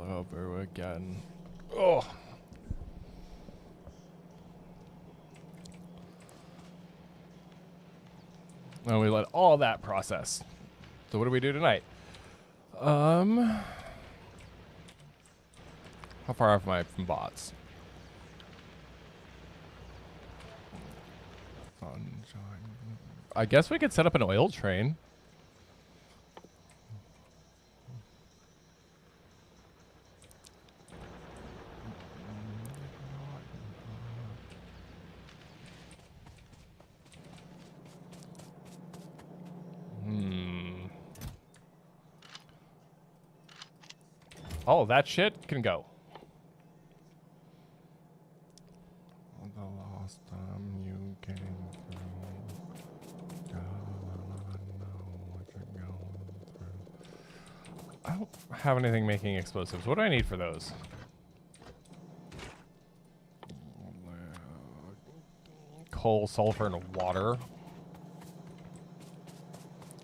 over again. Oh. And we let all that process. So what do we do tonight? How far off am I from bots? I guess we could set up an oil train. All of that shit can go. The last time you came through, I know what you're going through. I don't have anything making explosives. What do I need for those? Coal, sulfur, and water.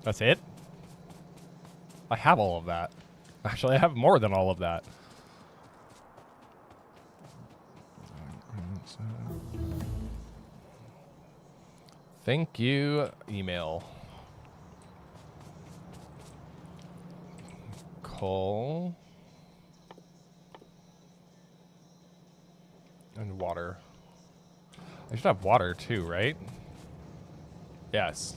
That's it? I have all of that. Actually, I have more than all of that. Thank you, email. Coal. And water. I should have water too, right? Yes.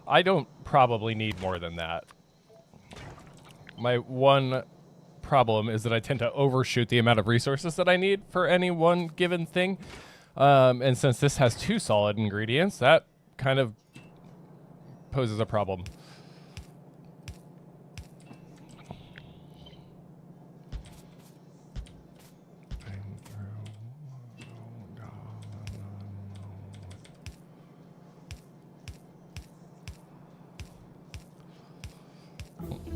I don't probably need more than that. My one problem is that I tend to overshoot the amount of resources that I need for any one given thing. And since this has 2 solid ingredients, that kind of poses a problem.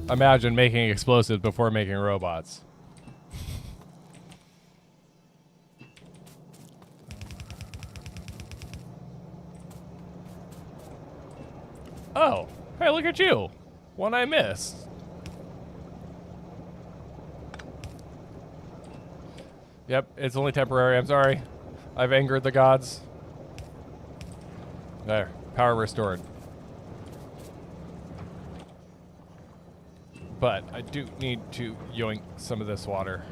Imagine making explosives before making robots. Oh, hey, look at you. One I missed. Yep, it's only temporary. I'm sorry. I've angered the gods. There, power restored. But I do need to yoink some of this water.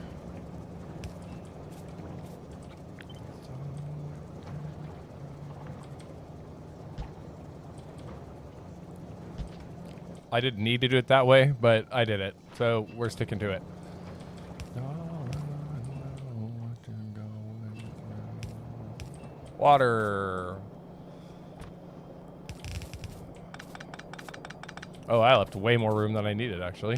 I didn't need to do it that way, but I did it. So we're sticking to it. Water. Oh, I left way more room than I needed, actually.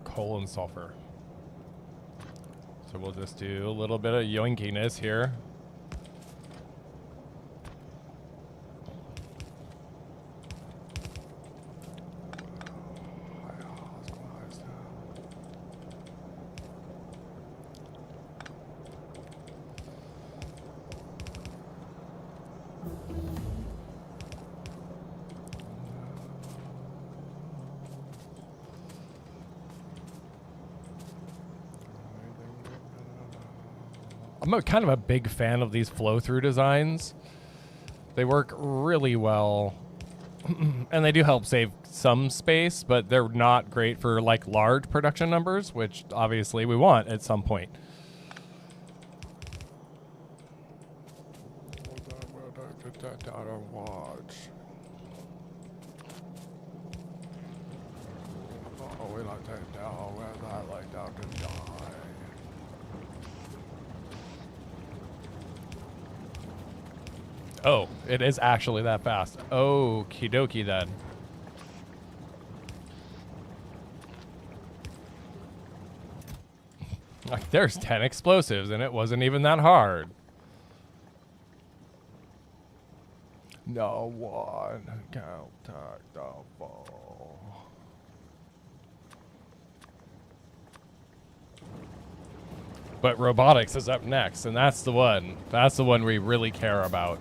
Coal and sulfur. So we'll just do a little bit of yoinkiness here. I'm kind of a big fan of these flow-through designs. They work really well, and they do help save some space, but they're not great for like large production numbers, which obviously we want at some point. Oh, it is actually that fast. Okie dokie then. Like, there's 10 explosives, and it wasn't even that hard. No one can take the fall. But robotics is up next, and that's the one. That's the one we really care about.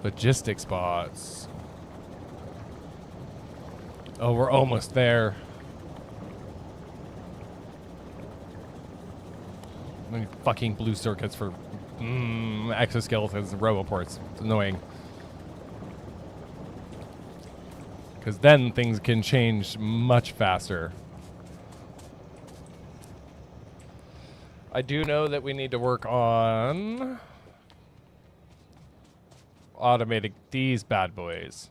Logistics bots. Oh, we're almost there. I mean, fucking blue circuits for exoskeletons and roboports. It's annoying. Because then things can change much faster. I do know that we need to work on automating these bad boys.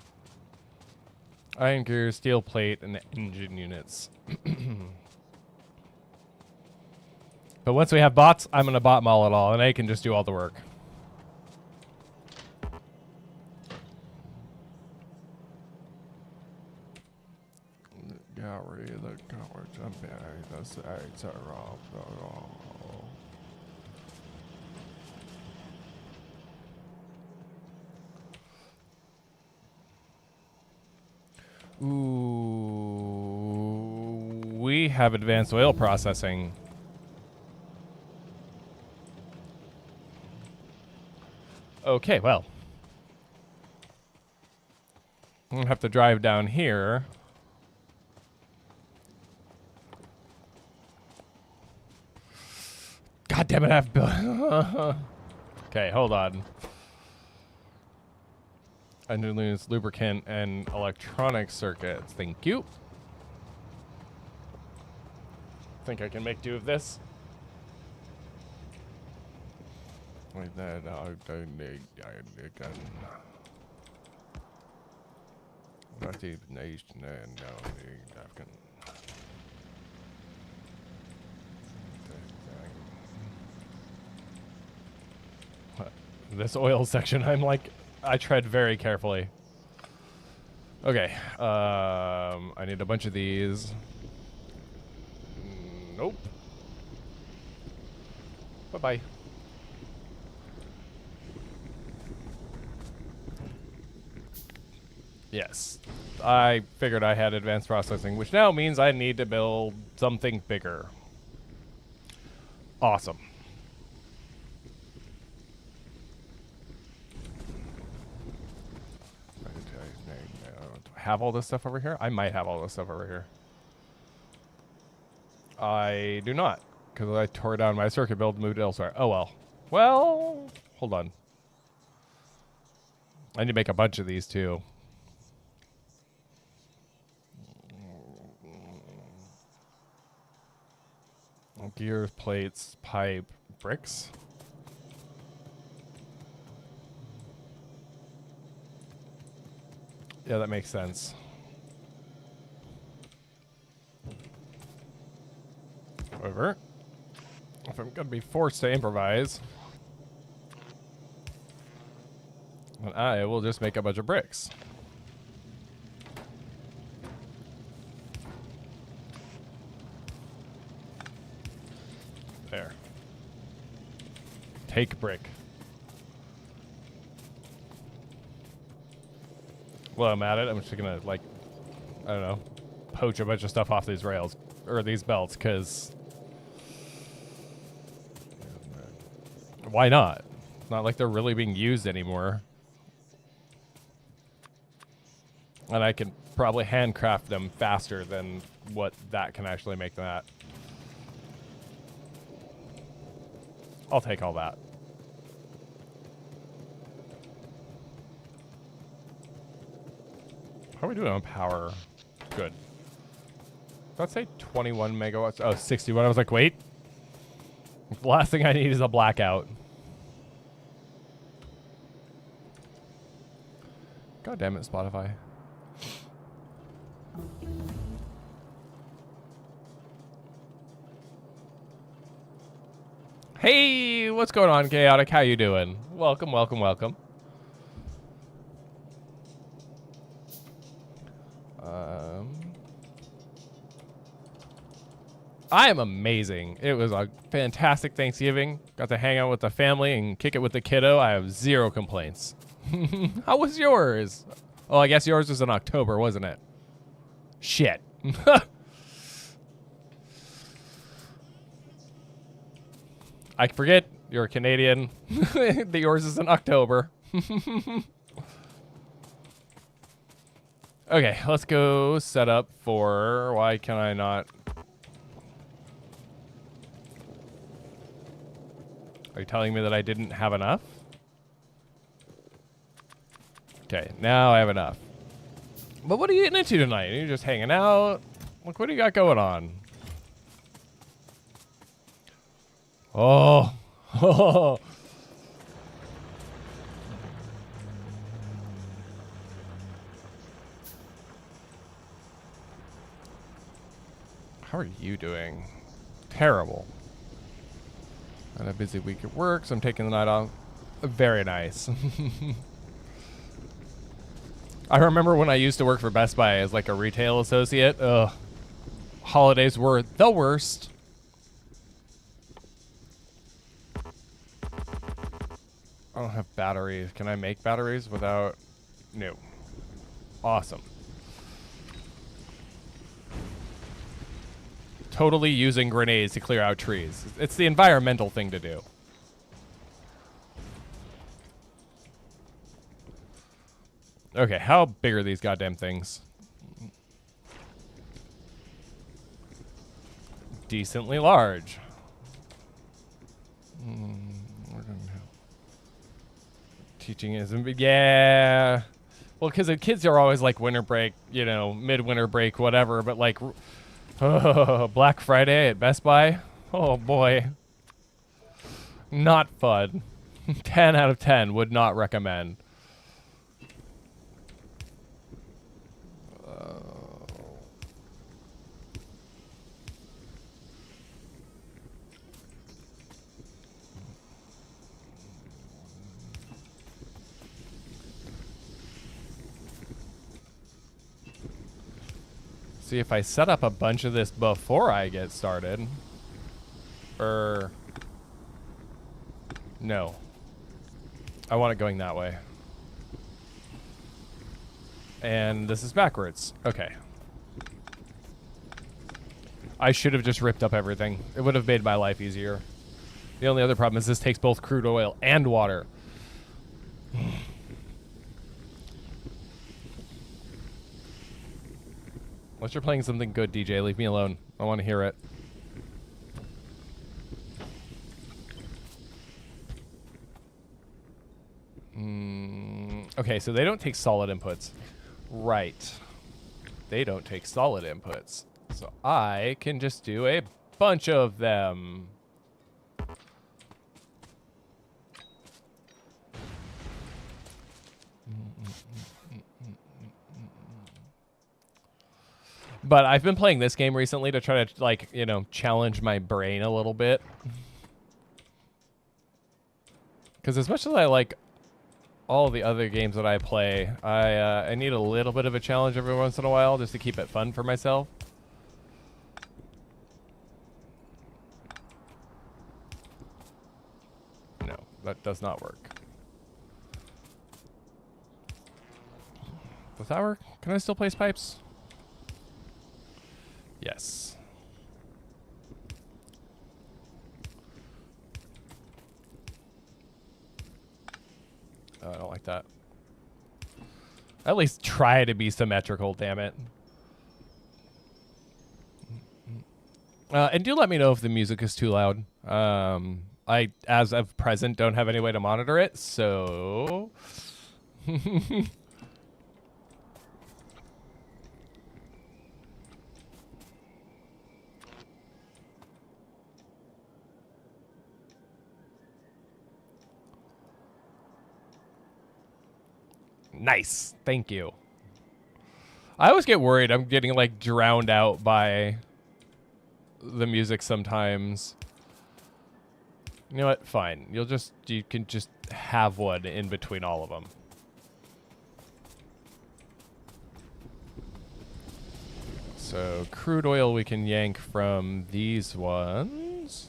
Iron gear, steel plate, and engine units. But once we have bots, I'm going to bot mall it all, and they can just do all the work. Gallery, the color jumping, the sides are off. Ooh, we have advanced oil processing. Okay, well. I'm gonna have to drive down here. God damn it, I have built. Okay, hold on. Engine units, lubricant, and electronic circuits. Thank you. Think I can make do of this? Like that, I need a gun. Not even nation, and no, Afghan. This oil section, I'm like, I tread very carefully. Okay, I need a bunch of these. Nope. Bye-bye. Yes, I figured I had advanced processing, which now means I need to build something bigger. Awesome. Have all this stuff over here? I might have all this stuff over here. I do not, because I tore down my circuit build and moved it elsewhere. Oh well. Well, hold on. I need to make a bunch of these too. Gears, plates, pipe, bricks. Yeah, that makes sense. However, if I'm going to be forced to improvise, then I will just make a bunch of bricks. There. Take brick. While I'm at it, I'm just gonna, like, I don't know, poach a bunch of stuff off these rails, or these belts, because why not? It's not like they're really being used anymore. And I can probably handcraft them faster than what that can actually make them at. I'll take all that. How are we doing on power? Good. Did that say 21 megawatts? Oh, 61. I was like, wait. The last thing I need is a blackout. God damn it, Spotify. Hey, what's going on, Chaotic? How you doing? Welcome, welcome, welcome. I am amazing. It was a fantastic Thanksgiving. Got to hang out with the family and kick it with the kiddo. I have zero complaints. How was yours? Oh, I guess yours was in October, wasn't it? Shit. I forget you're a Canadian. Yours is in October. Okay, let's go set up for... Why can I not... Are you telling me that I didn't have enough? Okay, now I have enough. But what are you getting into tonight? Are you just hanging out? Look, what do you got going on? Oh. How are you doing? Terrible. Had a busy week at work, so I'm taking the night off. Very nice. I remember when I used to work for Best Buy as like a retail associate. Ugh. Holidays were the worst. I don't have batteries. Can I make batteries without... No. Awesome. Totally using grenades to clear out trees. It's the environmental thing to do. Okay, how big are these goddamn things? Decently large. Teaching isn't... Yeah. Well, because the kids are always like winter break, you know, mid-winter break, whatever. But like... Black Friday at Best Buy? Oh, boy. Not fun. 10 out of 10 would not recommend. See if I set up a bunch of this before I get started. No. I want it going that way. And this is backwards. Okay. I should have just ripped up everything. It would have made my life easier. The only other problem is this takes both crude oil and water. Unless you're playing something good, DJ, leave me alone. I want to hear it. Okay, so they don't take solid inputs. Right. They don't take solid inputs. So I can just do a bunch of them. But I've been playing this game recently to try to, like, you know, challenge my brain a little bit. Because as much as I like all the other games that I play, I need a little bit of a challenge every once in a while just to keep it fun for myself. No, that does not work. Does that work? Can I still place pipes? Yes. Oh, I don't like that. At least try to be symmetrical, damn it. And do let me know if the music is too loud. I, as of present, don't have any way to monitor it, so... Nice. Thank you. I always get worried I'm getting, like, drowned out by the music sometimes. You know what? Fine. You can just have one in between all of them. So crude oil we can yank from these ones.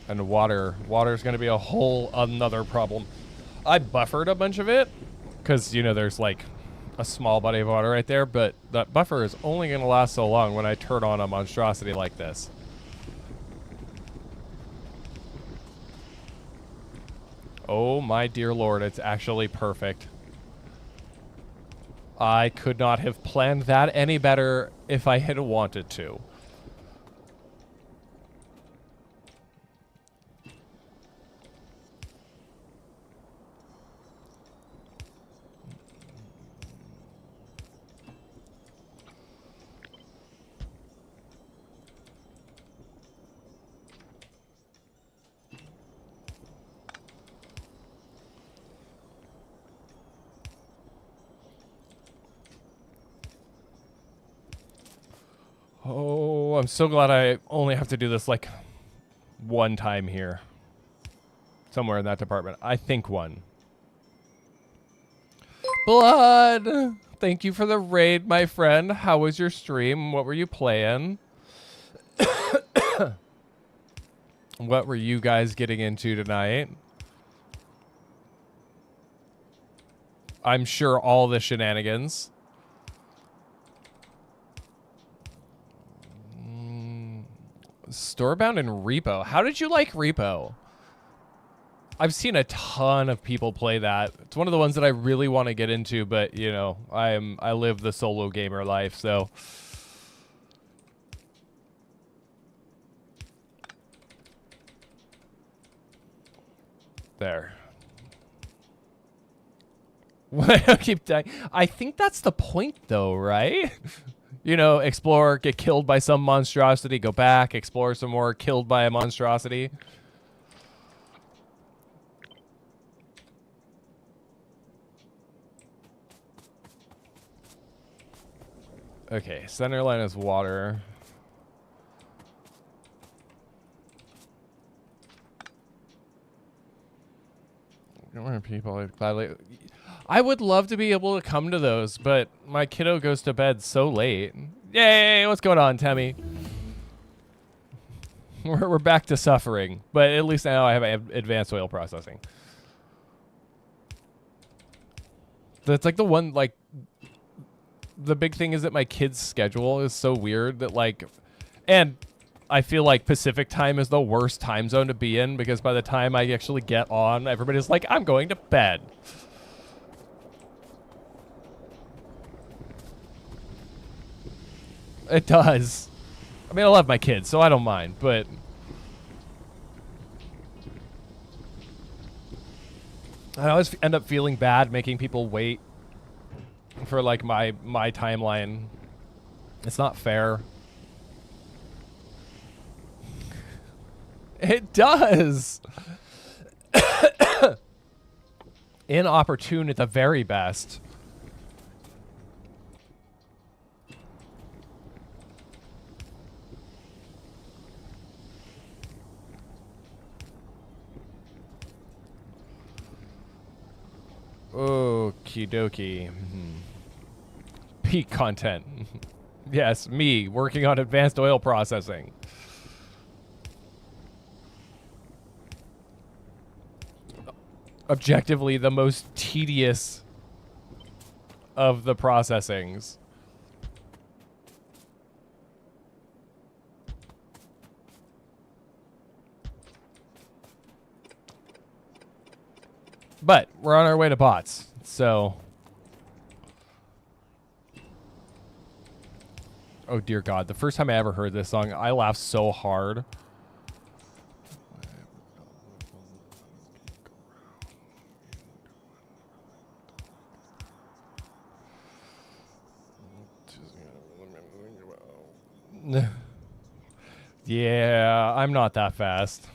And water's going to be a whole another problem. I buffered a bunch of it because, you know, there's like a small body of water right there, but that buffer is only going to last so long when I turn on a monstrosity like this. Oh my dear Lord, it's actually perfect. I could not have planned that any better if I had wanted to. Oh, I'm so glad I only have to do this like one time here. Somewhere in that department. I think one. Blood! Thank you for the raid, my friend. How was your stream? What were you playing? What were you guys getting into tonight? I'm sure all the shenanigans. Storebound and Repo. How did you like Repo? I've seen a ton of people play that. It's one of the ones that I really want to get into, but you know, I live the solo gamer life, so there. I keep dying. I think that's the point though, right? You know, explore, get killed by some monstrosity, go back, explore some more, killed by a monstrosity. Okay, center line is water. People gladly. I would love to be able to come to those, but my kiddo goes to bed so late. Yay! What's going on, Temmie? We're back to suffering, but at least now I have advanced oil processing. That's like the one, like, the big thing is that my kid's schedule is so weird that, like, and I feel like Pacific time is the worst time zone to be in because by the time I actually get on, everybody's like, I'm going to bed. It does. I mean, I love my kids, so I don't mind, but I always end up feeling bad making people wait for like my timeline. It's not fair. It does. Inopportune at the very best. Okie dokie. Peak content. Yes, me working on advanced oil processing. Objectively, the most tedious of the processings. But we're on our way to bots, so. Oh dear God, the first time I ever heard this song, I laughed so hard. Yeah, I'm not that fast.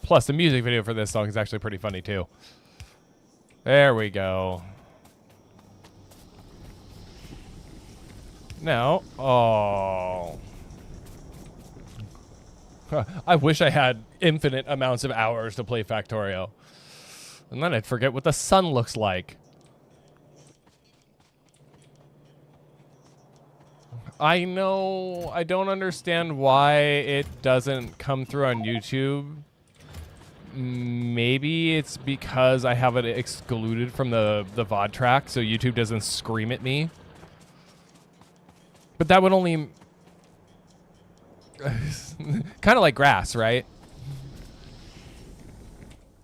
Plus, the music video for this song is actually pretty funny, too. There we go. Now, oh. I wish I had infinite amounts of hours to play Factorio. And then I'd forget what the sun looks like. I know, I don't understand why it doesn't come through on YouTube. Maybe it's because I have it excluded from the VOD track, so YouTube doesn't scream at me. But that would only... kind of like grass, right?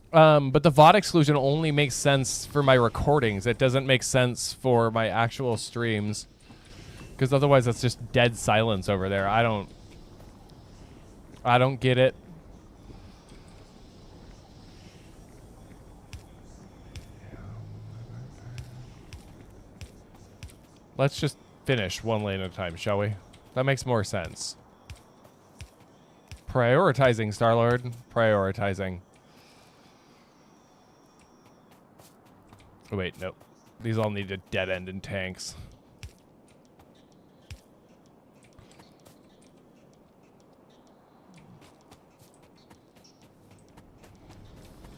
But the VOD exclusion only makes sense for my recordings. It doesn't make sense for my actual streams. Because otherwise that's just dead silence over there. I don't get it. Let's just finish one lane at a time, shall we? That makes more sense. Prioritizing, Star-Lord. Prioritizing. Oh, wait, nope. These all need a dead end in tanks.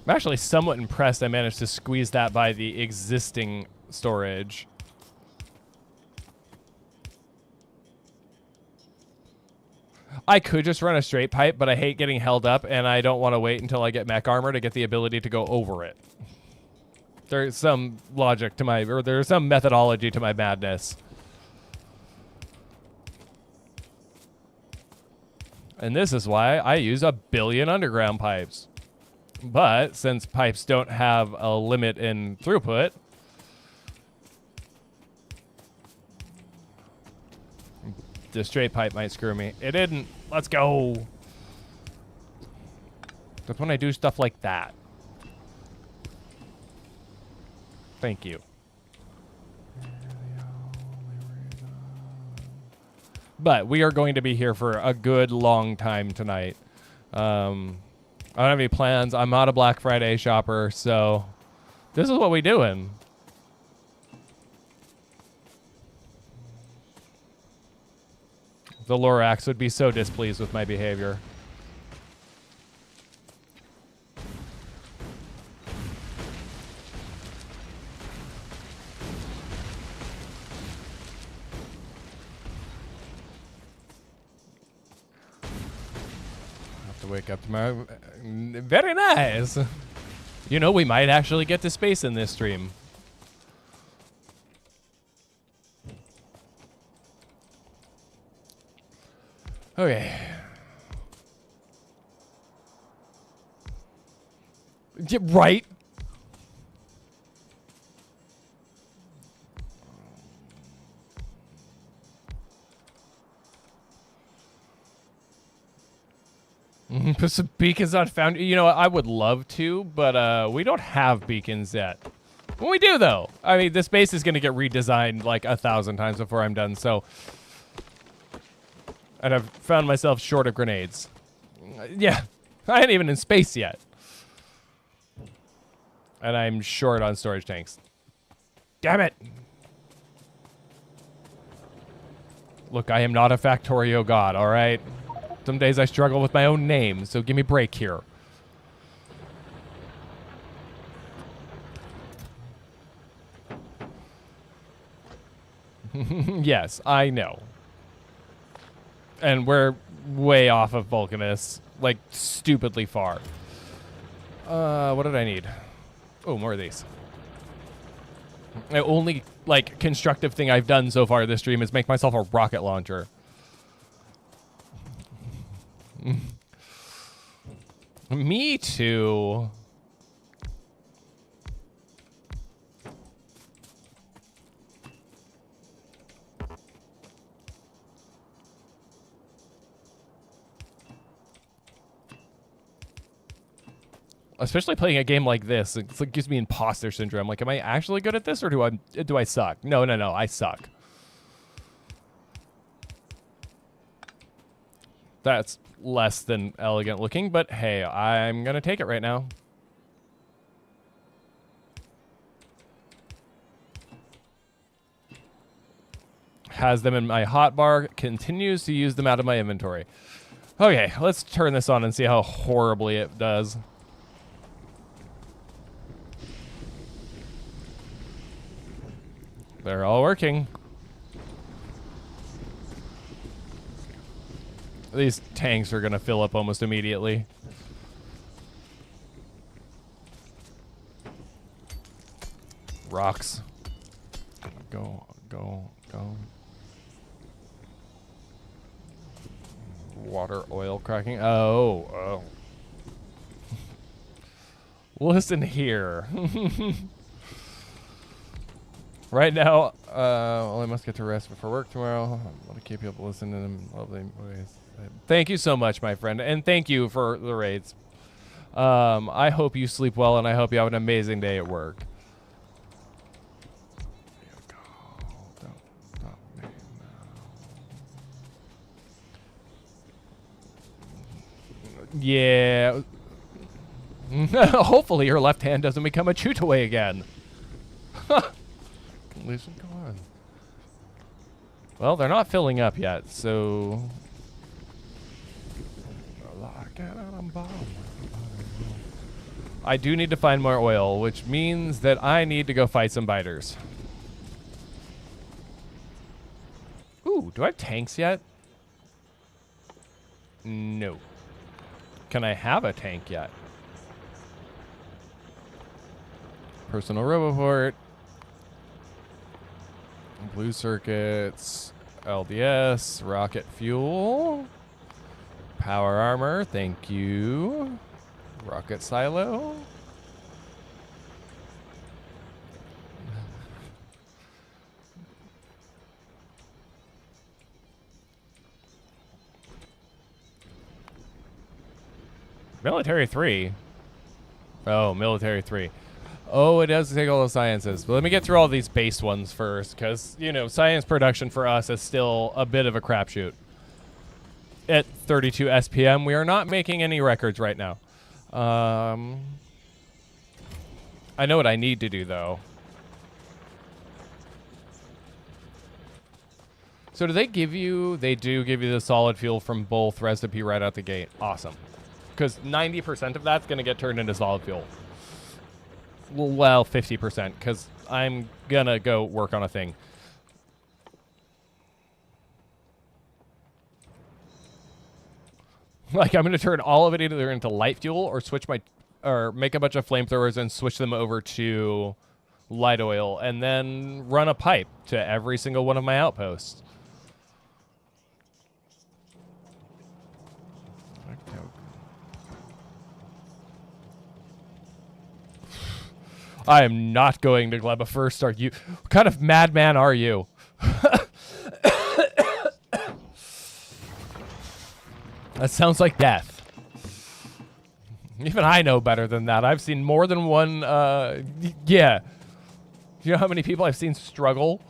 I'm actually somewhat impressed I managed to squeeze that by the existing storage. I could just run a straight pipe, but I hate getting held up, and I don't want to wait until I get mech armor to get the ability to go over it. There's some logic to my, or there's some methodology to my madness. And this is why I use 1 billion underground pipes. But since pipes don't have a limit in throughput, the straight pipe might screw me. It didn't. Let's go. That's when I do stuff like that. Thank you. But we are going to be here for a good long time tonight. I don't have any plans. I'm not a Black Friday shopper, so this is what we doing. The Lorax would be so displeased with my behavior. Wake up tomorrow. Very nice. You know, we might actually get to space in this stream. Okay. Yeah, right. Put some beacons on found. You know, I would love to, but we don't have beacons yet. When we do, though, I mean, this base is going to get redesigned like 1,000 times before I'm done. So, and I've found myself short of grenades. Yeah, I ain't even in space yet, and I'm short on storage tanks. Damn it! Look, I am not a Factorio god. All right. Some days I struggle with my own name, so give me a break here. Yes, I know. And we're way off of Vulcanus, like stupidly far. What did I need? Oh, more of these. The only, like, constructive thing I've done so far this stream is make myself a rocket launcher. Me too. Especially playing a game like this, it like gives me imposter syndrome. Like, am I actually good at this, or do I suck? No, I suck. That's less than elegant looking, but hey, I'm gonna take it right now. Has them in my hotbar, continues to use them out of my inventory. Okay, let's turn this on and see how horribly it does. They're all working. These tanks are gonna fill up almost immediately. Rocks. Go, go, go. Water, oil cracking. Oh. Listen here. Right now, well, I must get to rest before work tomorrow. I want to keep you up listening to them lovely ways. Thank you so much, my friend, and thank you for the raids. I hope you sleep well, and I hope you have an amazing day at work. Yeah. Hopefully your left hand doesn't become a shoot-away again. Listen, go on. Well, they're not filling up yet, so... I do need to find more oil, which means that I need to go fight some biters. Ooh, do I have tanks yet? No. Can I have a tank yet? Personal Roboport. Blue circuits. LDS. Rocket fuel. Power armor. Thank you. Rocket silo. Military 3. Oh, military 3. Oh, it does take all the sciences. But let me get through all these base ones first, because, you know, science production for us is still a bit of a crapshoot. At 32 SPM, we are not making any records right now. I know what I need to do, though. So do they give you... They do give you the solid fuel from both recipe right out the gate. Awesome. Because 90% of that's going to get turned into solid fuel. Well, 50%, because I'm going to go work on a thing. Like, I'm going to turn all of it either into light fuel or switch my... Or make a bunch of flamethrowers and switch them over to light oil. And then run a pipe to every single one of my outposts. I am not going to Gleba first. Are you? What kind of madman are you? That sounds like death. Even I know better than that. I've seen more than one, yeah. Do you know how many people I've seen struggle?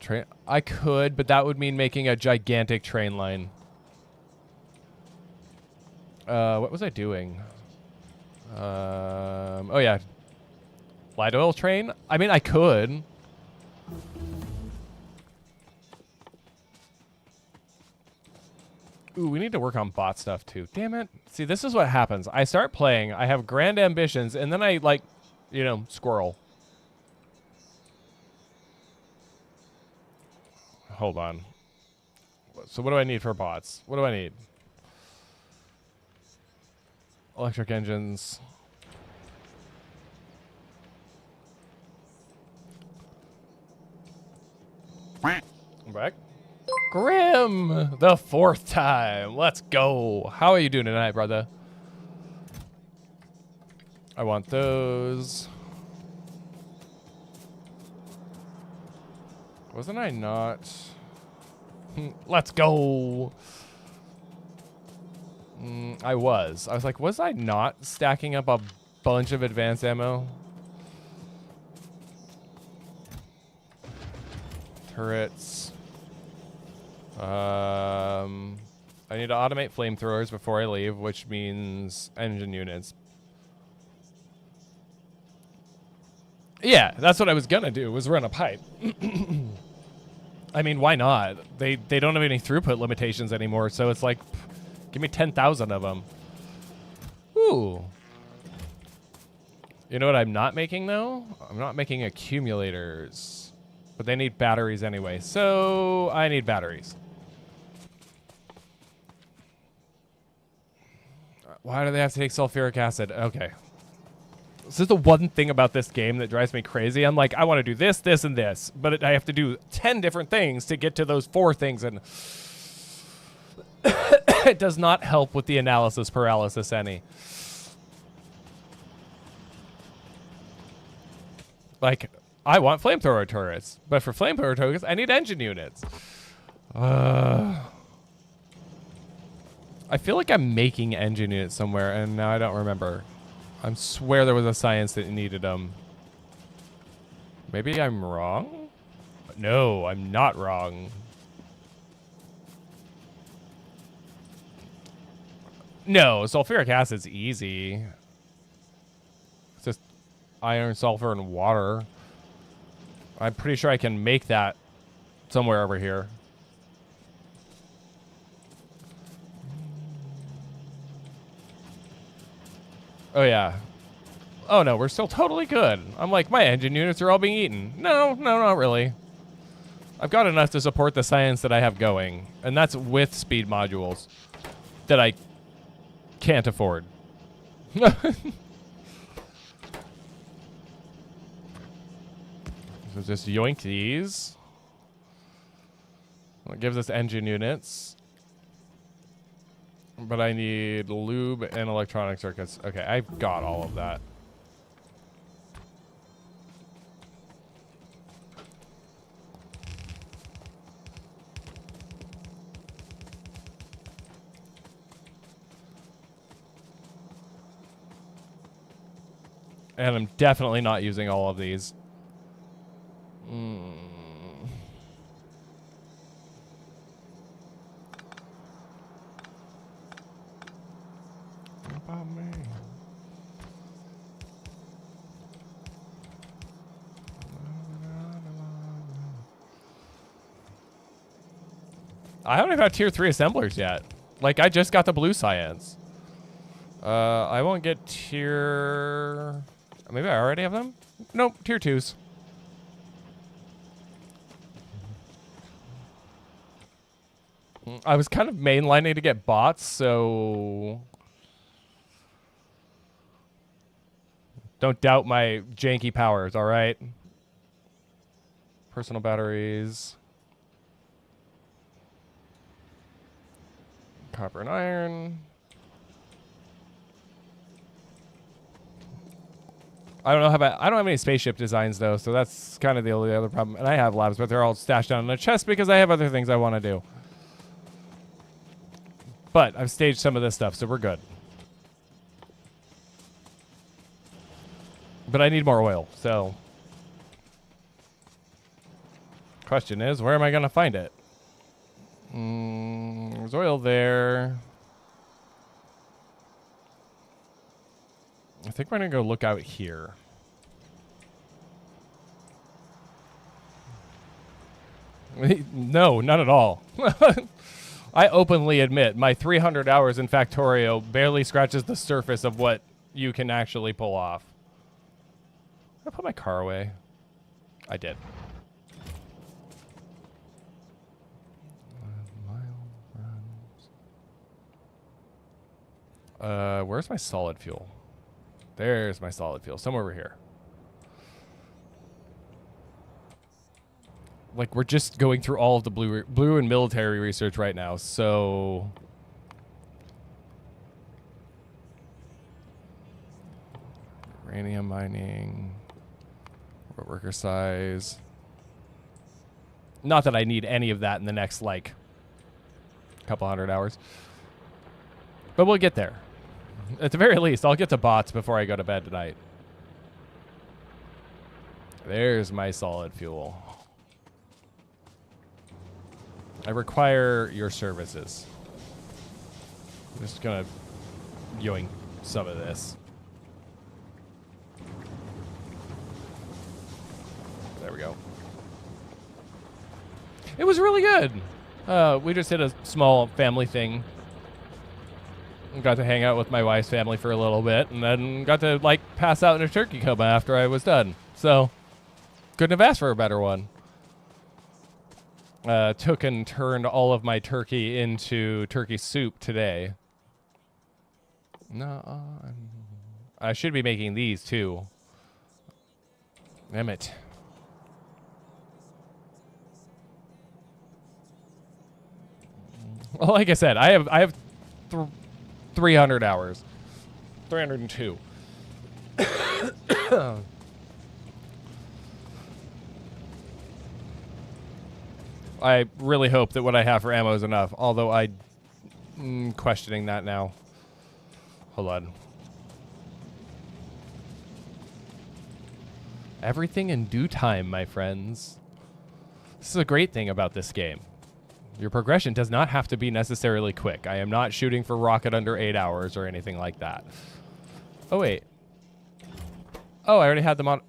Train. I could, but that would mean making a gigantic train line. What was I doing? Oh yeah. Light oil train? I mean, I could. Ooh, we need to work on bot stuff too. Damn it. See, this is what happens. I start playing, I have grand ambitions, and then I, like, you know, squirrel. Hold on. So what do I need for bots? What do I need? Electric engines. I'm back. Grim! The 4th time. Let's go. How are you doing tonight, brother? I want those. Wasn't I not? Let's go. I was like, was I not stacking up a bunch of advanced ammo? Turrets. I need to automate flamethrowers before I leave, which means engine units. Yeah, that's what I was gonna do, was run a pipe. I mean, why not? They don't have any throughput limitations anymore, so it's like, give me 10,000 of them. Ooh. You know what I'm not making, though? I'm not making accumulators. But they need batteries anyway, so I need batteries. Why do they have to take sulfuric acid? Okay. This is the one thing about this game that drives me crazy. I'm like, I want to do this, this, and this, but I have to do 10 different things to get to those 4 things, and it does not help with the analysis paralysis any. Like, I want flamethrower turrets, but for flamethrower turrets, I need engine units. I feel like I'm making engine units somewhere, and now I don't remember. I swear there was a science that needed them. Maybe I'm wrong? No, I'm not wrong. No, sulfuric acid's easy. It's just iron, sulfur, and water. I'm pretty sure I can make that somewhere over here. Oh, yeah. Oh, no, we're still totally good. I'm like, my engine units are all being eaten. No, not really. I've got enough to support the science that I have going, and that's with speed modules that I can't afford. So just yoink these. It gives us engine units. But I need lube and electronic circuits. Okay, I've got all of that. And I'm definitely not using all of these. About me. I haven't even got tier 3 assemblers yet. Like, I just got the blue science. I won't get tier... Maybe I already have them? Nope, tier 2s. I was kind of mainlining to get bots, so... Don't doubt my janky powers, all right? Personal batteries. Copper and iron. I don't have any spaceship designs though, so that's kind of the only other problem. And I have labs, but they're all stashed down in a chest because I have other things I want to do. But I've staged some of this stuff, so we're good. But I need more oil, so... Question is, where am I going to find it? There's oil there. I think we're going to go look out here. No, not at all. I openly admit my 300 hours in Factorio barely scratches the surface of what you can actually pull off. Did I put my car away? I did. Where's my solid fuel? There's my solid fuel, somewhere over here. Like, we're just going through all of the blue and military research right now, so... Uranium mining. Worker size. Not that I need any of that in the next, like, couple hundred hours. But we'll get there. At the very least, I'll get to bots before I go to bed tonight. There's my solid fuel. I require your services. I'm just gonna yoink some of this. There we go. It was really good. We just did a small family thing. Got to hang out with my wife's family for a little bit, and then got to, like, pass out in a turkey coma after I was done. So, couldn't have asked for a better one. Took and turned all of my turkey into turkey soup today. No, I should be making these, too. Damn it. Well, like I said, I have 300 hours. 302. I really hope that what I have for ammo is enough, although I'm questioning that now. Hold on. Everything in due time, my friends. This is a great thing about this game. Your progression does not have to be necessarily quick. I am not shooting for rocket under 8 hours or anything like that. Oh, wait. Oh, I already had them on.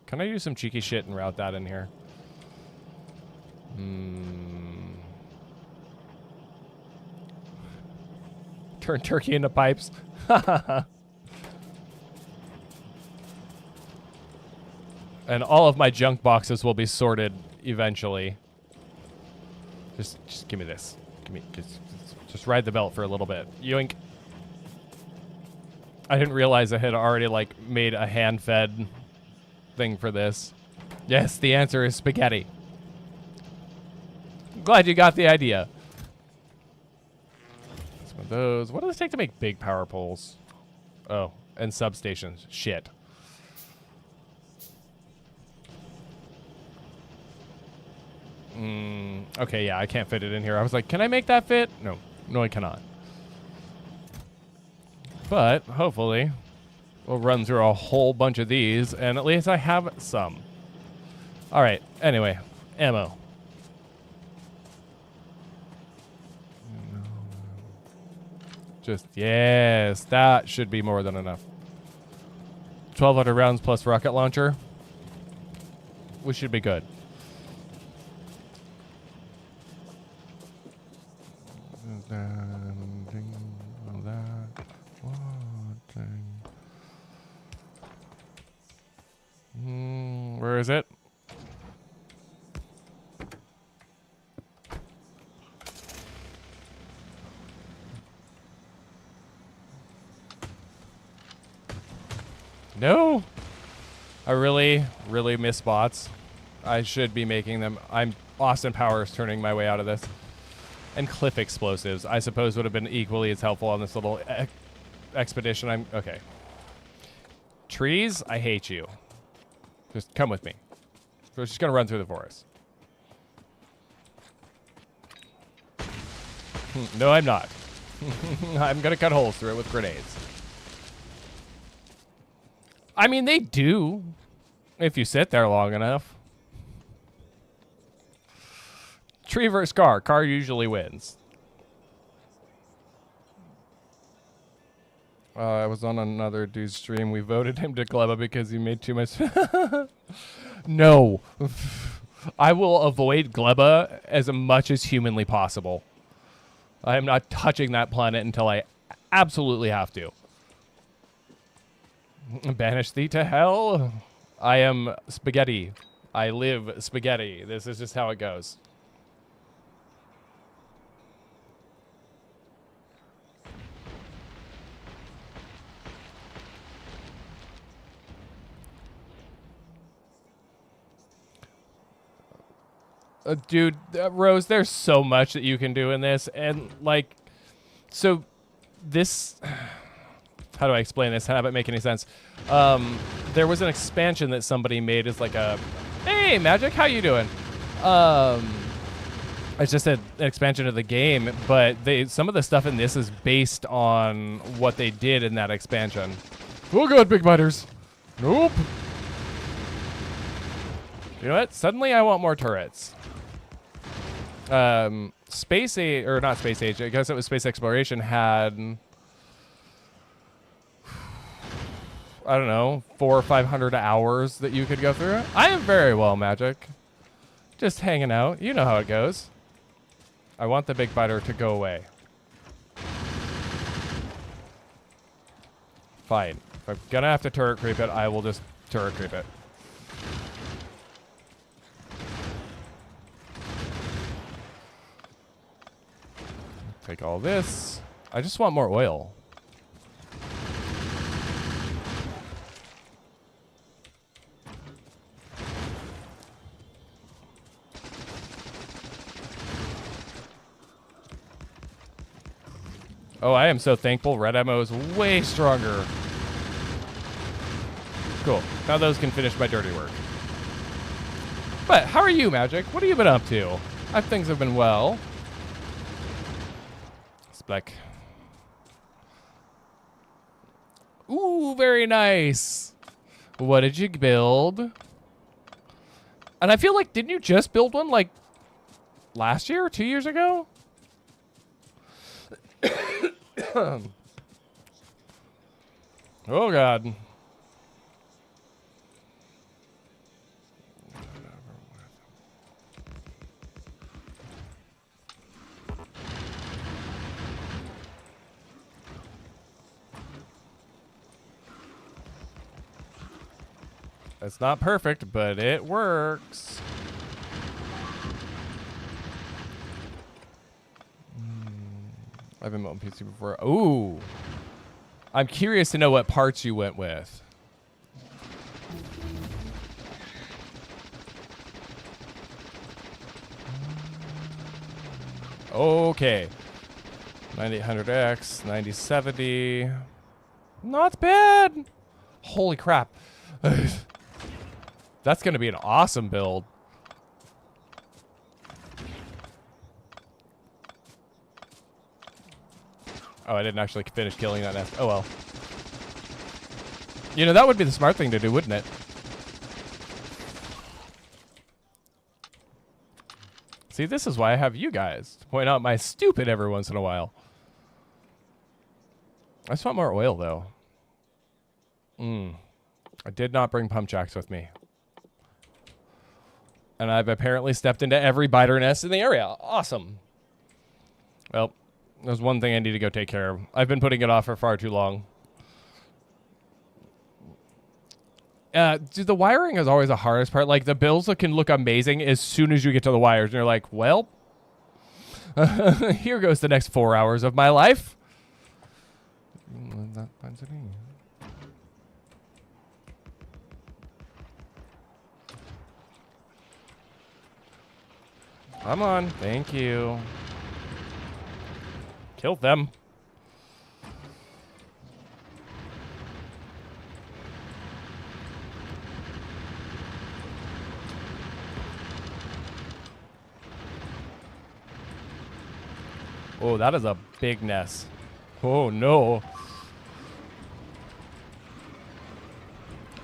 Can I do some cheeky shit and route that in here? Turn turkey into pipes. And all of my junk boxes will be sorted eventually. Just give me this. Just ride the belt for a little bit. Yoink. I didn't realize I had already, like, made a hand-fed thing for this. Yes, the answer is spaghetti. Glad you got the idea. Some of those. What does it take to make big power poles? Oh, and substations. Shit. Okay, yeah, I can't fit it in here. I was like, can I make that fit? No. No, I cannot. But, hopefully, we'll run through a whole bunch of these, and at least I have some. Alright, anyway. Ammo. Just, yes, that should be more than enough. 1,200 rounds plus rocket launcher. We should be good. Where is it? No. I really miss bots. I should be making them. I'm Austin Powers turning my way out of this. And cliff explosives, I suppose, would have been equally as helpful on this little expedition. Okay. Trees, I hate you. Just come with me. We're just gonna run through the forest. No, I'm not. I'm gonna cut holes through it with grenades. I mean, they do, if you sit there long enough. Tree versus car. Car usually wins. I was on another dude's stream. We voted him to Gleba because he made too much. No. I will avoid Gleba as much as humanly possible. I am not touching that planet until I absolutely have to. Banish thee to hell. I am spaghetti. I live spaghetti. This is just how it goes. Dude, Rose, there's so much that you can do in this. And, like, so this... How do I explain this? How about it make any sense? There was an expansion that somebody made as like a... Hey, Magic, how you doing? It's just an expansion of the game, but some of the stuff in this is based on what they did in that expansion. Oh, God, big biters. Nope. You know what? Suddenly I want more turrets. Space Age, or not Space Age, I guess it was Space Exploration had, I don't know, 400 or 500 hours that you could go through. I am very well, Magic. Just hanging out. You know how it goes. I want the big biter to go away. Fine. If I'm gonna have to turret creep it, I will just turret creep it. Take all this. I just want more oil. Oh, I am so thankful. Red ammo is way stronger. Cool. Now those can finish my dirty work. But how are you, Magic? What have you been up to? Things have been well. Spleck. Ooh, very nice. What did you build? And I feel like, didn't you just build one like last year or 2 years ago? Oh, God. It's not perfect, but it works. I've been on PC before. Ooh. I'm curious to know what parts you went with. Okay. 9800X, 9070. Not bad. Holy crap. That's going to be an awesome build. Oh, I didn't actually finish killing that nest. Oh, well. You know, that would be the smart thing to do, wouldn't it? See, this is why I have you guys to point out my stupid every once in a while. I just want more oil, though. I did not bring pump jacks with me. And I've apparently stepped into every biter nest in the area. Awesome. Well, there's one thing I need to go take care of. I've been putting it off for far too long. Dude, the wiring is always the hardest part. Like, the builds that can look amazing as soon as you get to the wires. And you're like, well, here goes the next 4 hours of my life. Come on. Thank you. Kill them. Oh, that is a big nest. Oh, no.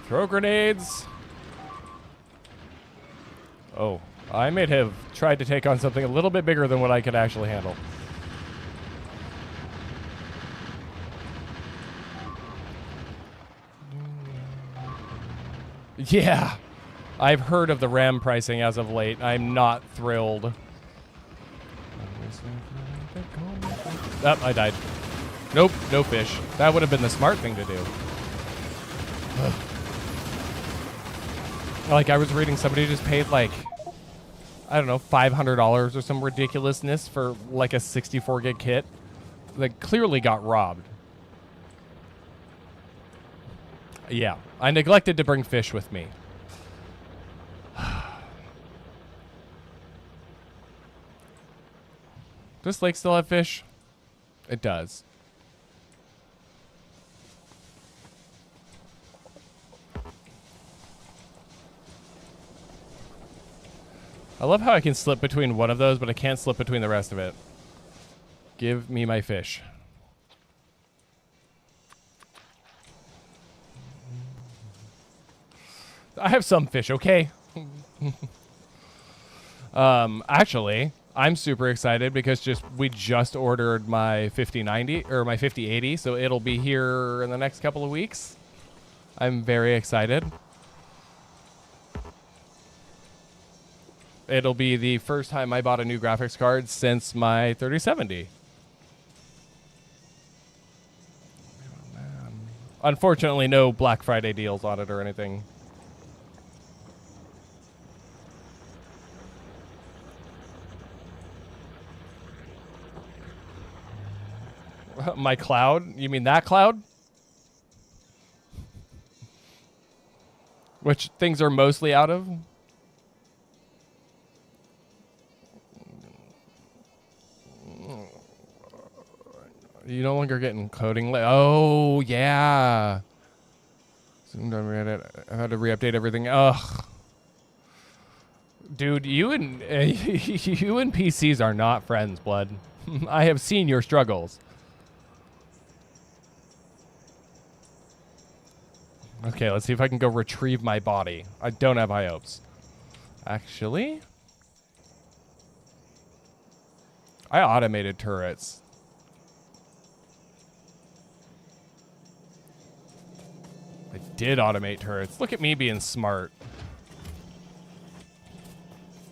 Throw grenades. Oh, I may have tried to take on something a little bit bigger than what I could actually handle. Yeah, I've heard of the RAM pricing as of late. I'm not thrilled. Oh, I died. Nope, no fish. That would have been the smart thing to do. Ugh. Like, I was reading somebody just paid, like, I don't know, $500 or some ridiculousness for, like, a 64 gig kit that clearly got robbed. Yeah, I neglected to bring fish with me. Does this lake still have fish? It does. I love how I can slip between one of those, but I can't slip between the rest of it. Give me my fish. I have some fish, okay? Actually, I'm super excited because we just ordered my 5090 or my 5080, so it'll be here in the next couple of weeks. I'm very excited. It'll be the first time I bought a new graphics card since my 3070. Unfortunately, no Black Friday deals on it or anything. My cloud? You mean that cloud? Which things are mostly out of? You no longer getting coding. Oh, yeah. Soon done read it. I had to re-update everything. Ugh. Dude, you and you and PCs are not friends, blood. I have seen your struggles. Okay, let's see if I can go retrieve my body. I don't have high hopes. Actually, I automated turrets. I did automate turrets. Look at me being smart.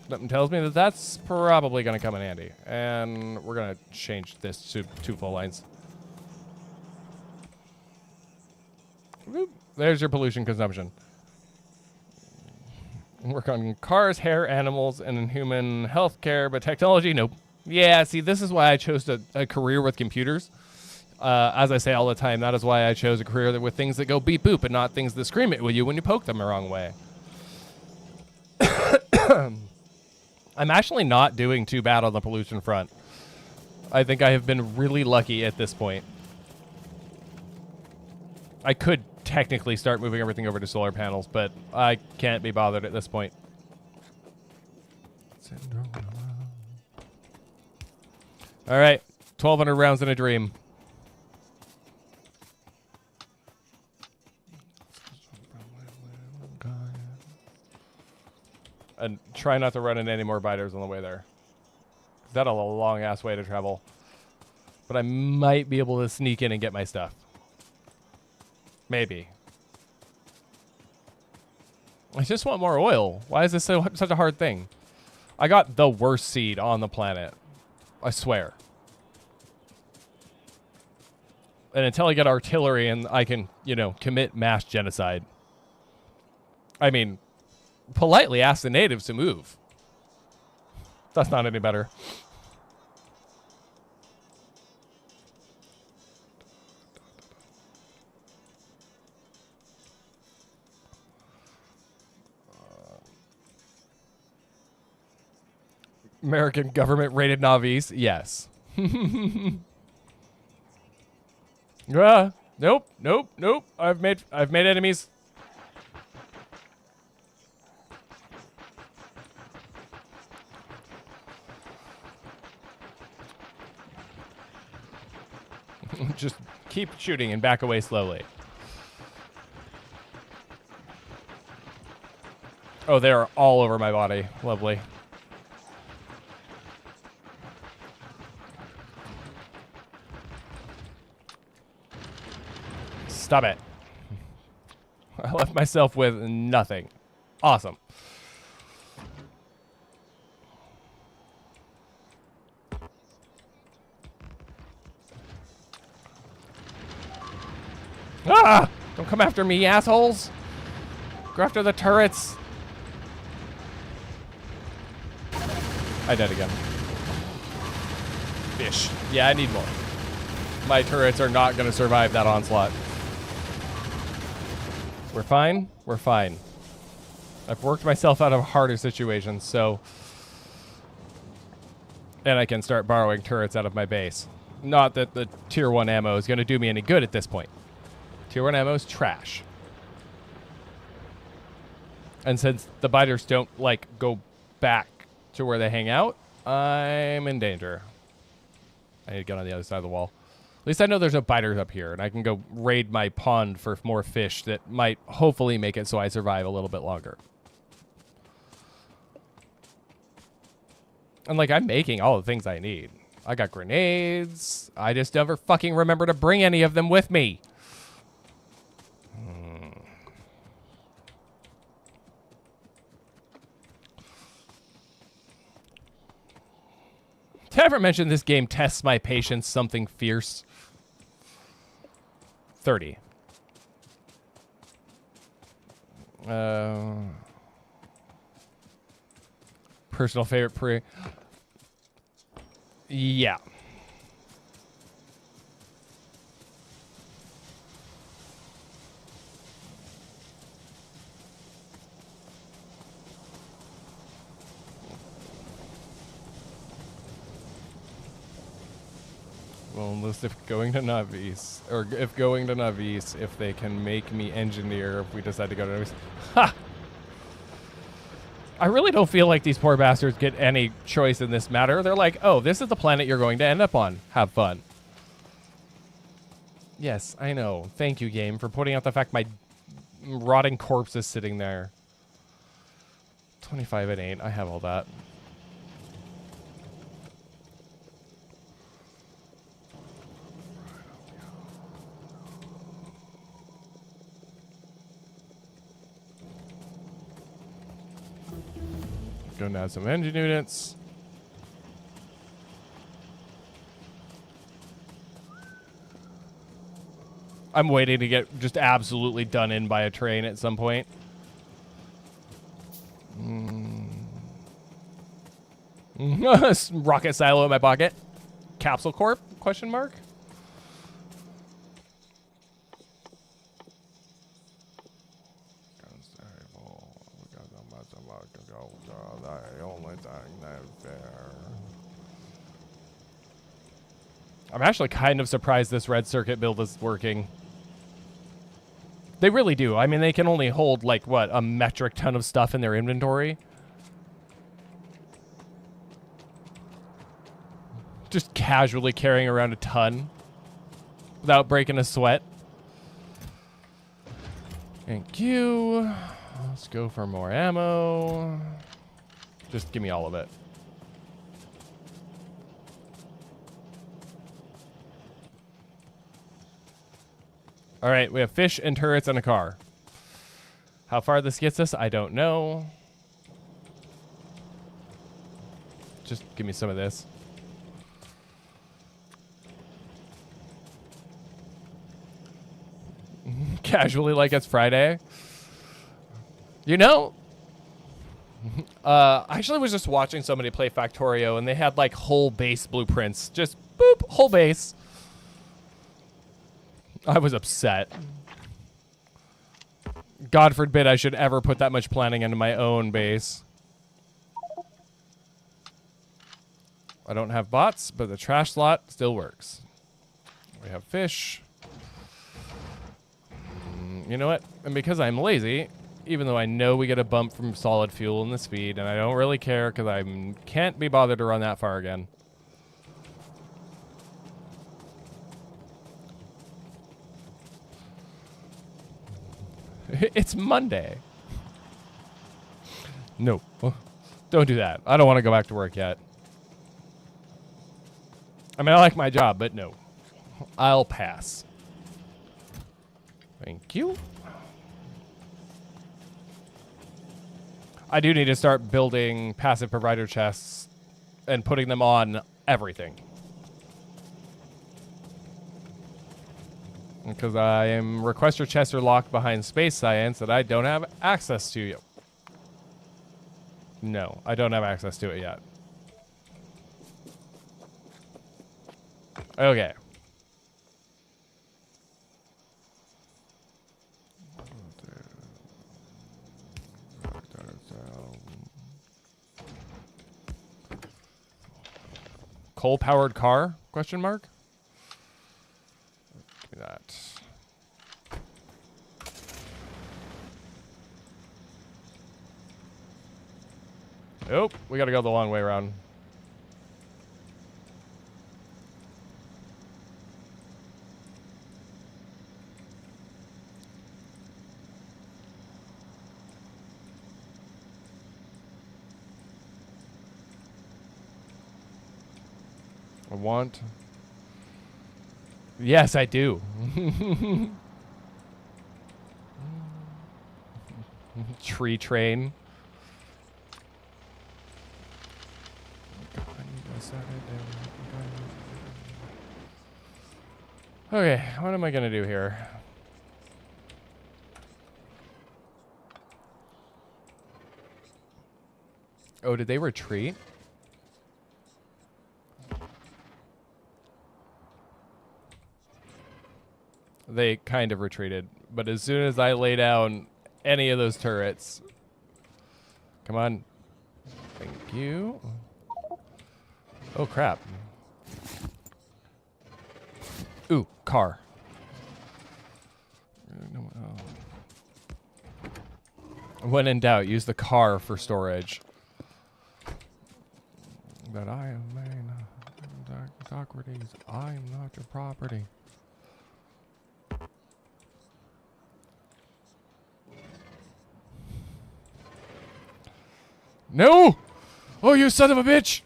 Something tells me that that's probably going to come in handy. And we're going to change this to 2 full lines. Whoop. There's your pollution consumption. Work on cars, hair, animals, and in human healthcare, but technology, nope. Yeah, see, this is why I chose a career with computers. As I say all the time, that is why I chose a career with things that go beep boop and not things that scream at you when you poke them the wrong way. I'm actually not doing too bad on the pollution front. I think I have been really lucky at this point. I could technically start moving everything over to solar panels, but I can't be bothered at this point. All right, 1,200 rounds in a dream. And try not to run into any more biters on the way there. That's a long-ass way to travel. But I might be able to sneak in and get my stuff. Maybe. I just want more oil. Why is this such a hard thing? I got the worst seed on the planet. I swear. And until I get artillery and I can, commit mass genocide. I mean, politely ask the natives to move. That's not any better. American government raided Navis. Yes. Nope. I've made enemies. Just keep shooting and back away slowly. Oh, they are all over my body. Lovely. Stop it. I left myself with nothing. Awesome. Ah! Don't come after me, assholes. Go after the turrets. I died again. Fish. Yeah, I need more. My turrets are not going to survive that onslaught. We're fine. We're fine. I've worked myself out of harder situations, so... And I can start borrowing turrets out of my base. Not that the tier 1 ammo is going to do me any good at this point. Tier 1 ammo is trash. And since the biters don't, go back to where they hang out, I'm in danger. I need to get on the other side of the wall. At least I know there's no biters up here, and I can go raid my pond for more fish that might hopefully make it so I survive a little bit longer. And, like, I'm making all the things I need. I got grenades. I just never fucking remember to bring any of them with me. Did I ever mention this game tests my patience something fierce? 30. Personal favorite pre. Yeah. Well, unless if going to Navis, or if going to Navis, if they can make me engineer, if we decide to go to Navis. Ha! I really don't feel like these poor bastards get any choice in this matter. They're like, oh, this is the planet you're going to end up on. Have fun. Yes, I know. Thank you, game, for pointing out the fact my rotting corpse is sitting there. 25 and 8. I have all that. Go down some engine units. I'm waiting to get just absolutely done in by a train at some point. Rocket silo in my pocket. Capsule Corp? Question mark. I'm actually kind of surprised this red circuit build is working. They really do. I mean, they can only hold, like, what, a metric ton of stuff in their inventory? Just casually carrying around a ton without breaking a sweat. Thank you. Let's go for more ammo. Just give me all of it. All right, we have fish and turrets and a car. How far this gets us, I don't know. Just give me some of this. Casually like it's Friday. You know, I actually was just watching somebody play Factorio, and they had like whole base blueprints. Just boop, whole base. I was upset. God forbid I should ever put that much planning into my own base. I don't have bots, but the trash slot still works. We have fish. You know what? And because I'm lazy, even though I know we get a bump from solid fuel in the speed, and I don't really care because I can't be bothered to run that far again. It's Monday. No. Don't do that. I don't want to go back to work yet. I mean, I like my job, but no. I'll pass. Thank you. I do need to start building passive provider chests and putting them on everything. Because I am requester chests are locked behind space science that I don't have access to yet. No, I don't have access to it yet. Okay. Coal-powered car? Question mark? Give me that. Nope, we gotta go the long way around. I want... Yes, I do. Tree train. Okay, what am I gonna do here? Oh, did they retreat? They kind of retreated, but as soon as I lay down any of those turrets... Come on. Thank you. Oh, crap. Ooh, car. When in doubt, use the car for storage. That I am mine. Socrates, I am not your property. No! Oh, you son of a bitch!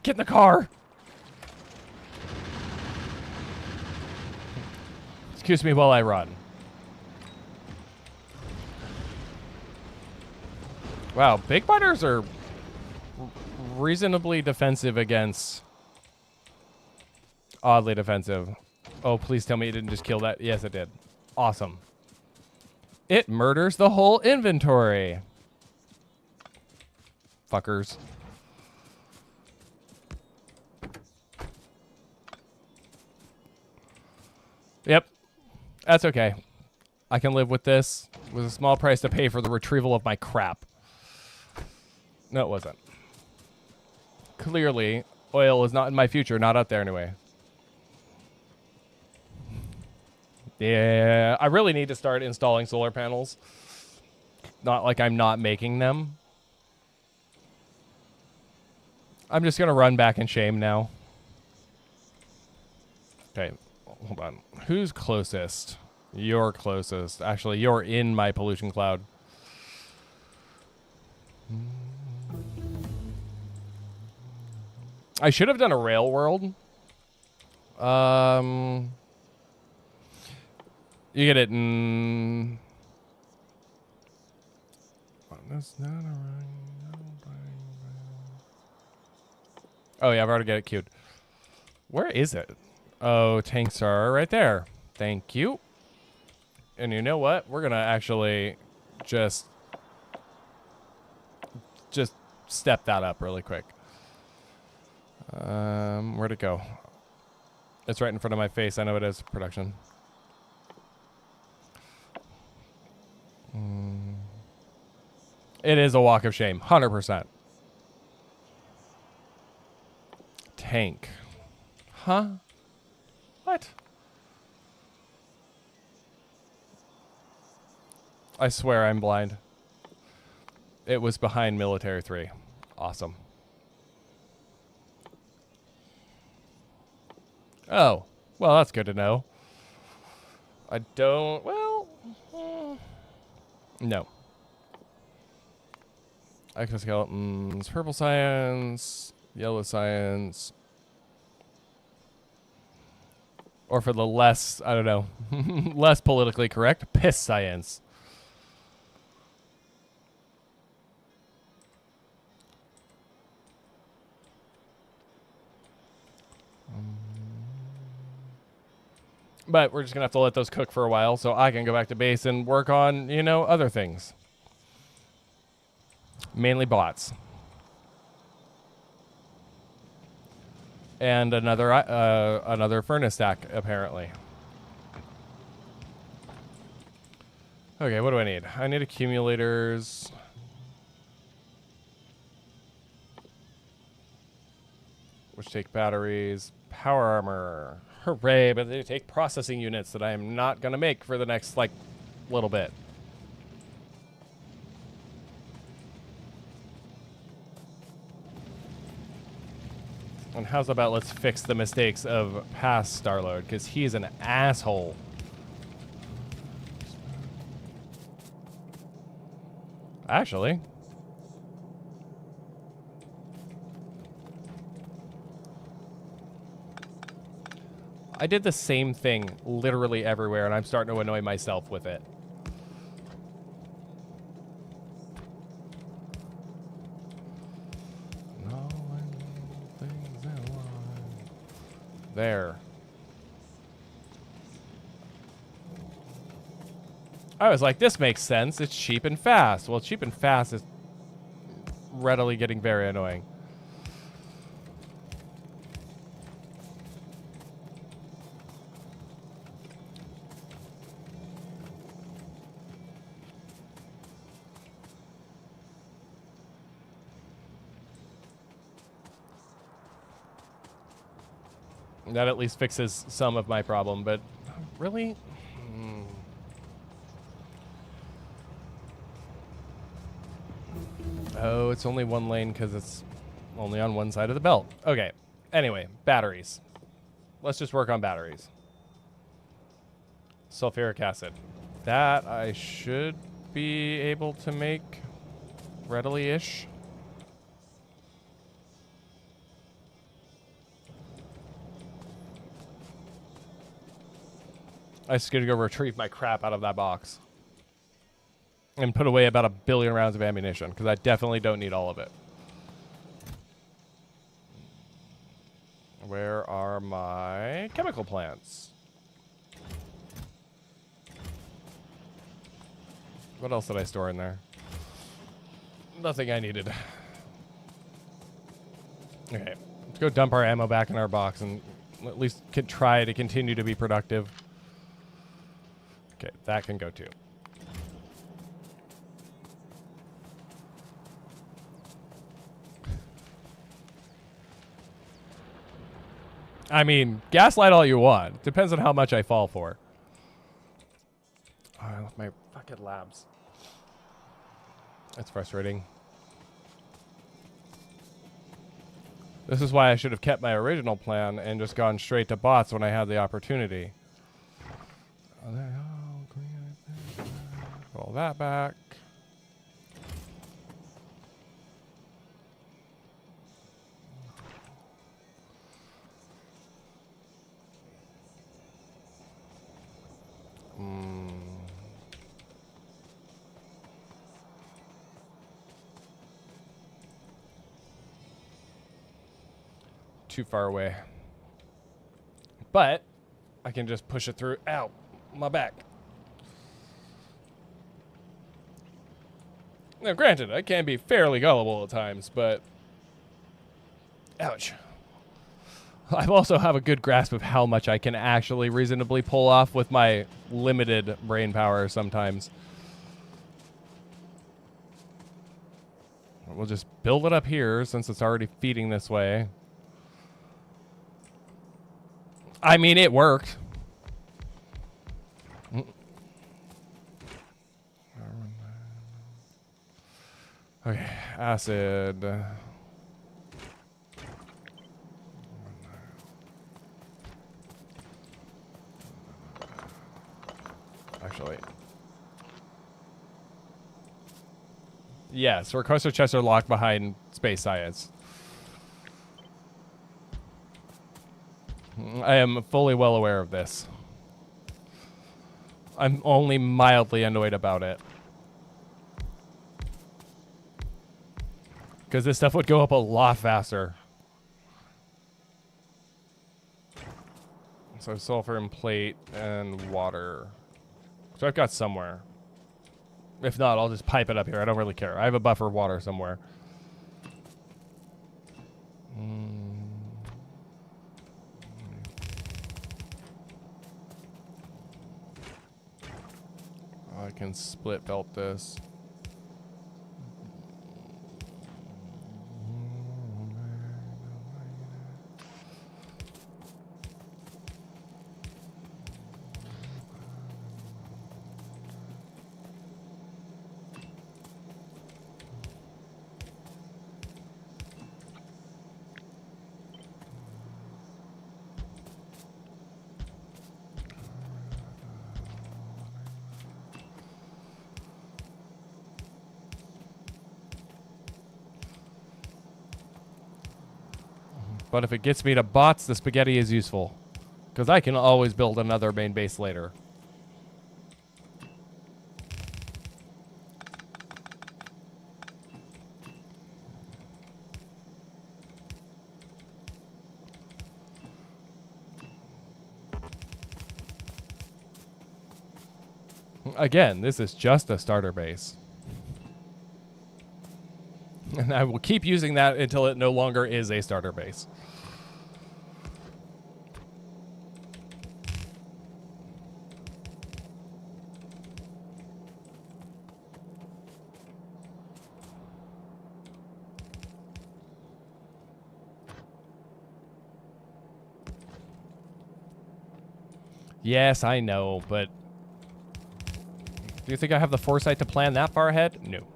Get in the car! Excuse me while I run. Wow, big biters are reasonably defensive against... Oddly defensive. Oh, please tell me it didn't just kill that. Yes, it did. Awesome. It murders the whole inventory. Fuckers. Yep. That's okay. I can live with this. It was a small price to pay for the retrieval of my crap. No, it wasn't. Clearly, oil is not in my future. Not out there anyway. Yeah, I really need to start installing solar panels. Not like I'm not making them. I'm just going to run back in shame now. Okay, hold on. Who's closest? You're closest. Actually, you're in my pollution cloud. I should have done a rail world. You get it in... Oh, yeah, I've already got it queued. Where is it? Oh, tanks are right there. Thank you. And you know what? We're going to actually just step that up really quick. Where'd it go? It's right in front of my face. I know it is. Production. It is a walk of shame. 100%. Tank. Huh? What? I swear I'm blind. It was behind Military 3. Awesome. Oh. Well, that's good to know. I don't... Well... no. Exoskeletons. Purple science. Yellow science. Or for the less... I don't know. less politically correct. Piss science. But we're just going to have to let those cook for a while so I can go back to base and work on, you know, other things. Mainly bots. And another furnace stack, apparently. Okay, what do I need? I need accumulators. Which take batteries. Power armor. Hooray, but they take processing units that I am not going to make for the next, like, little bit. And how's about let's fix the mistakes of past Starload, because he's an asshole. Actually. I did the same thing literally everywhere, and I'm starting to annoy myself with it. There. I was like, this makes sense. It's cheap and fast. Well, cheap and fast is readily getting very annoying. That at least fixes some of my problem, but really? Oh, it's only one lane because it's only on one side of the belt. Okay. Anyway, batteries. Let's just work on batteries. Sulfuric acid. That I should be able to make readily-ish. I just gotta go retrieve my crap out of that box. And put away about 1 billion rounds of ammunition, because I definitely don't need all of it. Where are my chemical plants? What else did I store in there? Nothing I needed. Okay, let's go dump our ammo back in our box and at least try to continue to be productive. Okay, that can go too. I mean, gaslight all you want. Depends on how much I fall for. Oh, I left my fucking labs. That's frustrating. This is why I should have kept my original plan and just gone straight to bots when I had the opportunity. Roll that back. Too far away. But I can just push it through. Ow, my back. Now, granted, I can be fairly gullible at times, but ouch. I also have a good grasp of how much I can actually reasonably pull off with my limited brain power sometimes. We'll just build it up here since it's already feeding this way. I mean, it worked. Okay, acid. Actually. Yes, requester chests are locked behind space science. I am fully well aware of this. I'm only mildly annoyed about it. Because this stuff would go up a lot faster. So sulfur and plate and water. So I've got somewhere. If not, I'll just pipe it up here. I don't really care. I have a buffer of water somewhere. I can split belt this. But if it gets me to bots, the spaghetti is useful. Because I can always build another main base later. Again, this is just a starter base. And I will keep using that until it no longer is a starter base. Yes, I know, but do you think I have the foresight to plan that far ahead? No.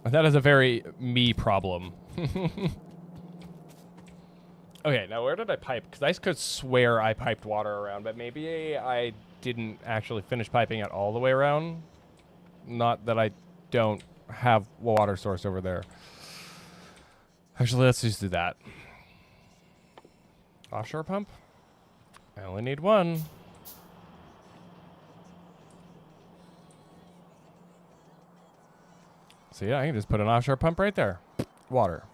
That is a very me problem. Okay, now where did I pipe? Because I could swear I piped water around, but maybe I didn't actually finish piping it all the way around. Not that I don't have water source over there. Actually, let's just do that. Offshore pump? I only need one. So yeah, I can just put an offshore pump right there. Water.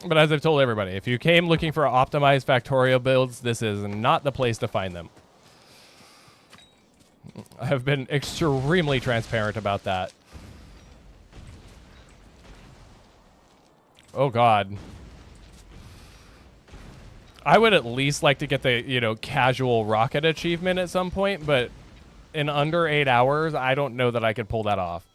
But as I've told everybody, if you came looking for optimized Factorio builds, this is not the place to find them. I have been extremely transparent about that. Oh God. I would at least like to get the, casual rocket achievement at some point, but in under 8 hours, I don't know that I could pull that off.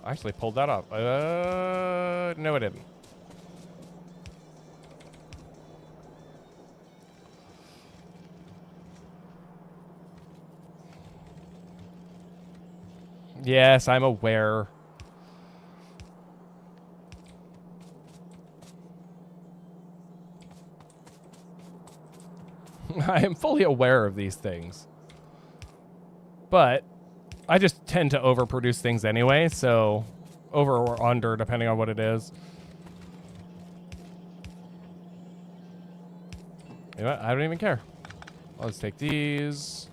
I actually pulled that off. No, I didn't. Yes, I'm aware. I am fully aware of these things. But I just tend to overproduce things anyway, so over or under, depending on what it is. You know what? I don't even care. I'll just take these.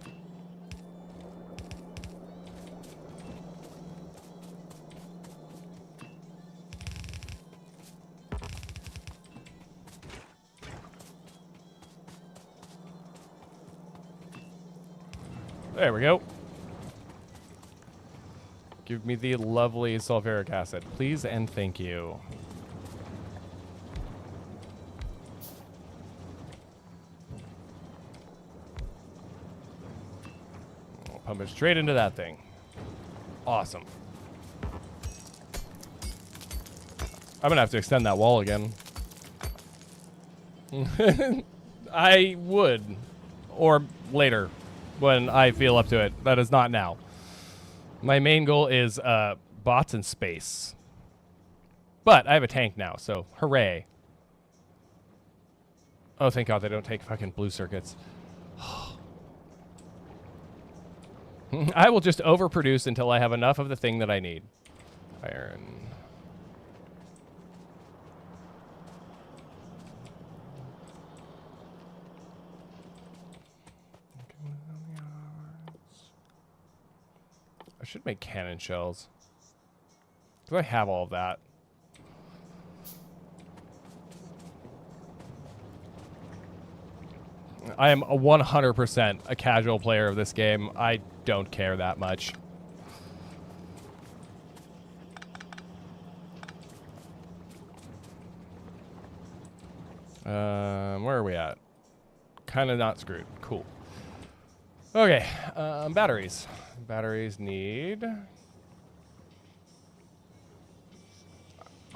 There we go. Give me the lovely sulfuric acid, please and thank you. I'll pump it straight into that thing. Awesome. I'm gonna have to extend that wall again. I would. Or later, when I feel up to it. That is not now. My main goal is bots in space. But I have a tank now, so hooray. Oh, thank God they don't take fucking blue circuits. I will just overproduce until I have enough of the thing that I need. Iron. I should make cannon shells. Do I have all of that? I am 100% a casual player of this game. I don't care that much. Where are we at? Kind of not screwed. Cool. Okay, batteries. Batteries need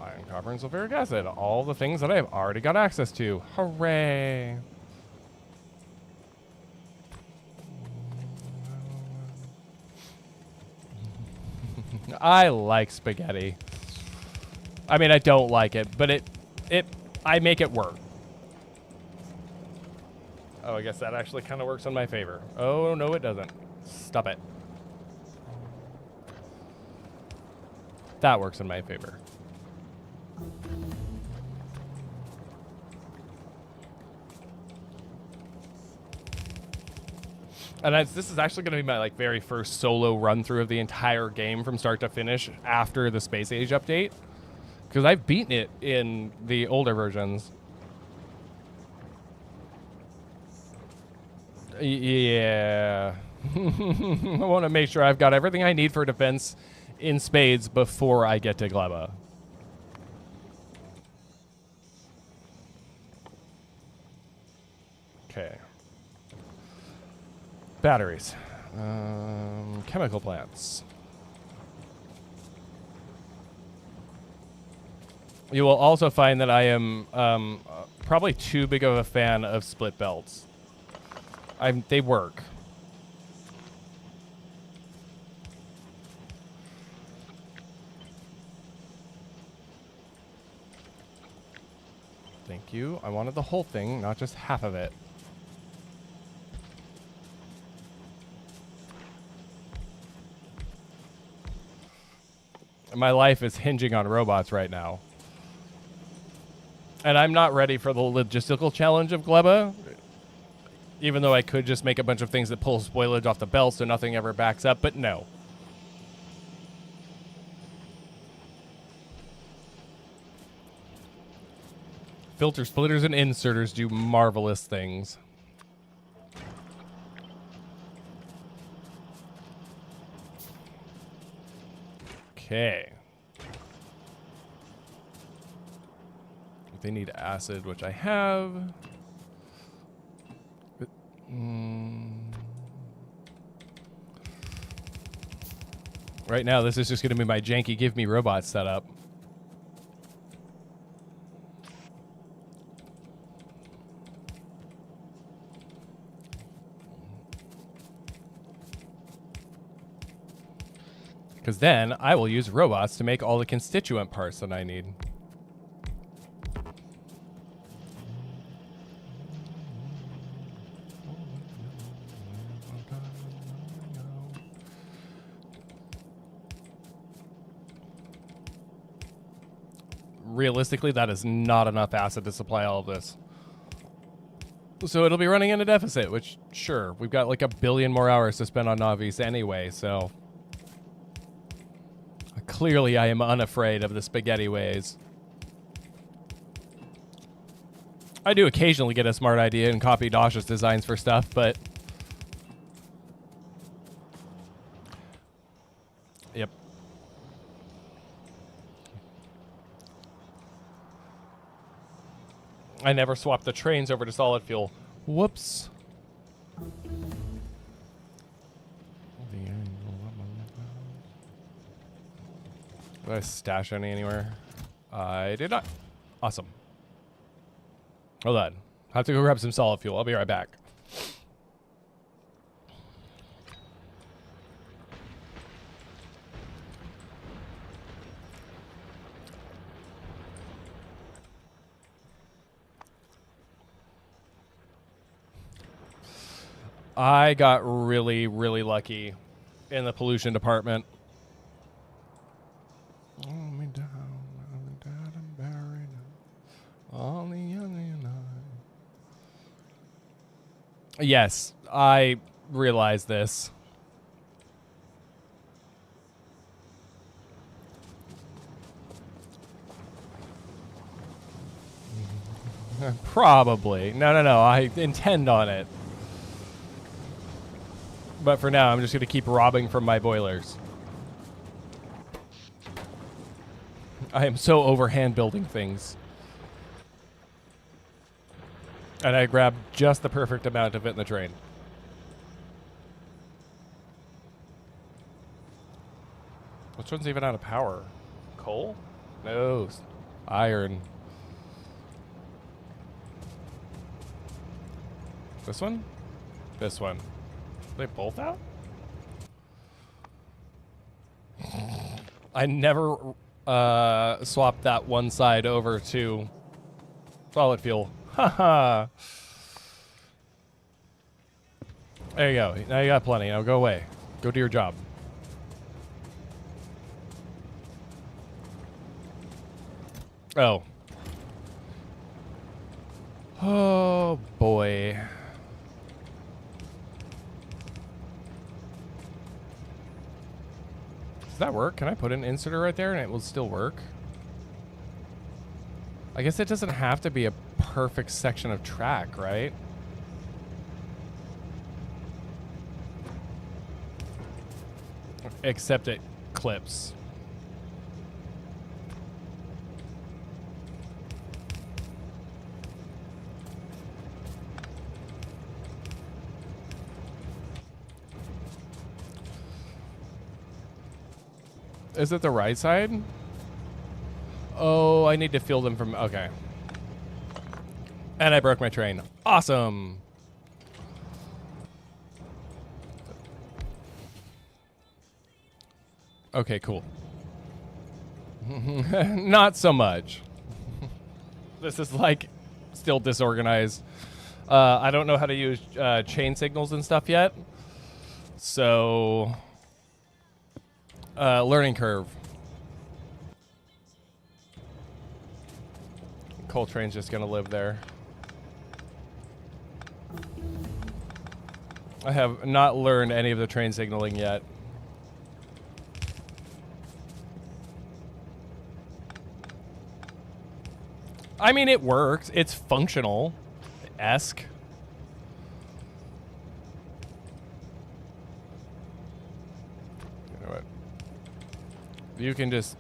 Iron, copper, and sulfuric acid. All the things that I have already got access to. Hooray! I like spaghetti. I mean, I don't like it, but I make it work. Oh, I guess that actually kind of works in my favor. Oh, no, it doesn't. Stop it. That works in my favor. And this is actually going to be my very first solo run through of the entire game from start to finish after the Space Age update. Because I've beaten it in the older versions. Yeah. I want to make sure I've got everything I need for defense in spades before I get to Gleba. Okay. Batteries. Chemical plants. You will also find that I am probably too big of a fan of split belts. They work. Thank you. I wanted the whole thing, not just half of it. My life is hinging on robots right now. And I'm not ready for the logistical challenge of Gleba. Even though I could just make a bunch of things that pull spoilage off the belt so nothing ever backs up, but no. Filter splitters and inserters do marvelous things. Okay. They need acid, which I have. Right now, this is just going to be my janky give me robot setup. Because then I will use robots to make all the constituent parts that I need. Realistically, that is not enough acid to supply all of this. So it'll be running in a deficit, which, sure, we've got like 1 billion more hours to spend on Navis anyway, so... Clearly, I am unafraid of the spaghetti ways. I do occasionally get a smart idea and copy Dash's designs for stuff, but... Yep. I never swapped the trains over to solid fuel. Whoops. Did I stash any anywhere? I did not. Awesome. Hold on. I have to go grab some solid fuel. I'll be right back. I got really, really lucky in the pollution department. Yes, I realize this. Probably. No, I intend on it. But for now, I'm just going to keep robbing from my boilers. I am so overhand building things. And I grabbed just the perfect amount to fit in the train. Which one's even out of power? Coal? No. Iron. This one? This one. Are they both out? I never swapped that one side over to solid fuel. Haha. There you go. Now you got plenty. Now go away. Go do your job. Oh. Oh, boy. Does that work? Can I put an inserter right there and it will still work? I guess it doesn't have to be a perfect section of track, right? Except it clips. Is it the right side? Oh, I need to fill them from... Okay. And I broke my train. Awesome. Okay, cool. Not so much. This is like still disorganized. I don't know how to use chain signals and stuff yet. So... learning curve. Coltrane's just gonna live there. I have not learned any of the train signaling yet. I mean, it works. It's functional-esque. You know what? You can just,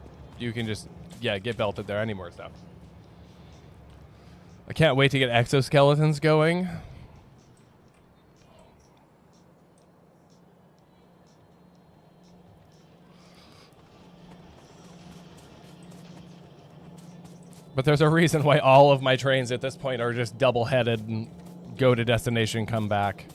yeah, get belted there. I need more stuff. I can't wait to get exoskeletons going. But there's a reason why all of my trains at this point are just double-headed and go to destination, come back.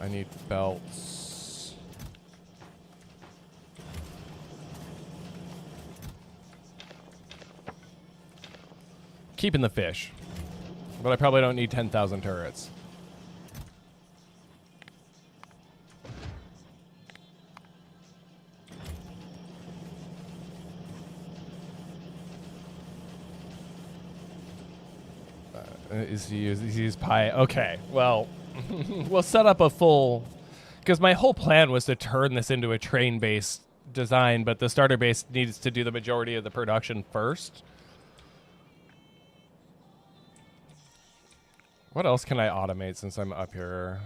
I need belts. Keeping the fish. But I probably don't need 10,000 turrets. Is he use pie? Okay, well, we'll set up a full... Because my whole plan was to turn this into a train-based design, but the starter base needs to do the majority of the production first. What else can I automate since I'm up here?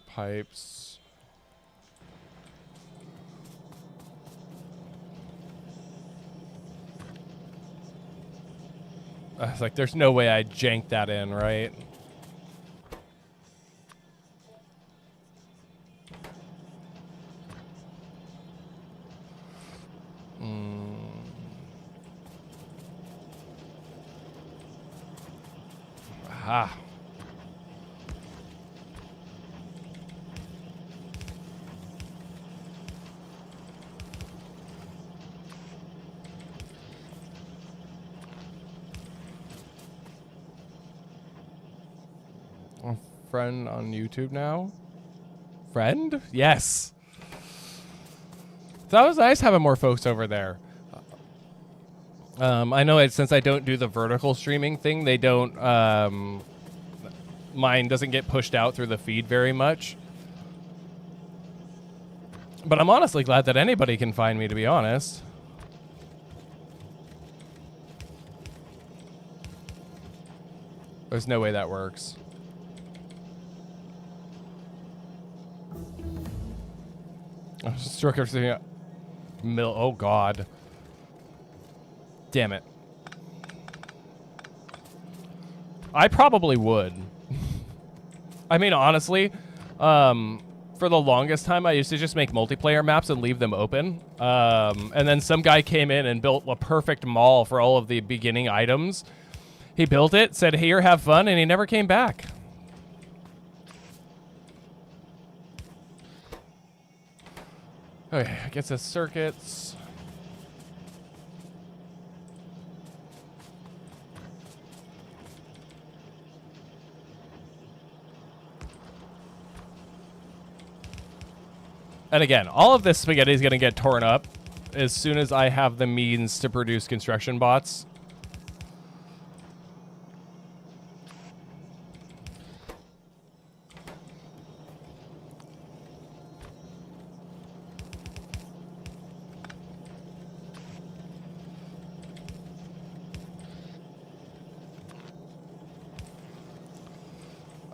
Pipes. I was like, there's no way I janked that in, right? Aha. A friend on YouTube now? Friend? Yes. That was nice having more folks over there. I know it, since I don't do the vertical streaming thing, they don't, mine doesn't get pushed out through the feed very much. But I'm honestly glad that anybody can find me, to be honest. There's no way that works. Oh God. Damn it. I probably would. I mean, honestly, for the longest time, I used to just make multiplayer maps and leave them open. And then some guy came in and built a perfect mall for all of the beginning items. He built it, said, here, have fun, and he never came back. Okay, gets us circuits. And again, all of this spaghetti is going to get torn up as soon as I have the means to produce construction bots.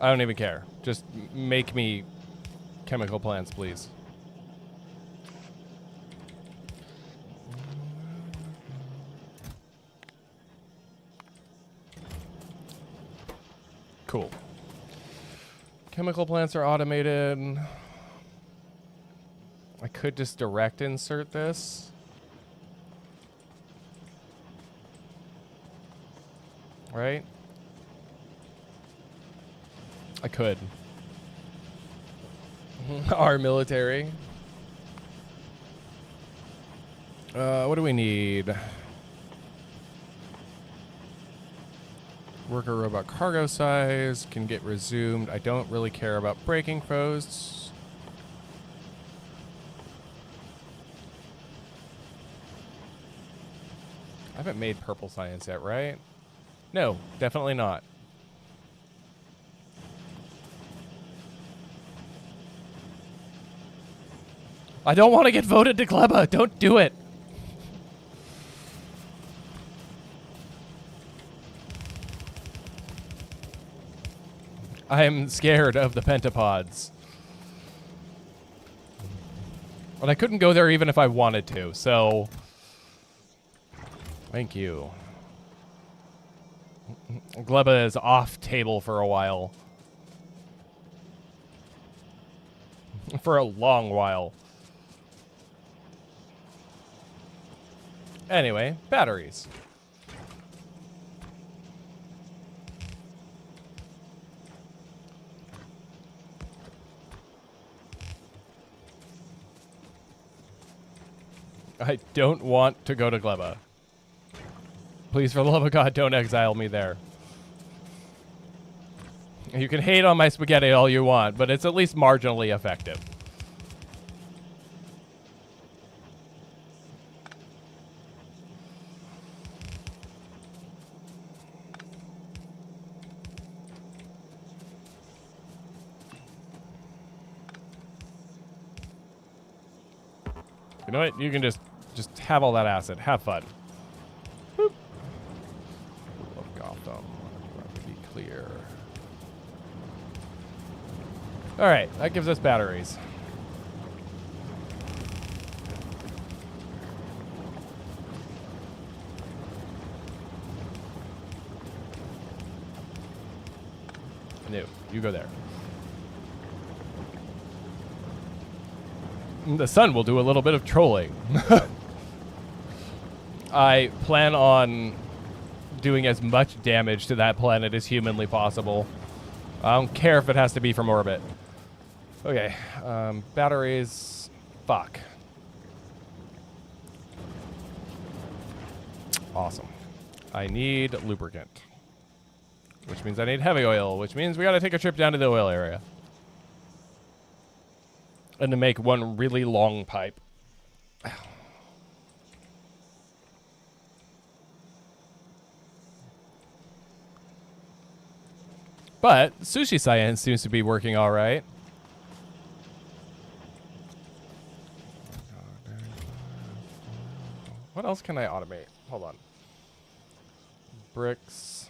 I don't even care. Just make me chemical plants, please. Cool. Chemical plants are automated. I could just direct insert this. Right? I could. Our military. What do we need? Worker robot cargo size can get resumed. I don't really care about braking posts. I haven't made purple science yet, right? No, definitely not. I don't want to get voted to Gleba. Don't do it. I am scared of the pentapods. And I couldn't go there even if I wanted to, so... Thank you. Gleba is off table for a while. For a long while. Anyway, batteries. I don't want to go to Gleba. Please, for the love of God, don't exile me there. You can hate on my spaghetti all you want, but it's at least marginally effective. You know what? You can just have all that acid. Have fun. Boop. Love Gotham. To be clear. All right, that gives us batteries. No, you go there. The sun will do a little bit of trolling. I plan on doing as much damage to that planet as humanly possible. I don't care if it has to be from orbit. Okay, batteries. Fuck. Awesome. I need lubricant. Which means I need heavy oil, which means we gotta take a trip down to the oil area. And to make one really long pipe. But sushi science seems to be working all right. What else can I automate? Hold on. Bricks.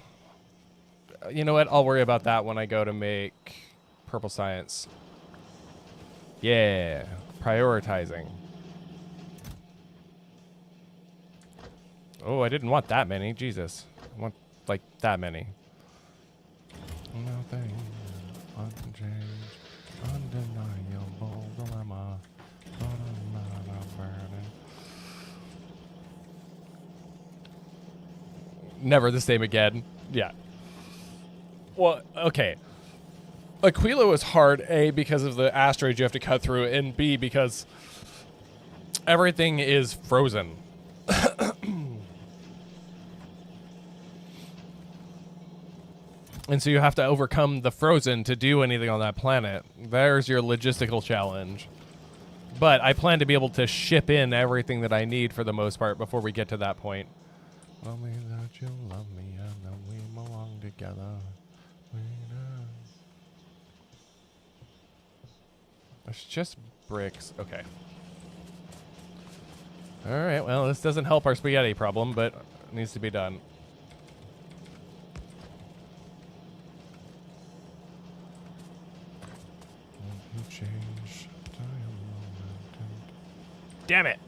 You know what? I'll worry about that when I go to make purple science. Yeah, prioritizing. Oh, I didn't want that many. Jesus. I want, like, that many. Nothing unchanged, undeniable dilemma. Never the same again. Yeah. Well, okay. Aquila was hard, A, because of the asteroids you have to cut through, and B, because everything is frozen. And so you have to overcome the frozen to do anything on that planet. There's your logistical challenge. But I plan to be able to ship in everything that I need for the most part before we get to that point. Love me that you love me and that we belong together. It's just bricks. Okay. Alright, well, this doesn't help our spaghetti problem, but it needs to be done. Change. Damn it!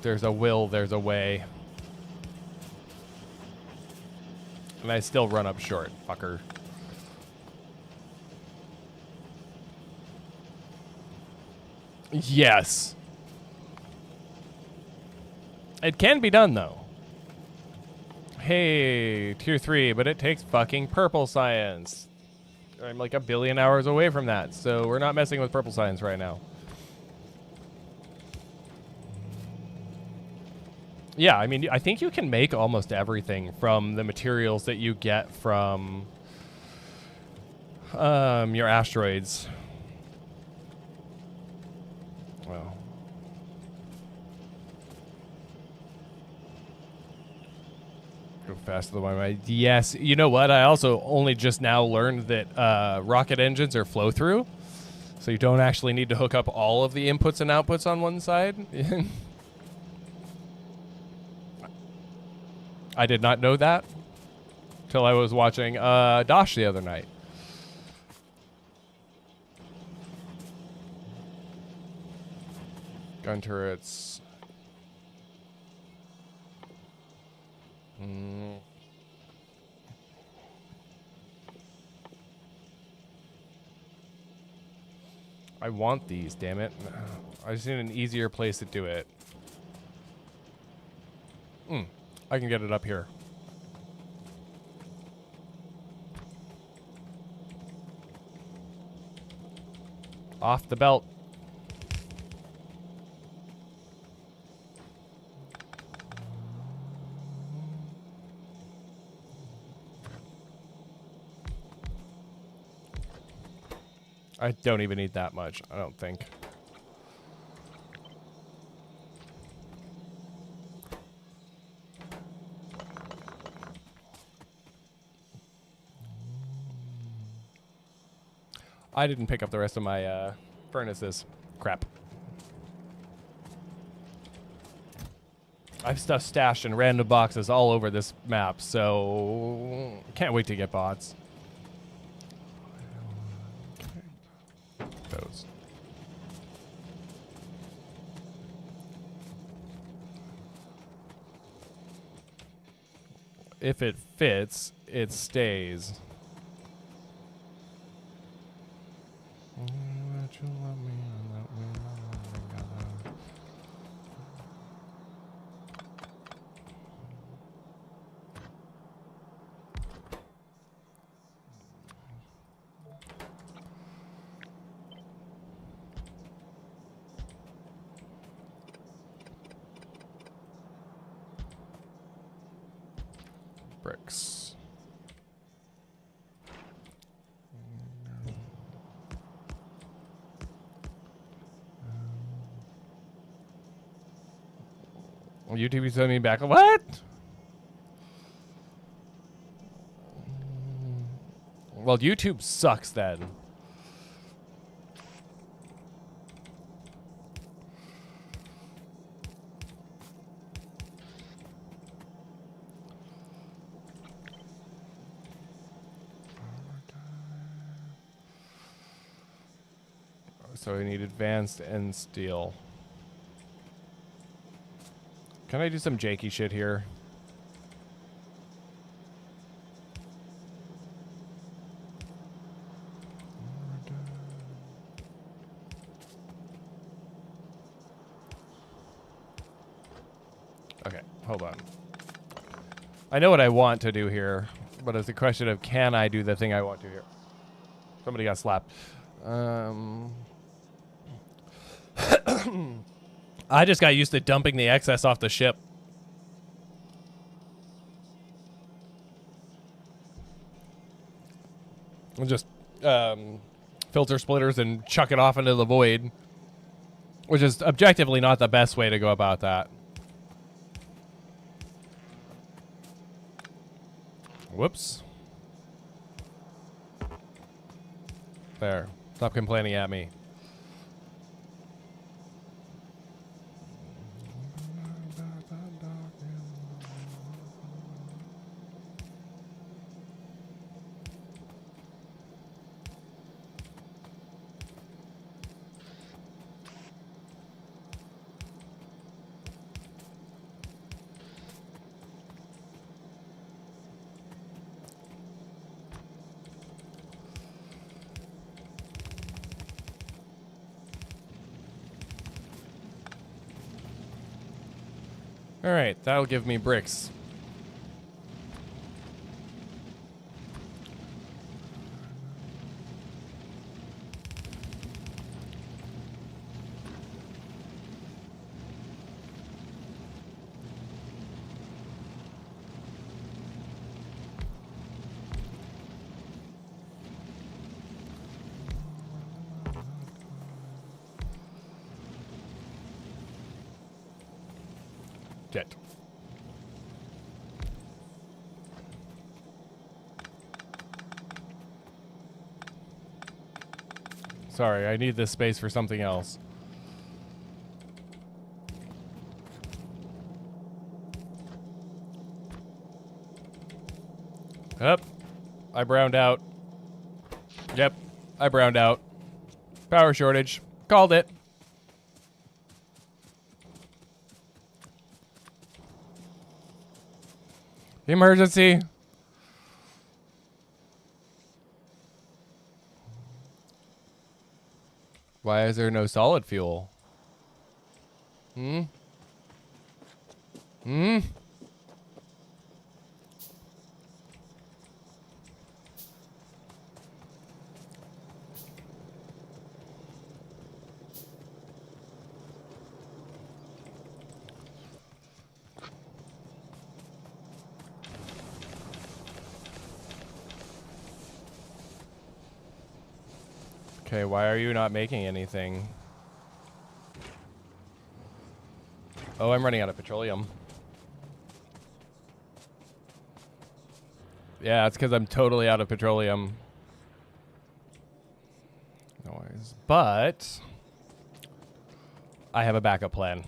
There's a will, there's a way. And I still run up short, fucker. Yes. It can be done, though. Hey, tier 3, but it takes fucking purple science. I'm like 1 billion hours away from that, so we're not messing with purple science right now. Yeah, I mean, I think you can make almost everything from the materials that you get from your asteroids. Well. Go faster than my mind. Yes, you know what? I also only just now learned that rocket engines are flow-through, so you don't actually need to hook up all of the inputs and outputs on one side. I did not know that till I was watching Dosh the other night. Gun turrets. I want these, damn it. I just need an easier place to do it. I can get it up here. Off the belt. I don't even need that much, I don't think. I didn't pick up the rest of my furnaces. Crap. I've stuff stashed in random boxes all over this map, so can't wait to get bots. Those. If it fits, it stays. Bricks. YouTube is sending me back. What? Well, YouTube sucks then. So I need advanced and steel. Can I do some janky shit here? Okay, hold on. I know what I want to do here, but it's a question of can I do the thing I want to here? Somebody got slapped. I just got used to dumping the excess off the ship. And just filter splitters and chuck it off into the void, which is objectively not the best way to go about that. Whoops. There. Stop complaining at me. All right, that'll give me bricks. Jet. Sorry, I need this space for something else. Yep. I browned out. Yep. I browned out. Power shortage. Called it. Emergency. Why is there no solid fuel? Hmm? Hmm? Okay, why are you not making anything? Oh, I'm running out of petroleum. Yeah, it's because I'm totally out of petroleum. Noise. But I have a backup plan.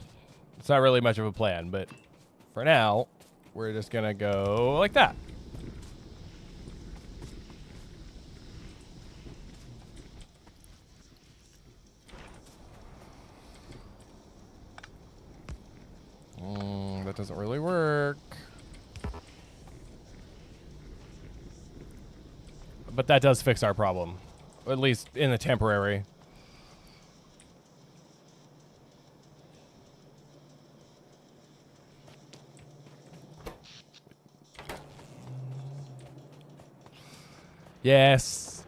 It's not really much of a plan, but for now, we're just gonna go like that. That doesn't really work. But that does fix our problem. At least in the temporary. Yes.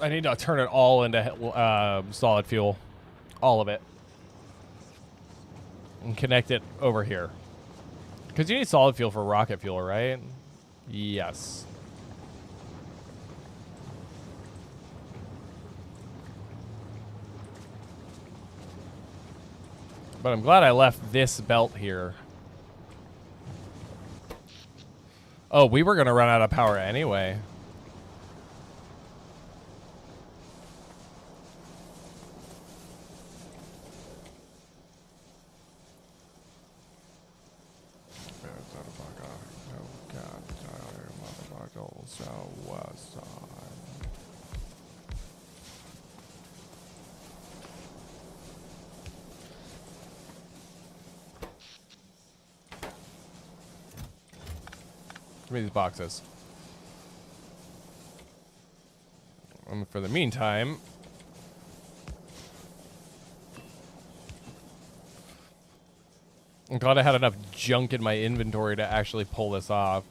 I need to turn it all into solid fuel. All of it. And connect it over here. Because you need solid fuel for rocket fuel, right? Yes. But I'm glad I left this belt here. Oh, we were going to run out of power anyway. Give me these boxes. And for the meantime, I'm glad I had enough junk in my inventory to actually pull this off.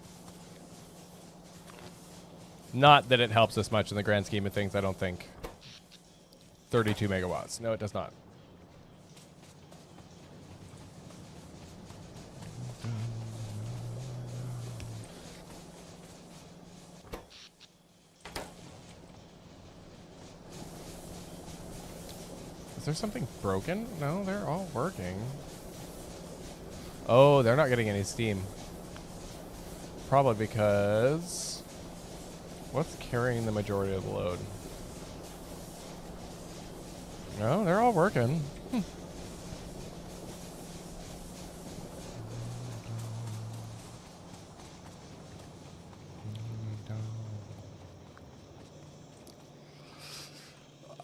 Not that it helps us much in the grand scheme of things, I don't think. 32 megawatts. No, it does not. Is there something broken? No, they're all working. Oh, they're not getting any steam. Probably because... what's carrying the majority of the load? No, they're all working.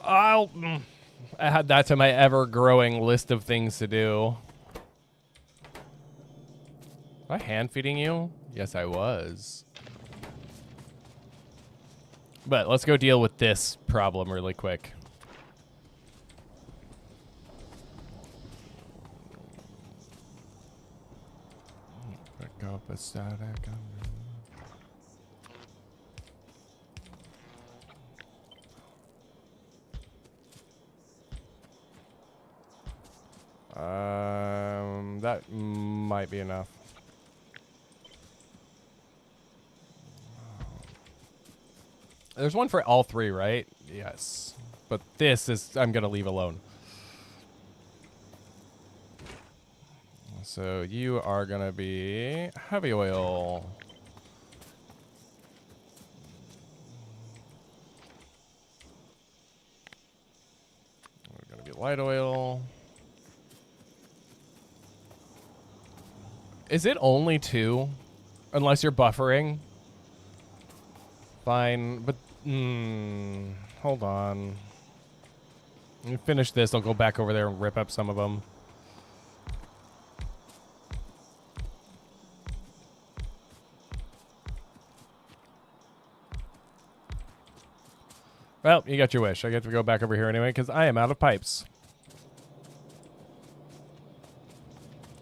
I'll add that to my ever-growing list of things to do. Was I hand-feeding you? Yes, I was. But let's go deal with this problem really quick. Pick up a static. That might be enough. There's one for all three, right? Yes. But this is, I'm going to leave alone. So you are going to be heavy oil. We're going to be light oil. Is it only 2? Unless you're buffering? Fine, but hold on. Let me finish this. I'll go back over there and rip up some of them. Well, you got your wish. I get to go back over here anyway because I am out of pipes.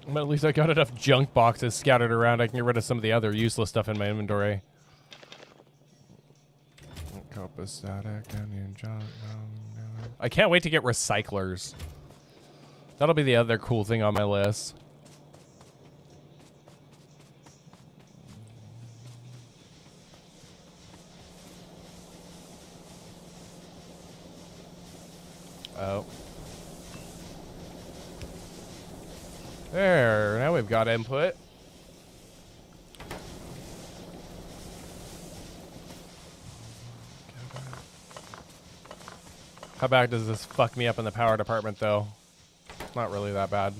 But at least I got enough junk boxes scattered around. I can get rid of some of the other useless stuff in my inventory. I can't wait to get recyclers. That'll be the other cool thing on my list. Oh. There, now we've got input. How bad does this fuck me up in the power department, though? Not really that bad.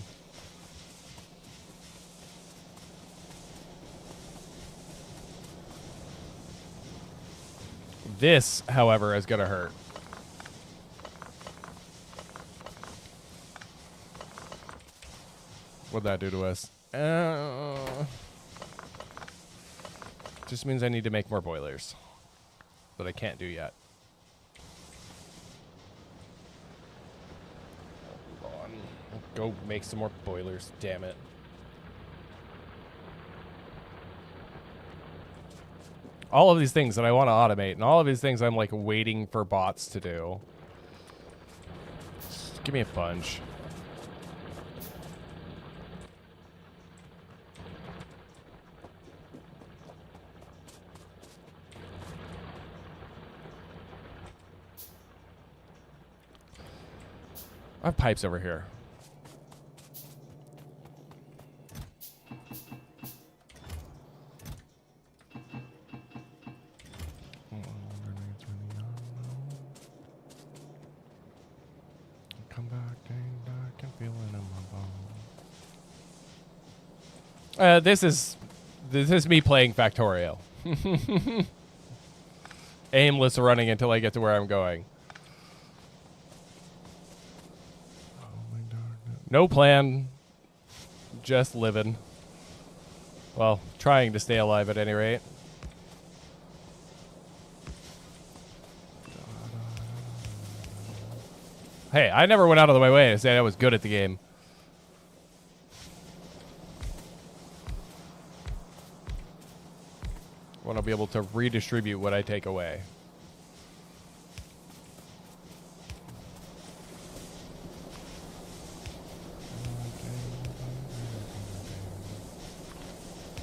This, however, is gonna hurt. What'd that do to us? Just means I need to make more boilers. That I can't do yet. Hold on. Go make some more boilers, damn it. All of these things that I want to automate, and all of these things I'm like waiting for bots to do. Just give me a bunch. I have pipes over here. Come back, dang, I can feel it in my bones. This is me playing Factorio. Aimless running until I get to where I'm going. No plan, just living. Well, trying to stay alive at any rate. Hey, I never went out of my way to say I was good at the game. I want to be able to redistribute what I take away.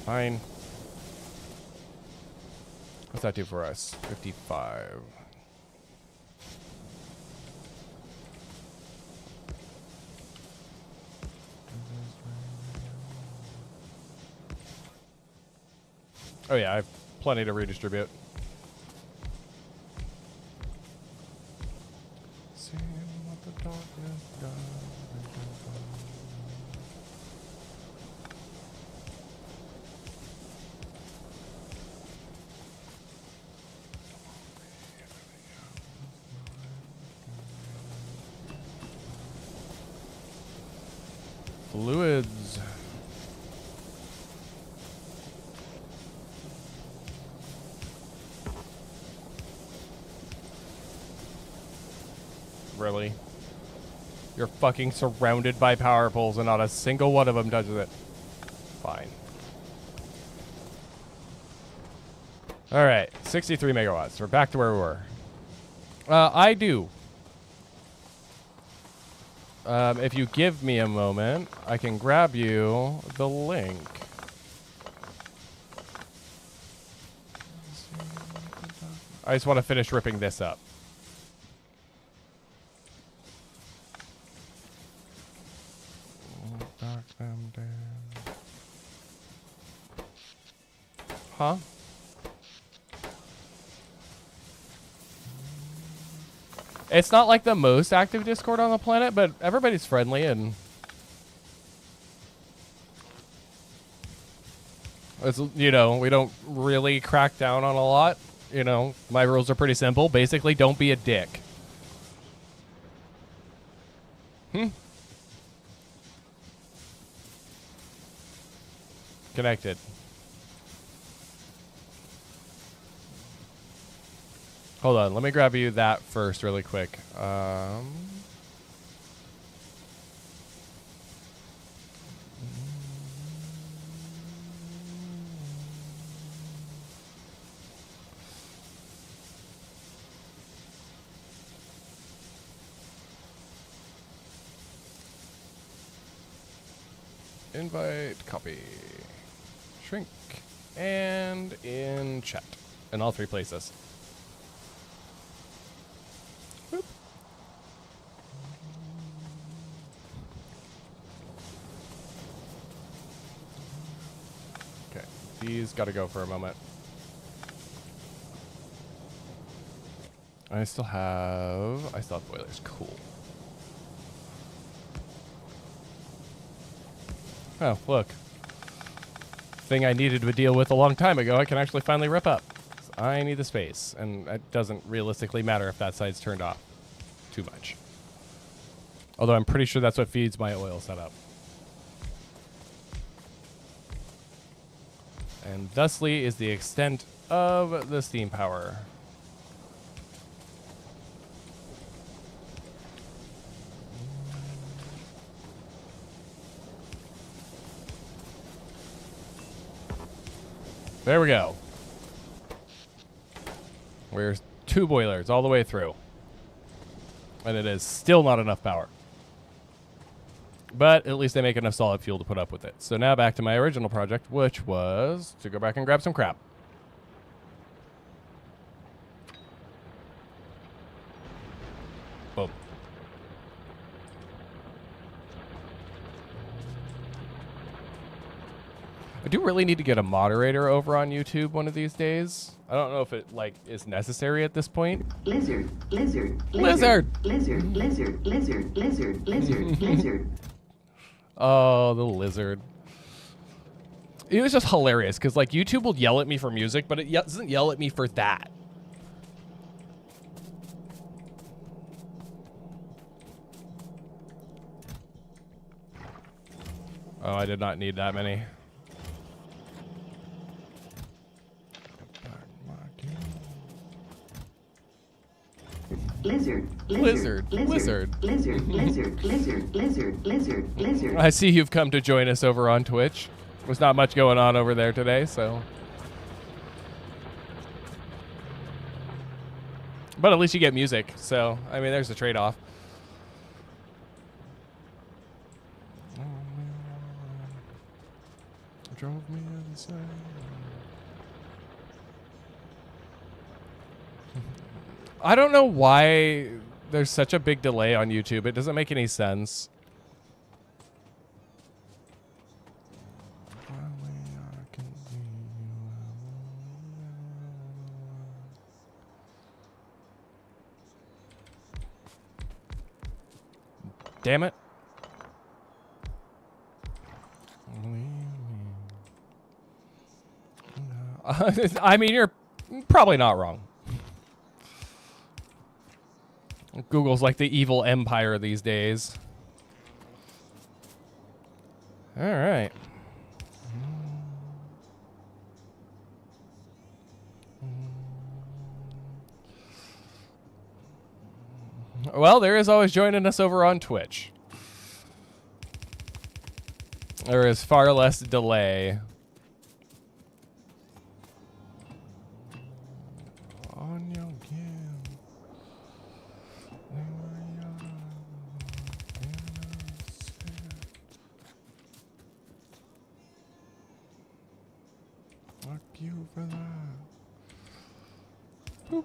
Fine. What's that do for us? 55. Oh yeah, I have plenty to redistribute. Fluids. Really? You're fucking surrounded by power poles and not a single one of them touches it. Fine. Alright, 63 megawatts. We're back to where we were. I do. If you give me a moment, I can grab you the link. I just want to finish ripping this up. Huh? It's not like the most active Discord on the planet, but everybody's friendly and it's, you know, we don't really crack down on a lot. You know, my rules are pretty simple. Basically, don't be a dick. Connected. Hold on, let me grab you that first really quick. Invite, copy, shrink, and in chat. In all three places. Boop. Okay, these gotta go for a moment. I still have boilers, cool. Oh, look. Thing I needed to deal with a long time ago, I can actually finally rip up. I need the space, and it doesn't realistically matter if that side's turned off too much. Although I'm pretty sure that's what feeds my oil setup. And thusly is the extent of the steam power. There we go. We're 2 boilers all the way through. And it is still not enough power. But at least they make enough solid fuel to put up with it. So now back to my original project, which was to go back and grab some crap. Boom. I do really need to get a moderator over on YouTube one of these days. I don't know if it is necessary at this point. Lizard. Oh, the lizard. It was just hilarious because YouTube will yell at me for music, but it doesn't yell at me for that. Oh, I did not need that many. lizard, Lizard, lizard. lizard, lizard, lizard, lizard, lizard, lizard. I see you've come to join us over on Twitch. There's not much going on over there today, so. But at least you get music, so, I mean, there's a trade-off. Drove me insane. I don't know why there's such a big delay on YouTube. It doesn't make any sense. Damn it. I mean, you're probably not wrong. Google's like the evil empire these days. All right. Well, there is always joining us over on Twitch. There is far less delay. On your game. Fuck you for that. Boop.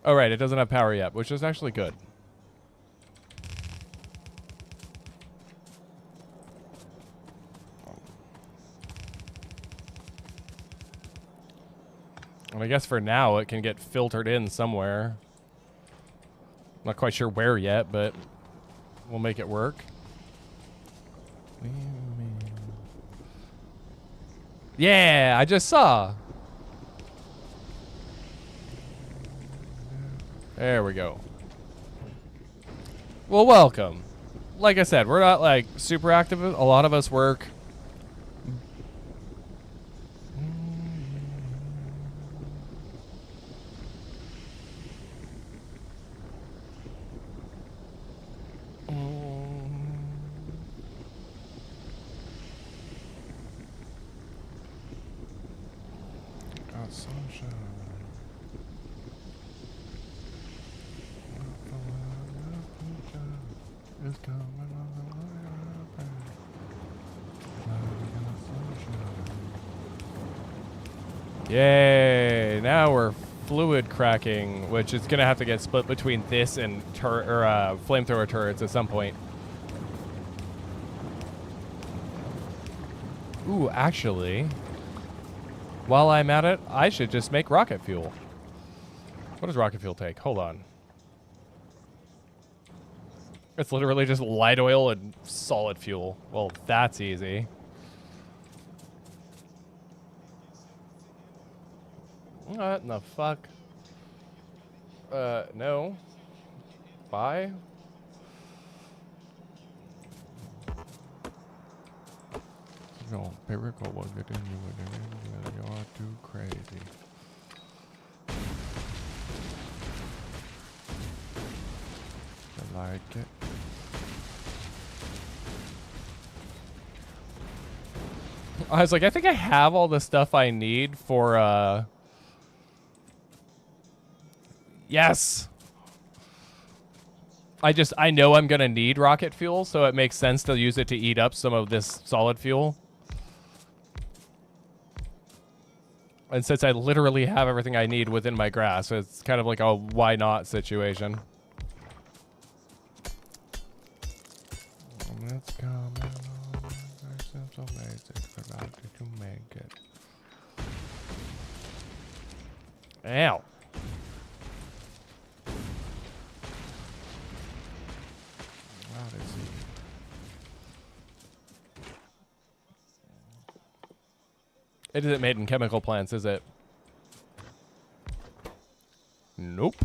Oh, right, it doesn't have power yet, which is actually good. And I guess for now it can get filtered in somewhere. Not quite sure where yet, but we'll make it work. Yeah, I just saw. There we go. Well, welcome. Like I said, we're not like super active. A lot of us work. Got sunshine. Is coming on the way. Yay! Now we're fluid cracking, which is gonna have to get split between this and flamethrower turrets at some point. Ooh, actually, while I'm at it, I should just make rocket fuel. What does rocket fuel take? Hold on. It's literally just light oil and solid fuel. Well, that's easy. What in the fuck? No. Bye? No, Perico will get in you with it. You're too crazy. I like it. I was like, I think I have all the stuff I need for, yes! I know I'm gonna need rocket fuel, so it makes sense to use it to eat up some of this solid fuel. And since I literally have everything I need within my grasp, it's kind of like a why not situation. Let's come along. There's so basic, but how did you make it? Ow. How does he? It isn't made in chemical plants, is it? Nope.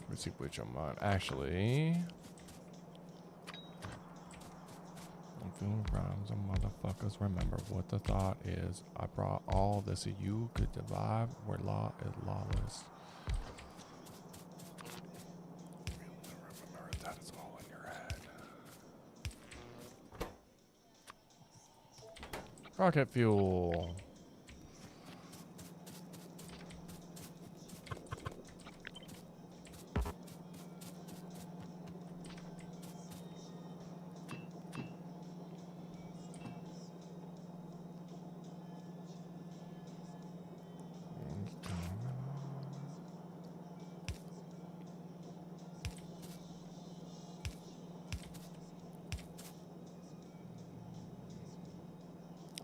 Let's see which I'm on. Actually, fuel rhymes and motherfuckers remember what the thought is. I brought all this so you could survive where law is lawless. Remember that it's all in your head. Rocket fuel.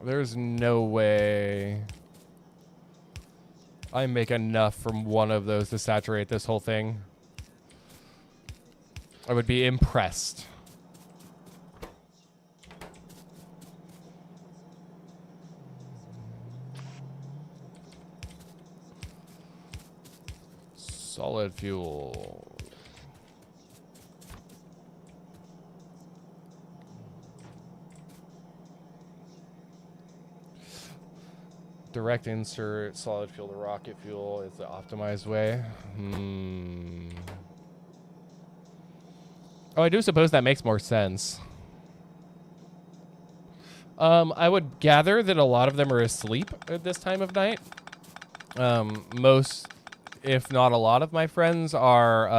There's no way I make enough from one of those to saturate this whole thing. I would be impressed. Solid fuel. Direct insert solid fuel to rocket fuel is the optimized way. Oh, I do suppose that makes more sense. I would gather that a lot of them are asleep at this time of night. Most, if not a lot of my friends are,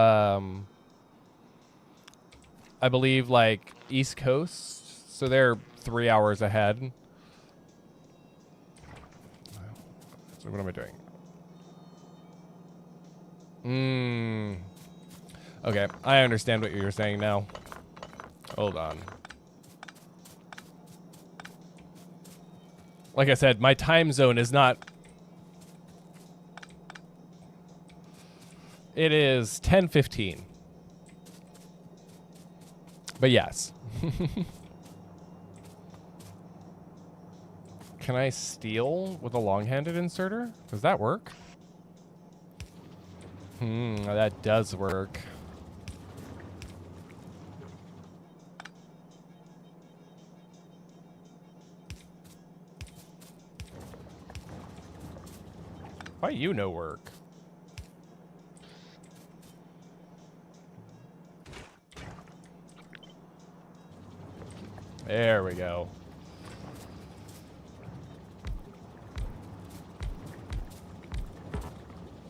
I believe, like, East Coast. So they're 3 hours ahead. So what am I doing? Okay, I understand what you're saying now. Hold on. Like I said, my time zone is not... It is 10:15. But yes. Can I steal with a long-handed inserter? Does that work? That does work. Why you no work? There we go.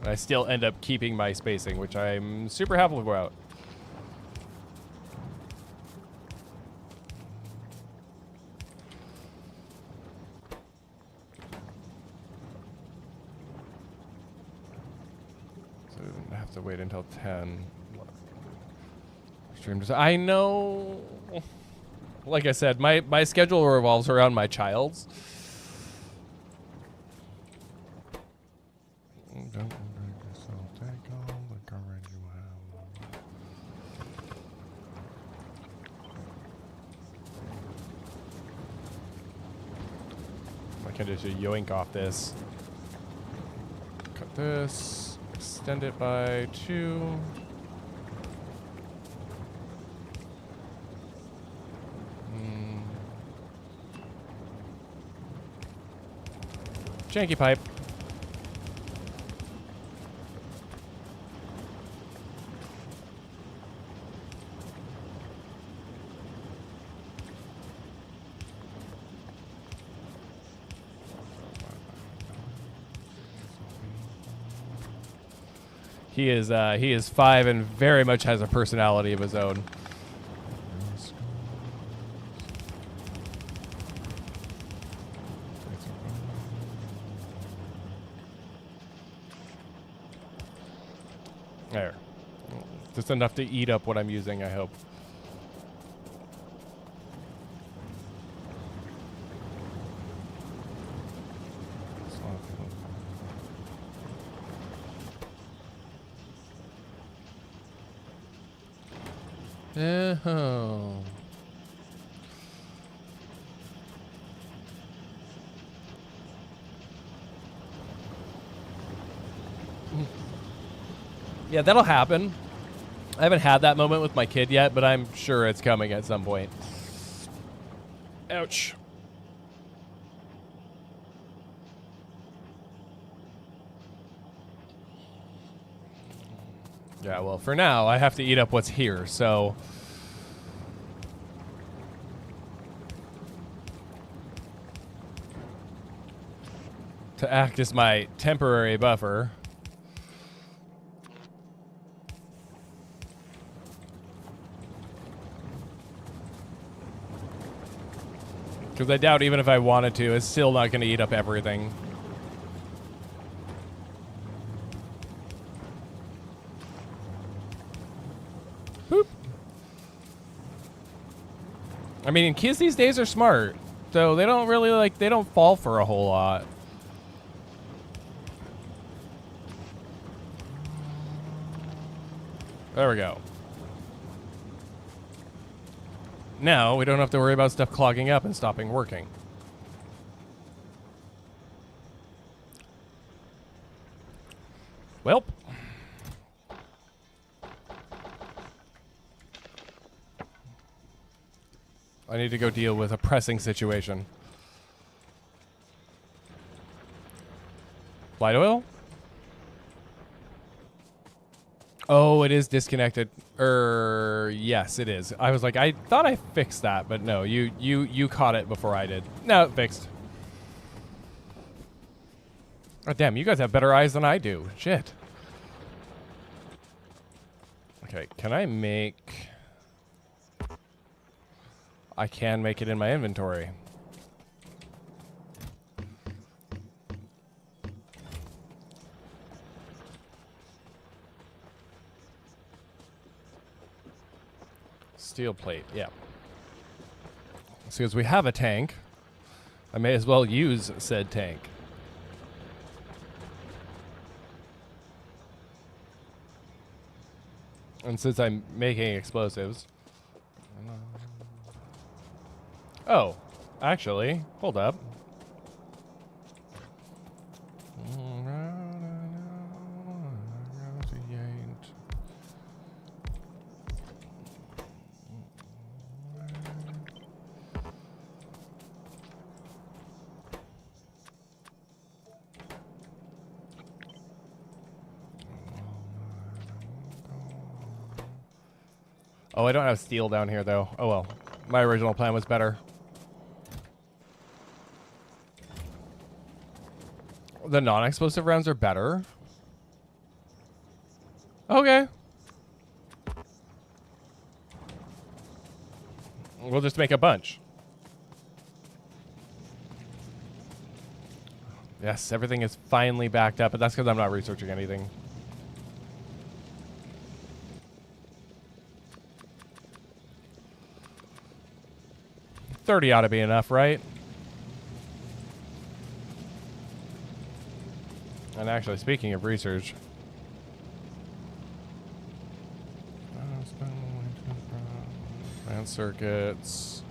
I still end up keeping my spacing, which I'm super happy about. So I didn't have to wait until 10. I know. Like I said, my schedule revolves around my child's. I can just yoink off this. Cut this. Extend it by 2. Janky pipe. He is 5 and very much has a personality of his own. There. Just enough to eat up what I'm using, I hope. Oh. Yeah, that'll happen. I haven't had that moment with my kid yet, but I'm sure it's coming at some point. Ouch. Yeah, well, for now, I have to eat up what's here, so... to act as my temporary buffer. Because I doubt even if I wanted to, it's still not going to eat up everything. Boop. I mean, kids these days are smart, so they don't really, like, they don't fall for a whole lot. There we go. Now, we don't have to worry about stuff clogging up and stopping working. Welp. I need to go deal with a pressing situation. Light oil? Oh, it is disconnected. Yes, it is. I was like, I thought I fixed that, but no, you caught it before I did. No, fixed. Oh, damn, you guys have better eyes than I do. Shit. Okay, can I make... I can make it in my inventory. Steel plate, yeah. So as we have a tank, I may as well use said tank. And since I'm making explosives... Oh, actually, hold up. Oh, I don't have steel down here, though. Oh, well. My original plan was better. The non-explosive rounds are better? Okay. We'll just make a bunch. Yes, everything is finally backed up, but that's because I'm not researching anything. $30 ought to be enough, right? And actually, speaking of research... advanced circuits...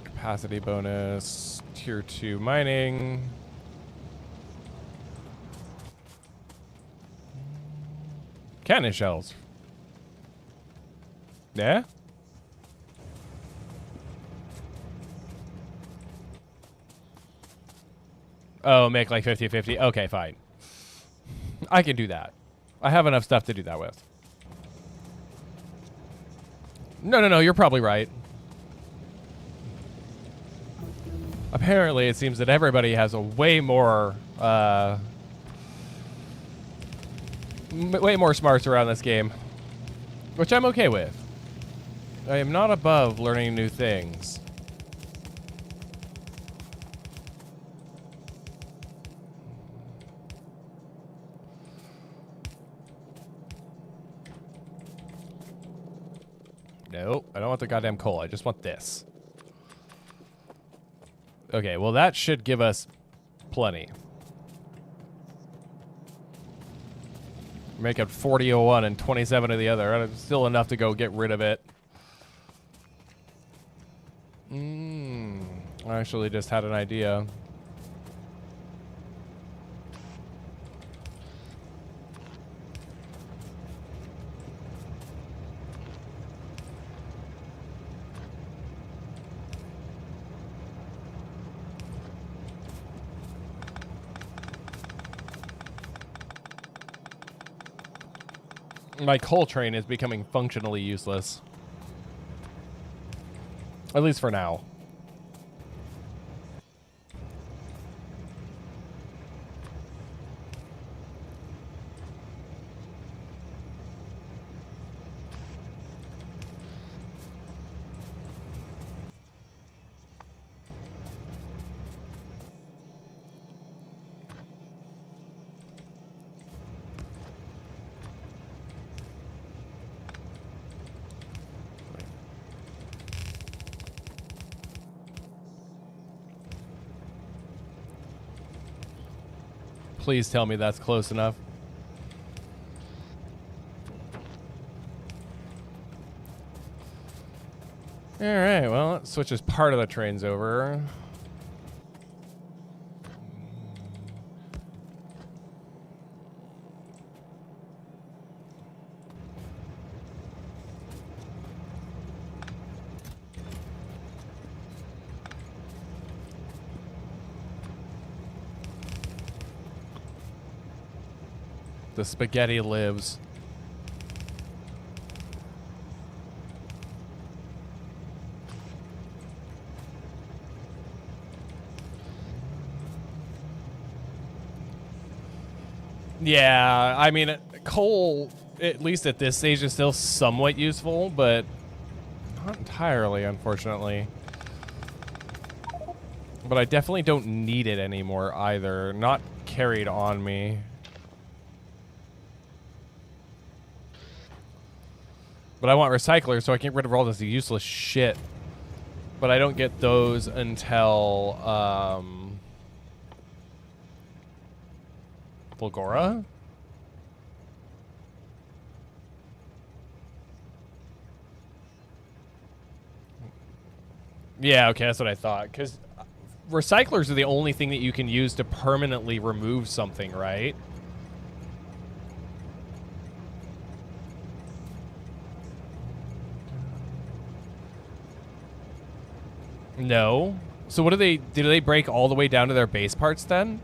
capacity bonus... tier 2 mining... cannon shells. Yeah? Oh, make like 50-50. Okay, fine. I can do that. I have enough stuff to do that with. No, you're probably right. Apparently, it seems that everybody has a way more smarts around this game, which I'm okay with. I am not above learning new things. Nope, I don't want the goddamn coal. I just want this. Okay, well that should give us plenty. Make it 40 of one and 27 of the other. Still enough to go get rid of it. I actually just had an idea. My coal train is becoming functionally useless. At least for now. Please tell me that's close enough. All right, well, it switches part of the trains over. The spaghetti lives. Yeah, I mean, coal, at least at this stage, is still somewhat useful, but not entirely, unfortunately. But I definitely don't need it anymore either. Not carried on me. But I want recyclers so I can get rid of all this useless shit. But I don't get those until, Volgora? Yeah, okay, that's what I thought. Because recyclers are the only thing that you can use to permanently remove something, right? No. So what do they break all the way down to their base parts then?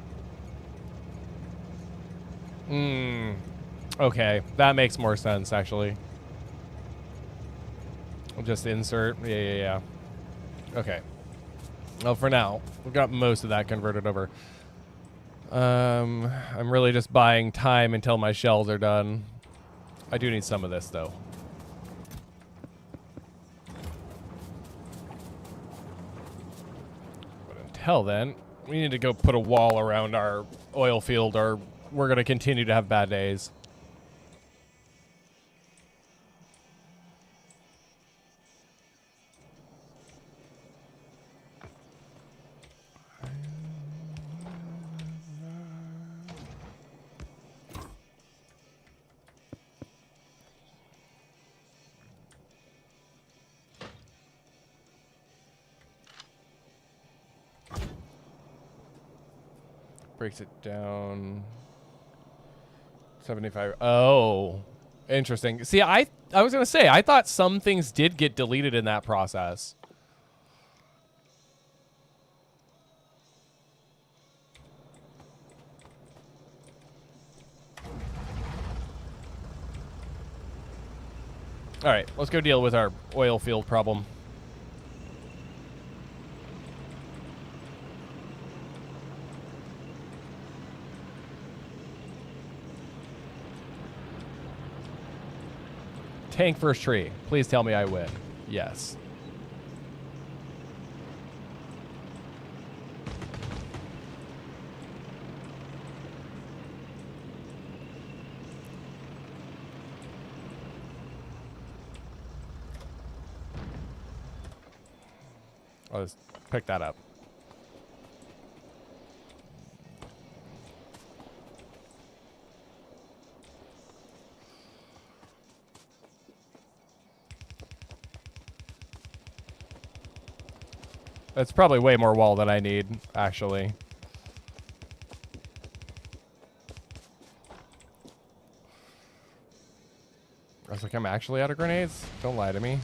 Okay, that makes more sense actually. I'll just insert. Yeah. Okay. Well, for now, we've got most of that converted over. I'm really just buying time until my shells are done. I do need some of this though. Until then, we need to go put a wall around our oil field or we're going to continue to have bad days. Breaks it down 75. Oh, interesting. See, I was going to say, I thought some things did get deleted in that process. All right, let's go deal with our oil field problem. Tank first tree. Please tell me I win. Yes. I'll just pick that up. That's probably way more wall than I need, actually. I was like, I'm actually out of grenades? Don't lie to me.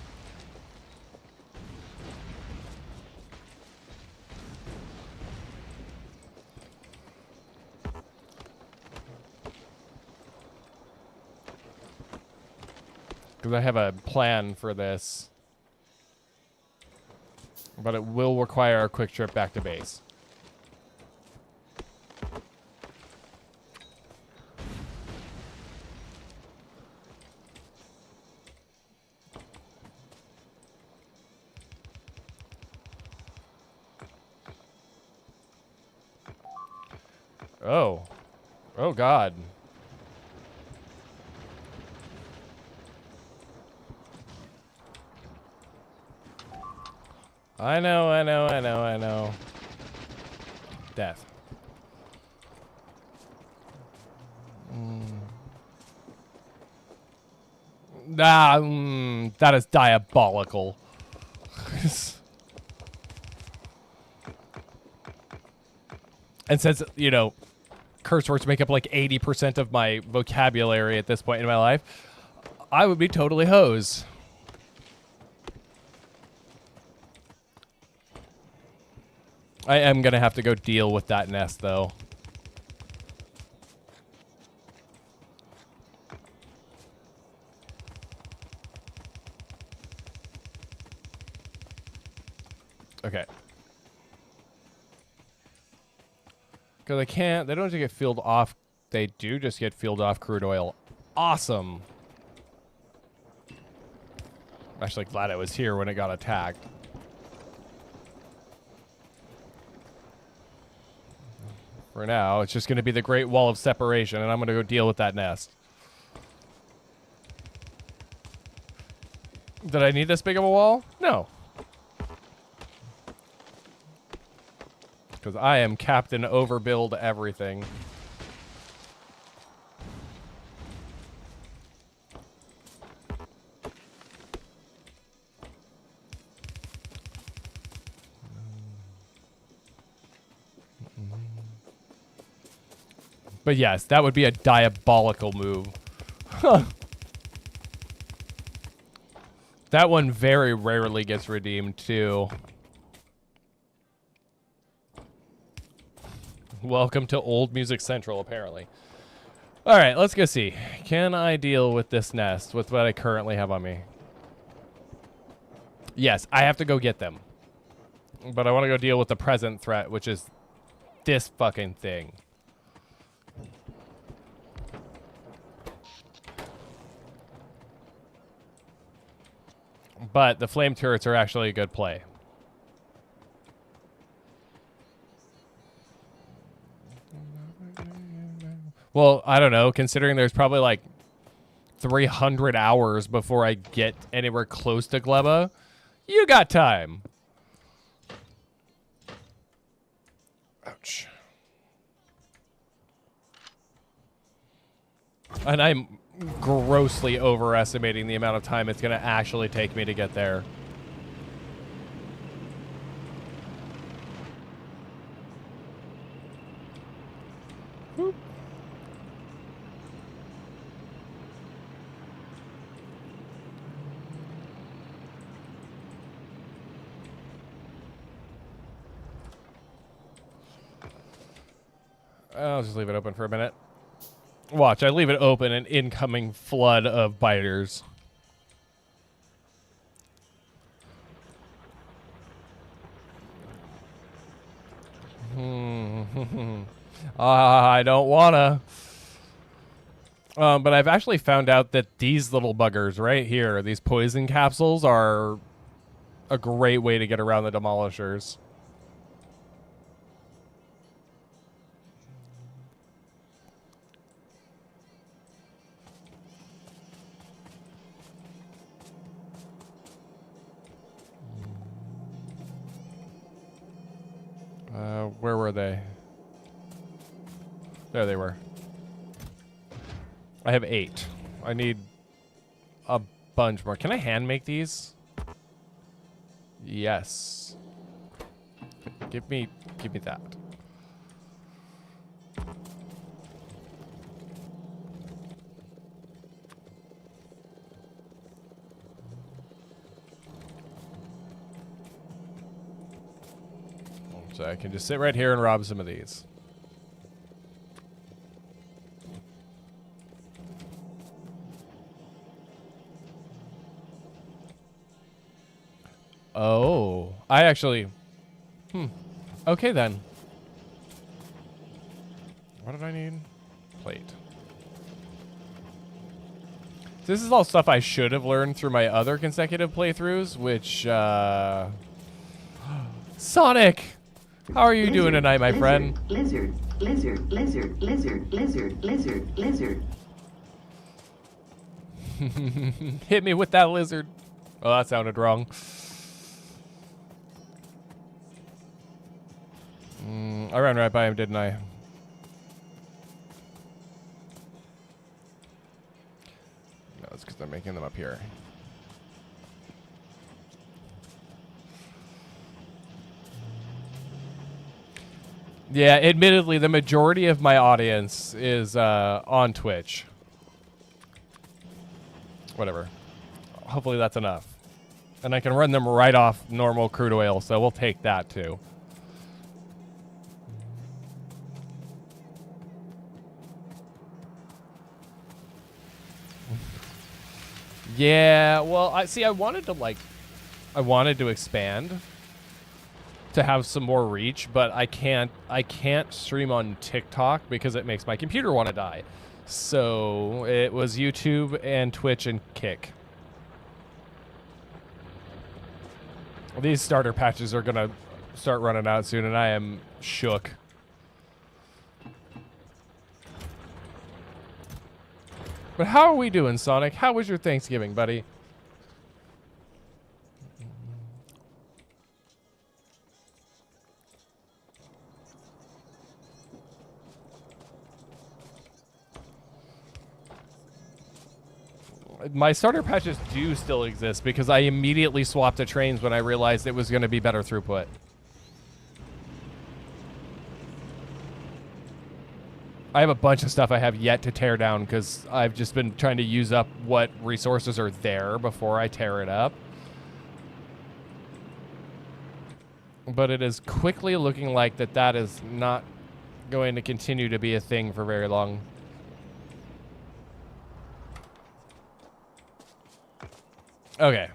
Because I have a plan for this. But it will require a quick trip back to base. Oh. Oh, God. I know. Death. That is diabolical. And since, you know, curse words make up like 80% of my vocabulary at this point in my life, I would be totally hosed. I am going to have to go deal with that nest, though. Okay. Because they don't just get fueled off, they do just get fueled off crude oil. Awesome. I'm actually glad I was here when it got attacked. For now, it's just going to be the Great Wall of Separation, and I'm going to go deal with that nest. Did I need this big of a wall? No. Because I am Captain Overbuild Everything. But yes, that would be a diabolical move. That one very rarely gets redeemed, too. Welcome to Old Music Central, apparently. All right, let's go see. Can I deal with this nest with what I currently have on me? Yes, I have to go get them. But I want to go deal with the present threat, which is this fucking thing. But the flame turrets are actually a good play. Well, I don't know, considering there's probably like 300 hours before I get anywhere close to Gleba, you got time. Ouch. And I'm grossly overestimating the amount of time it's going to actually take me to get there. Whoop. I'll just leave it open for a minute. Watch, I leave it open, an incoming flood of biters. I don't wanna. But I've actually found out that these little buggers right here, these poison capsules, are a great way to get around the demolishers. Where were they? There they were. I have 8. I need a bunch more. Can I hand make these? Yes. Give me that. So I can just sit right here and rob some of these. Oh, I actually... Okay, then. What did I need? Plate. This is all stuff I should have learned through my other consecutive playthroughs, which, Sonic! How are you doing tonight, my friend? Lizard, lizard, lizard, lizard, lizard, lizard, lizard. Hit me with that lizard. Oh, that sounded wrong. I ran right by him, didn't I? No, it's because they're making them up here. Yeah, admittedly, the majority of my audience is on Twitch. Whatever. Hopefully that's enough. And I can run them right off normal crude oil, so we'll take that too. Yeah, well, I wanted to expand to have some more reach, but I can't stream on TikTok because it makes my computer want to die. So it was YouTube and Twitch and Kick. These starter patches are gonna start running out soon, and I am shook. But how are we doing, Sonic? How was your Thanksgiving, buddy? My starter patches do still exist because I immediately swapped to trains when I realized it was going to be better throughput. I have a bunch of stuff I have yet to tear down because I've just been trying to use up what resources are there before I tear it up. But it is quickly looking like that is not going to continue to be a thing for very long. Okay.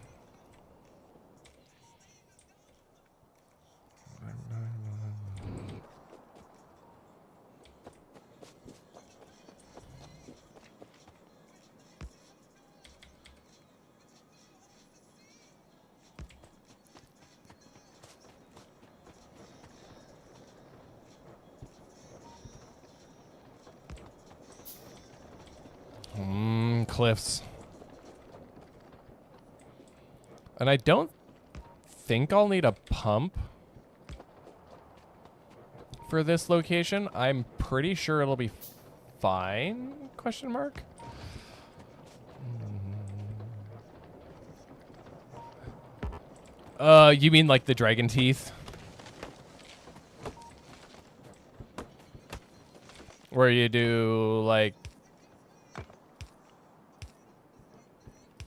Cliffs. And I don't think I'll need a pump for this location. I'm pretty sure it'll be fine, question mark. You mean like the dragon teeth? Where you do like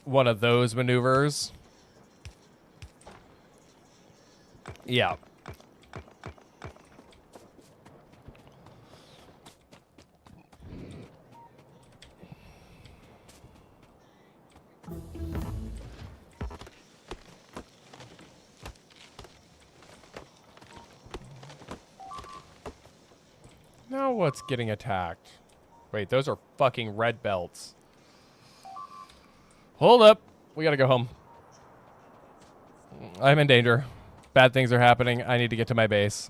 one of those maneuvers? Yeah. Now what's getting attacked? Wait, those are fucking red belts. Hold up. We gotta go home. I'm in danger. Bad things are happening. I need to get to my base.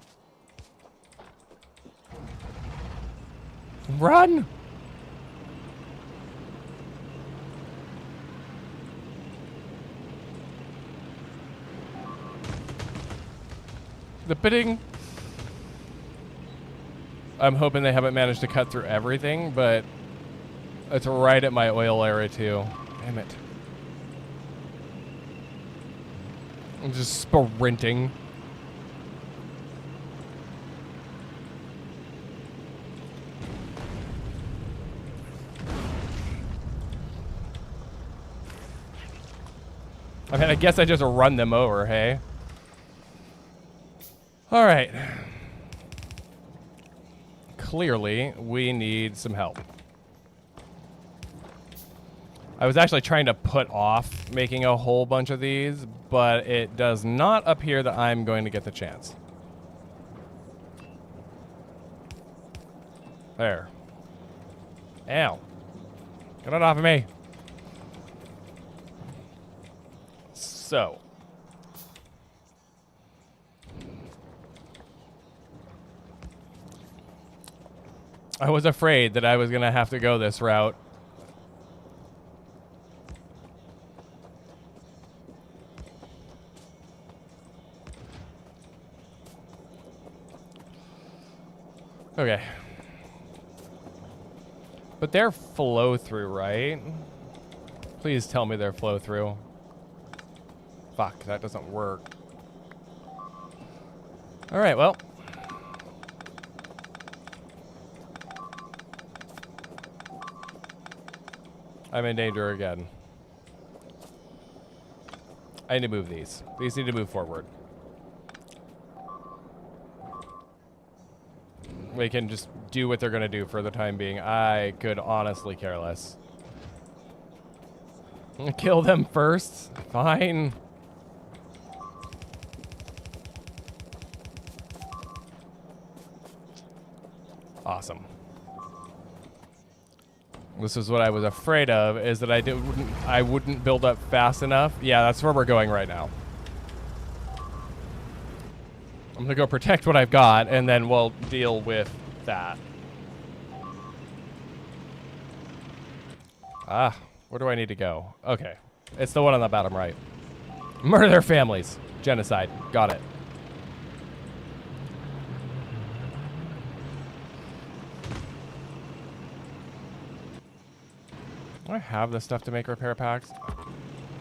Run! The bidding. I'm hoping they haven't managed to cut through everything, but it's right at my oil area too. Damn it. I'm just sprinting. I mean, I guess I just run them over, hey? All right. Clearly, we need some help. I was actually trying to put off making a whole bunch of these, but it does not appear that I'm going to get the chance. There. Ow. Get it off of me. So. I was afraid that I was going to have to go this route. Okay. But they're flow through, right? Please tell me they're flow through. Fuck, that doesn't work. All right, well. I'm in danger again. I need to move these. These need to move forward. We can just do what they're going to do for the time being. I could honestly care less. Kill them first? Fine. Awesome. This is what I was afraid of, is that I wouldn't build up fast enough. Yeah, that's where we're going right now. I'm gonna go protect what I've got, and then we'll deal with that. Ah, where do I need to go? Okay, it's the one on the bottom right. Murder their families. Genocide. Got it. Do I have the stuff to make repair packs? I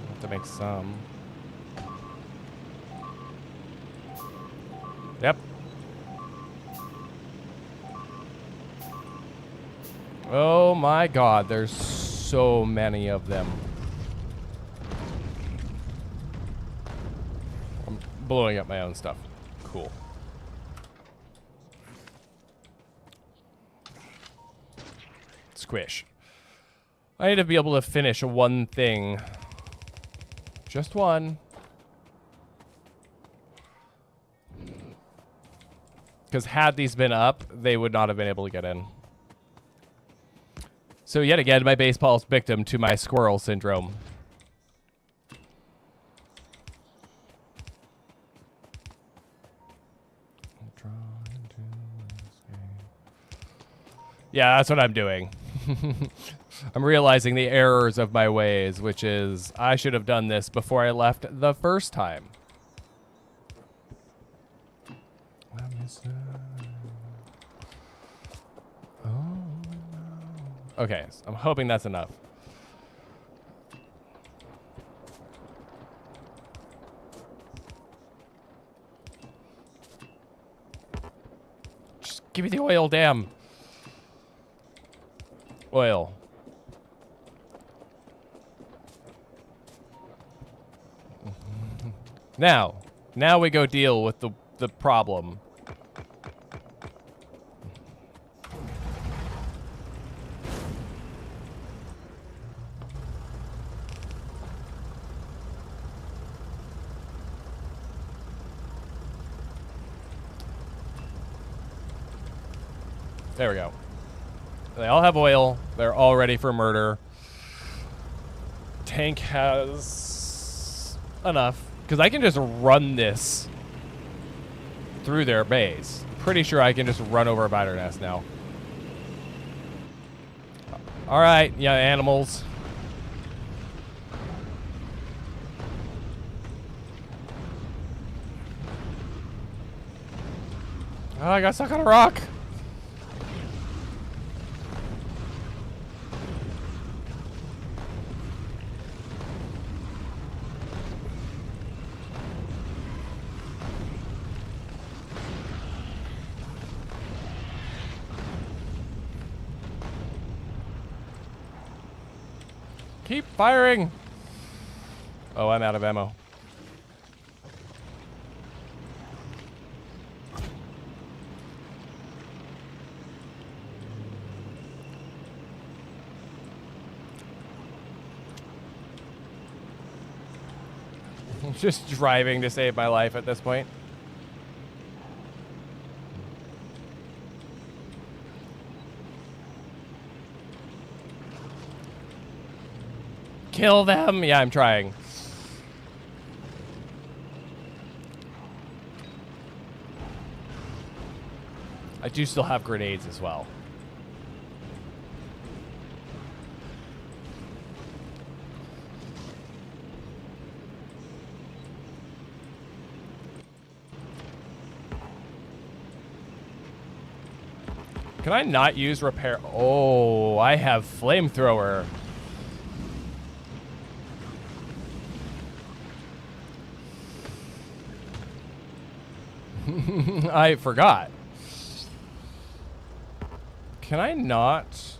have to make some. Yep. Oh my god, there's so many of them. I'm blowing up my own stuff. Cool. Squish. I need to be able to finish one thing. Just one. Because had these been up, they would not have been able to get in. So yet again, my baseball's victim to my squirrel syndrome. Yeah, that's what I'm doing. I'm realizing the errors of my ways, which is I should have done this before I left the first time. Okay, so I'm hoping that's enough. Just give me the oil, damn. Oil. Now we go deal with the problem. There we go. They all have oil. They're all ready for murder. Tank has enough. Because I can just run this through their base. Pretty sure I can just run over a spider nest now. Alright, yeah, animals. Oh, I got stuck on a rock. Keep firing. Oh, I'm out of ammo. Just driving to save my life at this point. Kill them! Yeah, I'm trying. I do still have grenades as well. Can I not use repair? Oh, I have flamethrower. I forgot. Can I not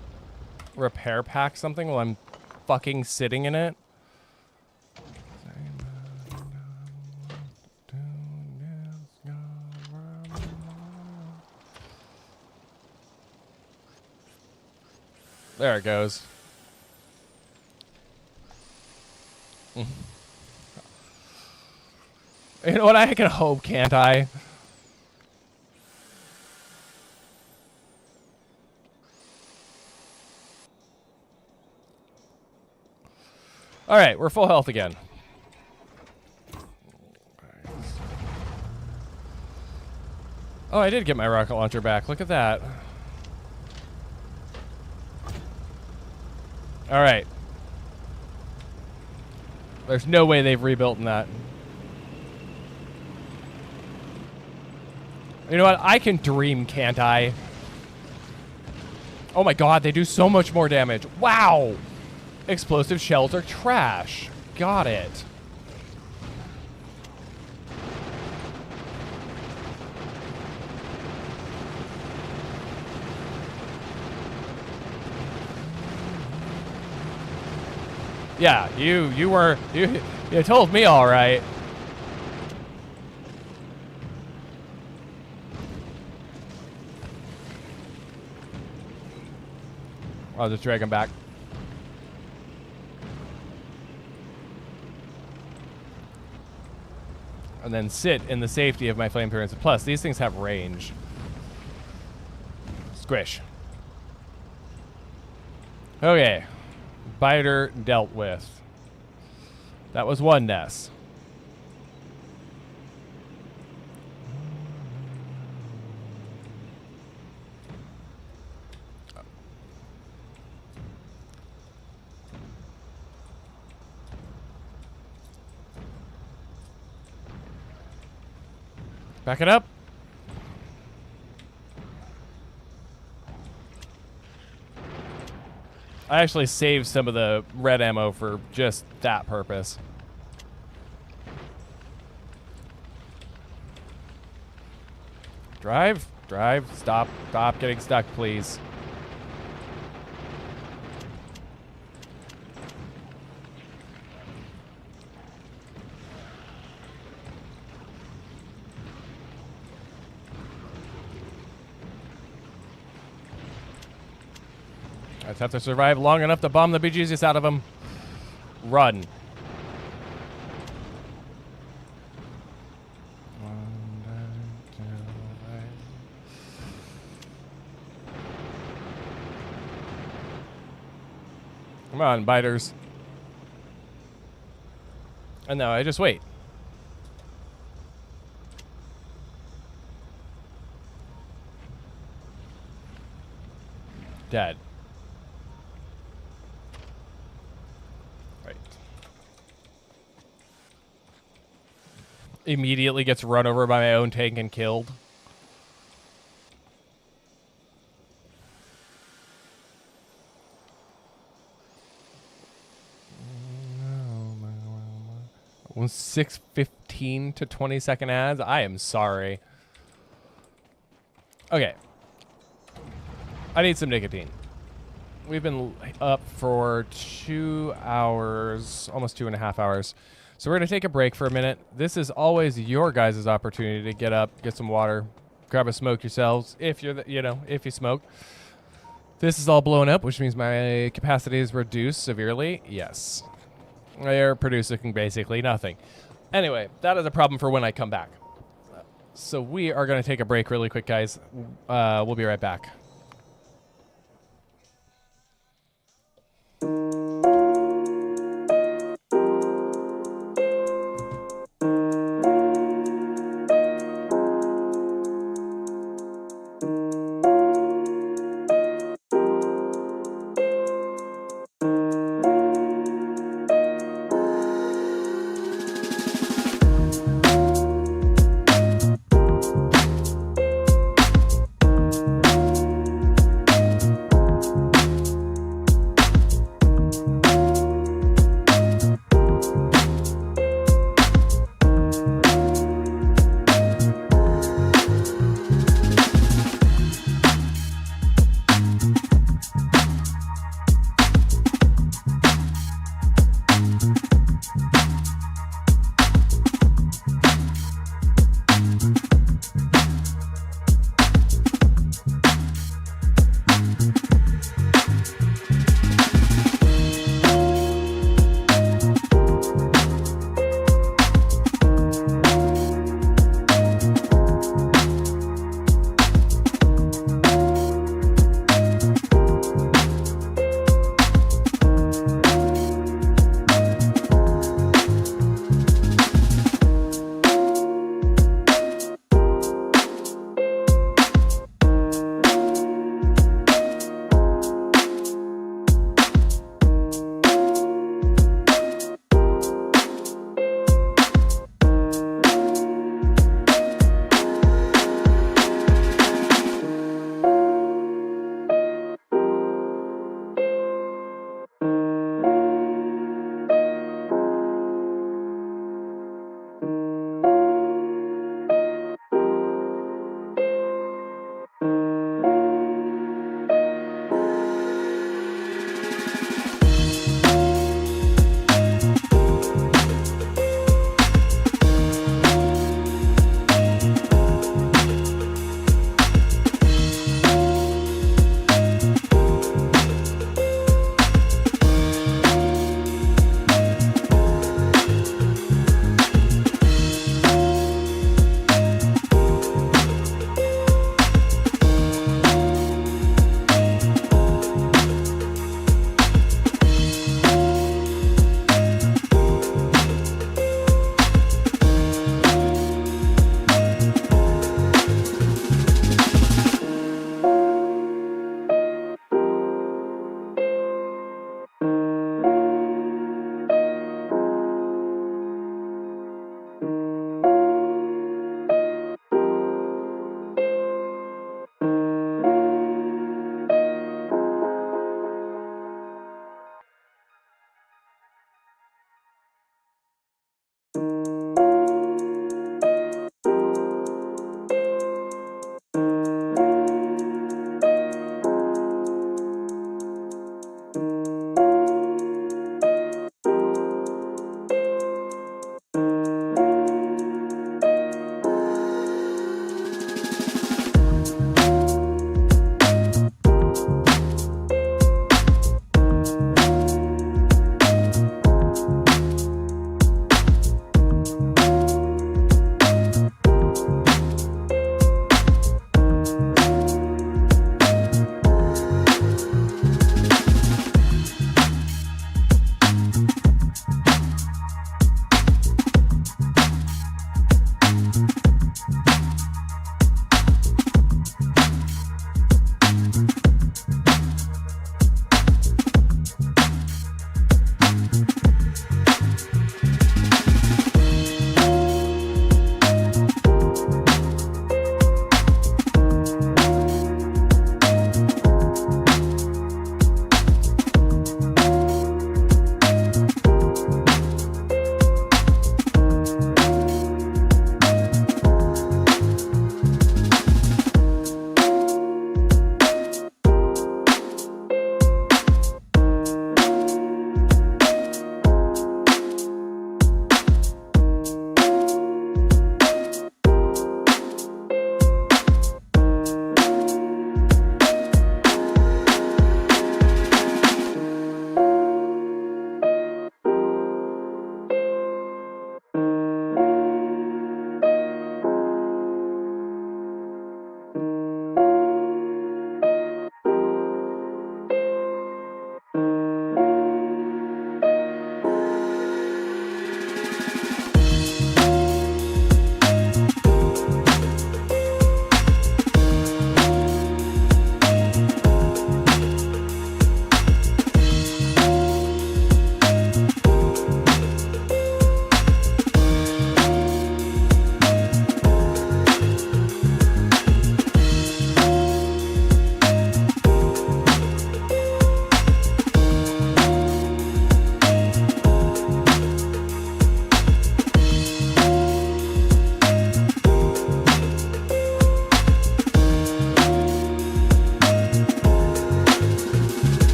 repair pack something while I'm fucking sitting in it? There it goes. You know what? I can hope, can't I? All right, we're full health again. Oh, I did get my rocket launcher back. Look at that. All right. There's no way they've rebuilt in that. You know what? I can dream, can't I? Oh my god, they do so much more damage. Wow! Explosive shells are trash. Got it. Yeah, you told me all right. I'll just drag him back. And then sit in the safety of my flamethrowers. Plus, these things have range. Squish. Okay. Biter dealt with. That was one nest. Back it up. I actually saved some of the red ammo for just that purpose. Drive, drive, stop getting stuck, please. I just have to survive long enough to bomb the bejesus out of him. Run. Come on, biters. And now I just wait. Dead. Right. Immediately gets run over by my own tank and killed. Was 6:15 to 20-second ads. I am sorry. Okay. I need some nicotine. We've been up for 2 hours, almost 2.5 hours. So we're gonna take a break for a minute. This is always your guys' opportunity to get up, get some water, grab a smoke yourselves. If you're, if you smoke. This is all blown up, which means my capacity is reduced severely. Yes. They're producing basically nothing. Anyway, that is a problem for when I come back. So we are going to take a break really quick, guys. We'll be right back.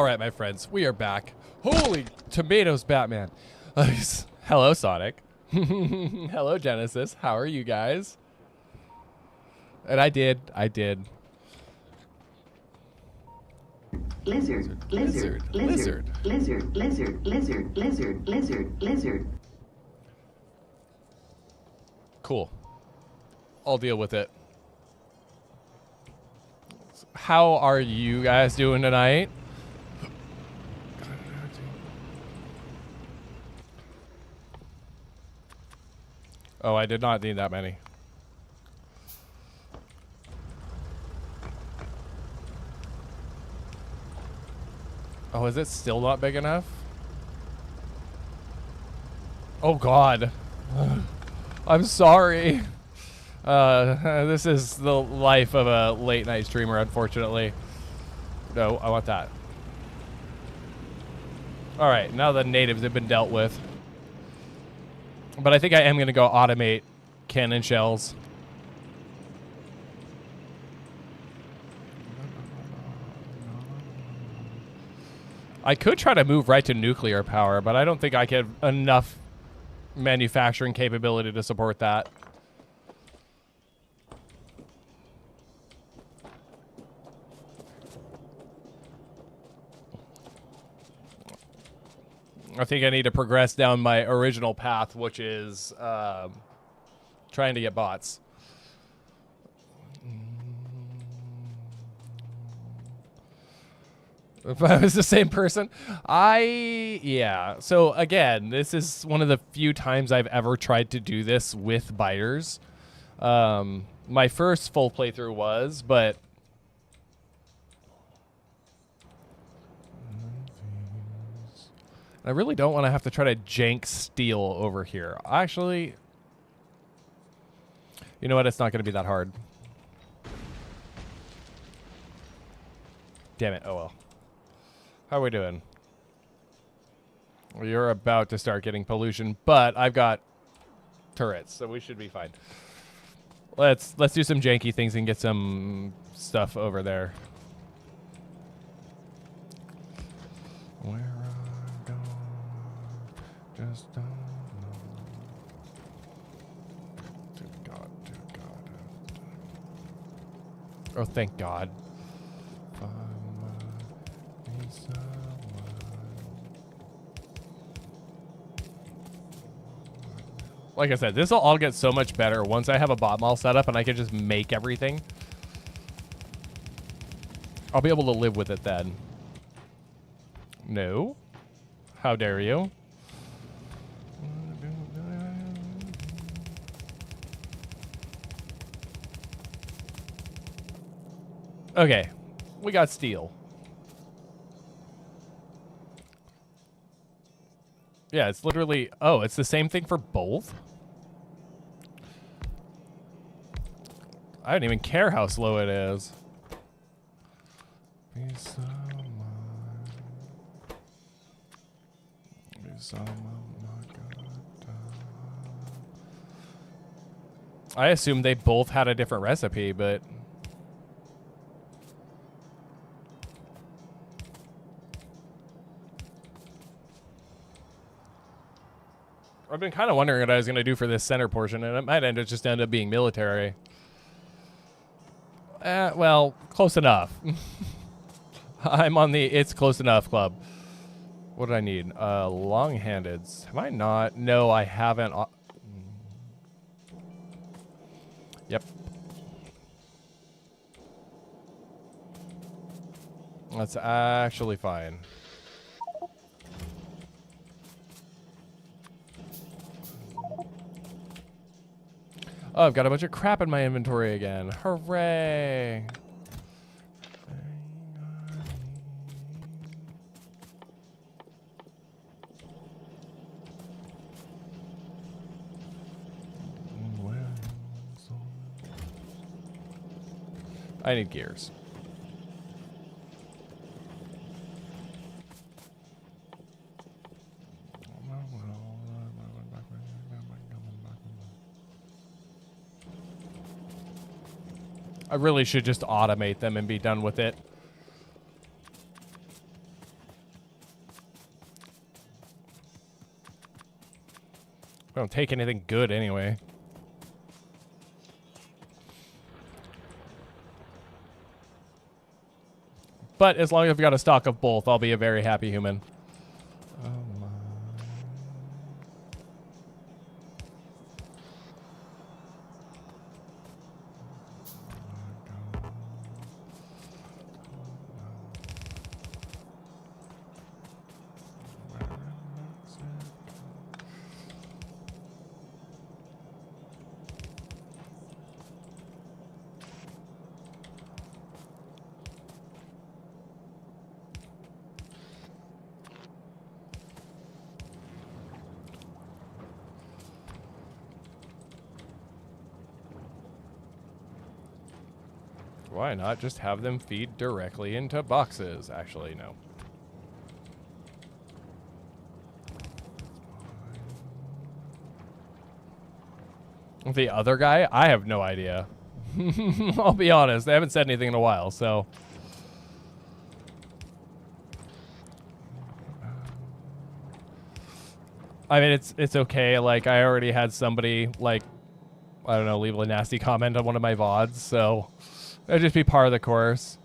All right, my friends, we are back. Holy tomatoes, Batman. Hello, Sonic. Hello, Genesis. How are you guys? And I did. Lizard, lizard, lizard, lizard, lizard, lizard, lizard, lizard, lizard. Cool. I'll deal with it. How are you guys doing tonight? Oh, I did not need that many. Oh, is it still not big enough? Oh, God. I'm sorry. This is the life of a late night streamer, unfortunately. No, I want that. All right, now the natives have been dealt with. But I think I am going to go automate cannon shells. I could try to move right to nuclear power, but I don't think I have enough manufacturing capability to support that. I think I need to progress down my original path, which is trying to get bots. If I was the same person, yeah. So again, this is one of the few times I've ever tried to do this with biters. My first full playthrough was, but I really don't want to have to try to jank steel over here. Actually, you know what? It's not going to be that hard. Damn it. Oh, well. How are we doing? Well, you're about to start getting pollution, but I've got turrets, so we should be fine. Let's do some janky things and get some stuff over there. Where I go, just don't know. Dear God, dear God. Oh, thank God. Like I said, this will all get so much better once I have a bot mall set up and I can just make everything. I'll be able to live with it then. No. How dare you? Okay. We got steel. Yeah, it's literally... Oh, it's the same thing for both? I don't even care how slow it is. I assume they both had a different recipe, but... I've been kind of wondering what I was going to do for this center portion, and it might just end up being military. Well, close enough. I'm on the it's close enough club. What did I need? Long-handeds. Have I not? No, I haven't. Yep. That's actually fine. Oh, I've got a bunch of crap in my inventory again. Hooray! I need gears. I really should just automate them and be done with it. I don't take anything good anyway. But as long as I've got a stock of both, I'll be a very happy human. Oh my. Why not just have them feed directly into boxes? Actually, no. The other guy? I have no idea. I'll be honest. They haven't said anything in a while, so. I mean, it's okay. Like, I already had somebody, like, I don't know, leave a nasty comment on one of my VODs, so it'll just be part of the course.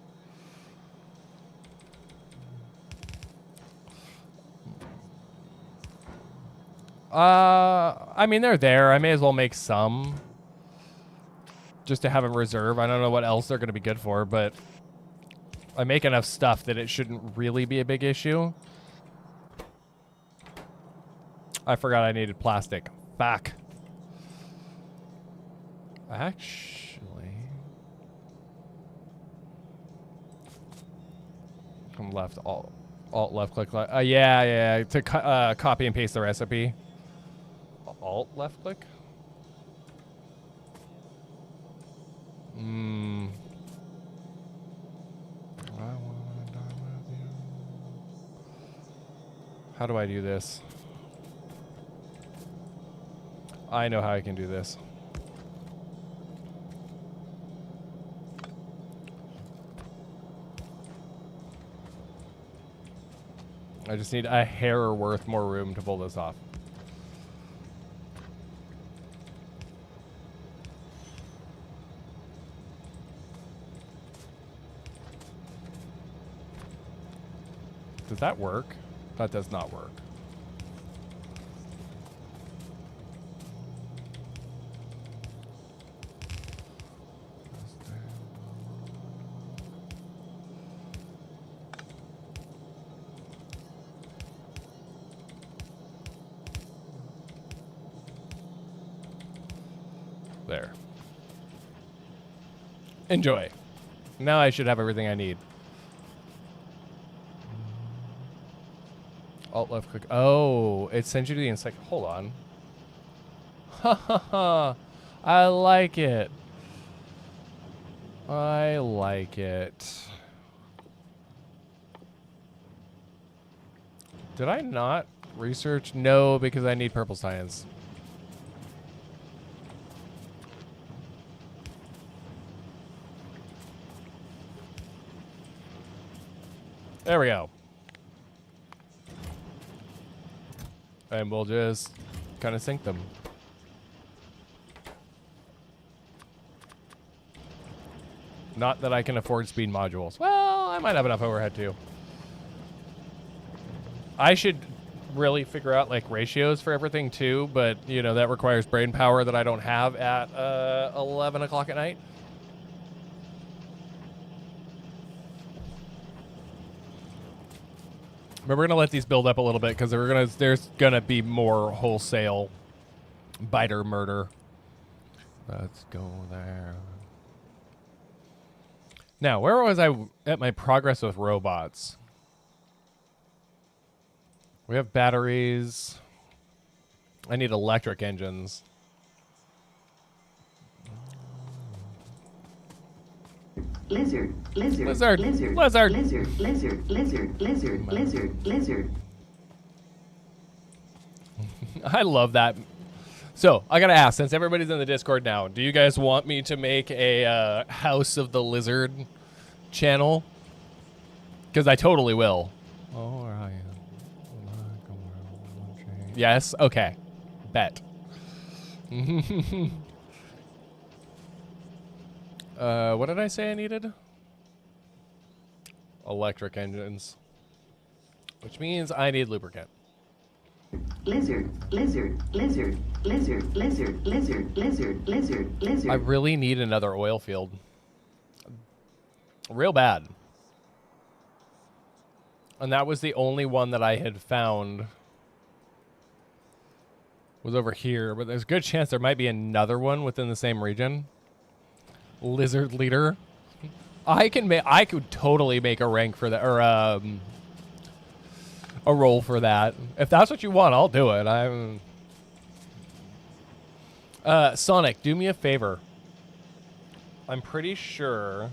I mean, they're there. I may as well make some just to have a reserve. I don't know what else they're going to be good for, but I make enough stuff that it shouldn't really be a big issue. I forgot I needed plastic. Fuck. Actually, come left, alt left click. Yeah, to copy and paste the recipe. Alt left click. I wanna die with you. How do I do this? I know how I can do this. I just need a hair worth more room to pull this off. Does that work? That does not work. There. Enjoy. Now I should have everything I need. Alt left click. Oh, it sends you to the insect. Hold on. Ha ha ha. I like it. I like it. Did I not research? No, because I need purple science. There we go. And we'll just kind of sync them. Not that I can afford speed modules. Well, I might have enough overhead too. I should really figure out like ratios for everything too, but you know, that requires brain power that I don't have at 11 o'clock at night. But we're gonna let these build up a little bit because there's gonna be more wholesale biter murder. Let's go there. Now, where was I at my progress with robots? We have batteries. I need electric engines. Lizard, lizard, Lizard, lizard, lizard. lizard, lizard, lizard, lizard, lizard, lizard. I love that. So, I gotta ask, since everybody's in the Discord now, do you guys want me to make a House of the Lizard channel? Because I totally will. Oh, where are you? Yes? Okay. Bet. What did I say I needed? Electric engines. Which means I need lubricant. Lizard, lizard, lizard, lizard, lizard, lizard, lizard, lizard, lizard. I really need another oil field. Real bad. And that was the only one that I had found was over here, but there's a good chance there might be another one within the same region. Lizard leader. I could totally make a rank for that, or a role for that. If that's what you want, I'll do it. Sonic, do me a favor. I'm pretty sure.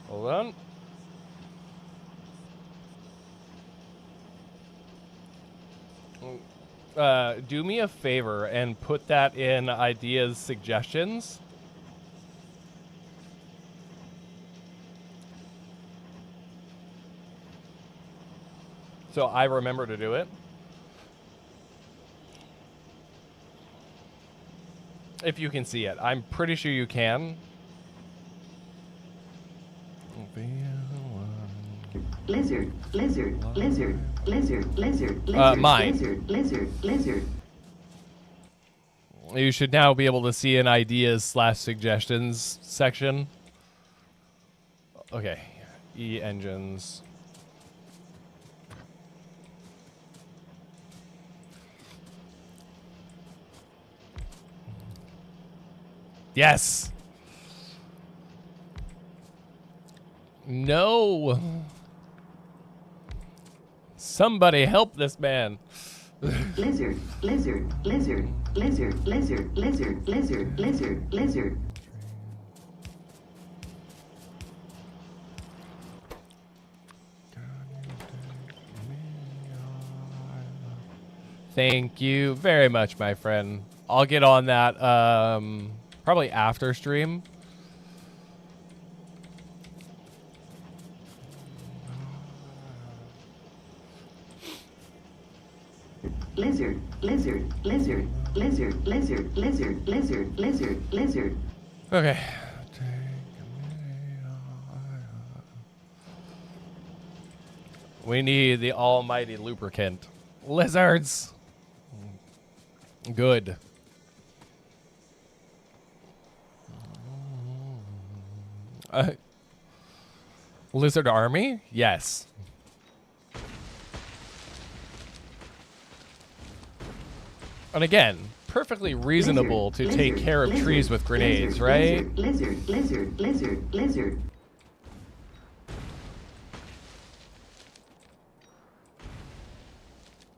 Hold on. Do me a favor and put that in ideas suggestions. So I remember to do it. If you can see it. I'm pretty sure you can. Lizard, lizard, lizard, lizard, lizard, lizard, mine. lizard, lizard, lizard. You should now be able to see an ideas/suggestions section. Okay. E-engines. Yes! No! Somebody help this man. Lizard, lizard, lizard, lizard, lizard, lizard, lizard, lizard, lizard. Thank you very much, my friend. I'll get on that probably after stream. Lizard, lizard, lizard, lizard, lizard, lizard, lizard, lizard, lizard. Okay. We need the almighty lubricant. Lizards! Good. Lizard army? Yes. And again, perfectly reasonable to take care of trees with grenades, right? Lizard, lizard, lizard, lizard.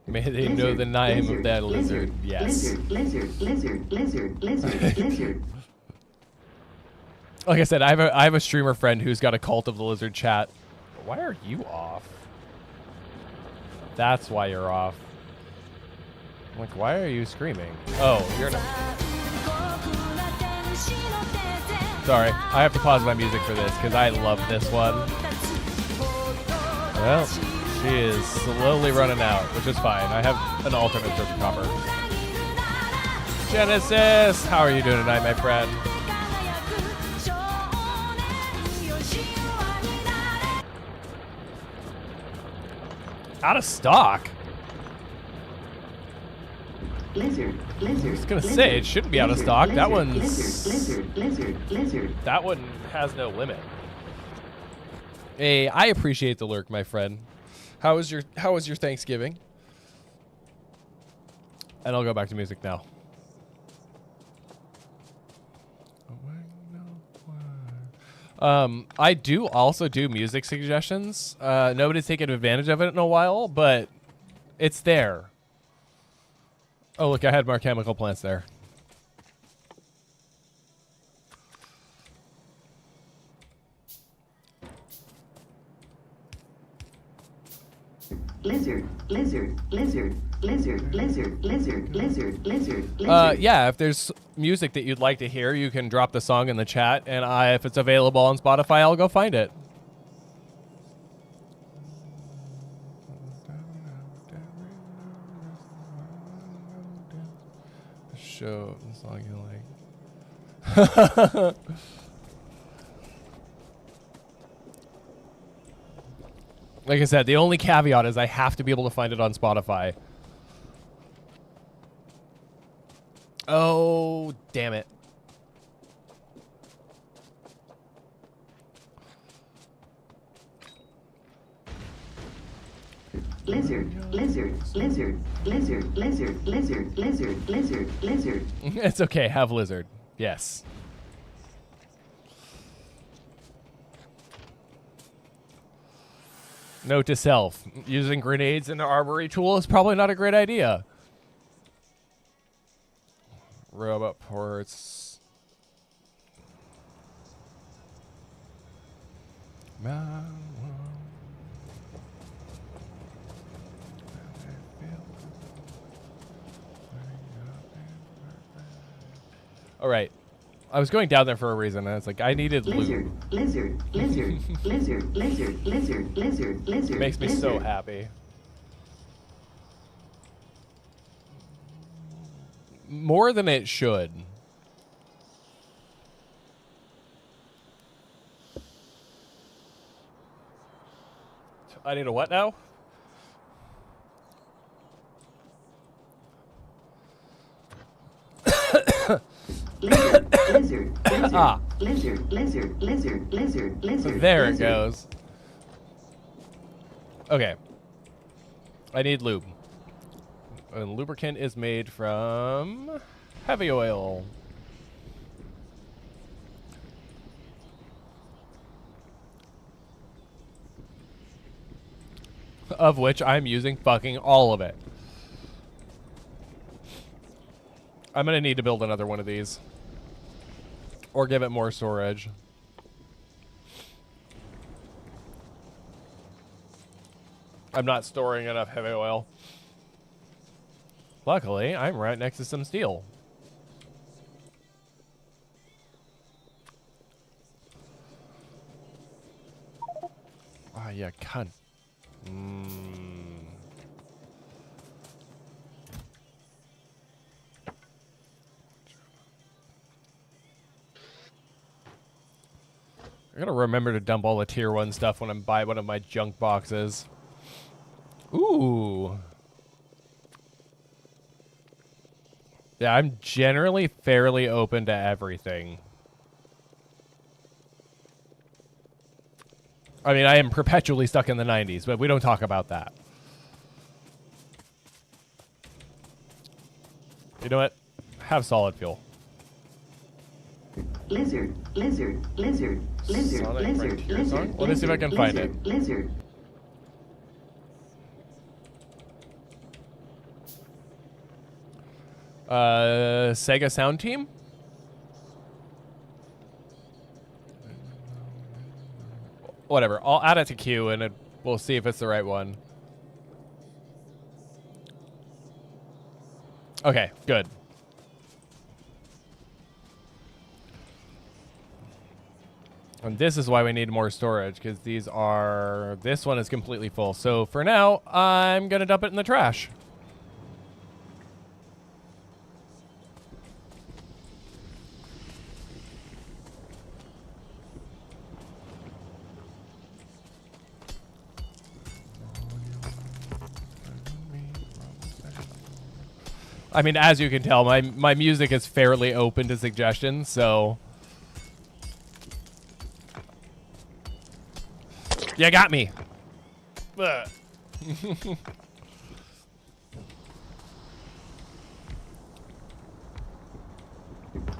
May they know the name of that lizard. Yes. Lizard, lizard, lizard, lizard, lizard. Like I said, I have a streamer friend who's got a Cult of the Lizard chat. Why are you off? That's why you're off. I'm like, why are you screaming? Oh, you're not. Sorry, I have to pause my music for this because I love this one. Well, she is slowly running out, which is fine. I have an alternate search copper. Genesis, how are you doing tonight, my friend? Out of stock. Lizard, lizard. I was gonna say it shouldn't be out of stock. That one's lizard, lizard, lizard. that one has no limit. Hey, I appreciate the lurk, my friend. How was your Thanksgiving? And I'll go back to music now. I do also do music suggestions. Nobody's taken advantage of it in a while, but it's there. Oh, look, I had more chemical plants there. lizard, lizard, lizard, lizard, lizard, lizard, lizard, lizard, lizard. Yeah, if there's music that you'd like to hear, you can drop the song in the chat, and if it's available on Spotify, I'll go find it. Show the song you like. Like I said, the only caveat is I have to be able to find it on Spotify. Oh, damn it. Lizard, lizard, lizard, lizard, lizard, lizard, lizard, lizard, lizard. It's okay, have lizard. Yes. Note to self, using grenades in the armory tool is probably not a great idea. Robot ports. All right. I was going down there for a reason. I was like, I needed lizard, loot. lizard, lizard, lizard, lizard, lizard, lizard, lizard. It makes me so happy. More than it should. I need a what now? Lizard, lizard, lizard, lizard, lizard, lizard, lizard, lizard. There lizard. it goes. Okay. I need lube. And lubricant is made from heavy oil. Of which I'm using fucking all of it. I'm gonna need to build another one of these. Or give it more storage. I'm not storing enough heavy oil. Luckily, I'm right next to some steel. Ah, yeah, cunt. I gotta remember to dump all the tier 1 stuff when I'm by one of my junk boxes. Ooh. Yeah, I'm generally fairly open to everything. I mean, I am perpetually stuck in the 90s, but we don't talk about that. You know what? Have solid fuel. Lizard, lizard, lizard, lizard, Sonic lizard, Frontier lizard. song? Let me see if I can find it. Lizard. Sega Sound Team? Whatever. I'll add it to queue and we'll see if it's the right one. Okay, good. And this is why we need more storage, because these are... This one is completely full. So for now, I'm going to dump it in the trash. I mean, as you can tell, my music is fairly open to suggestions, so... You got me.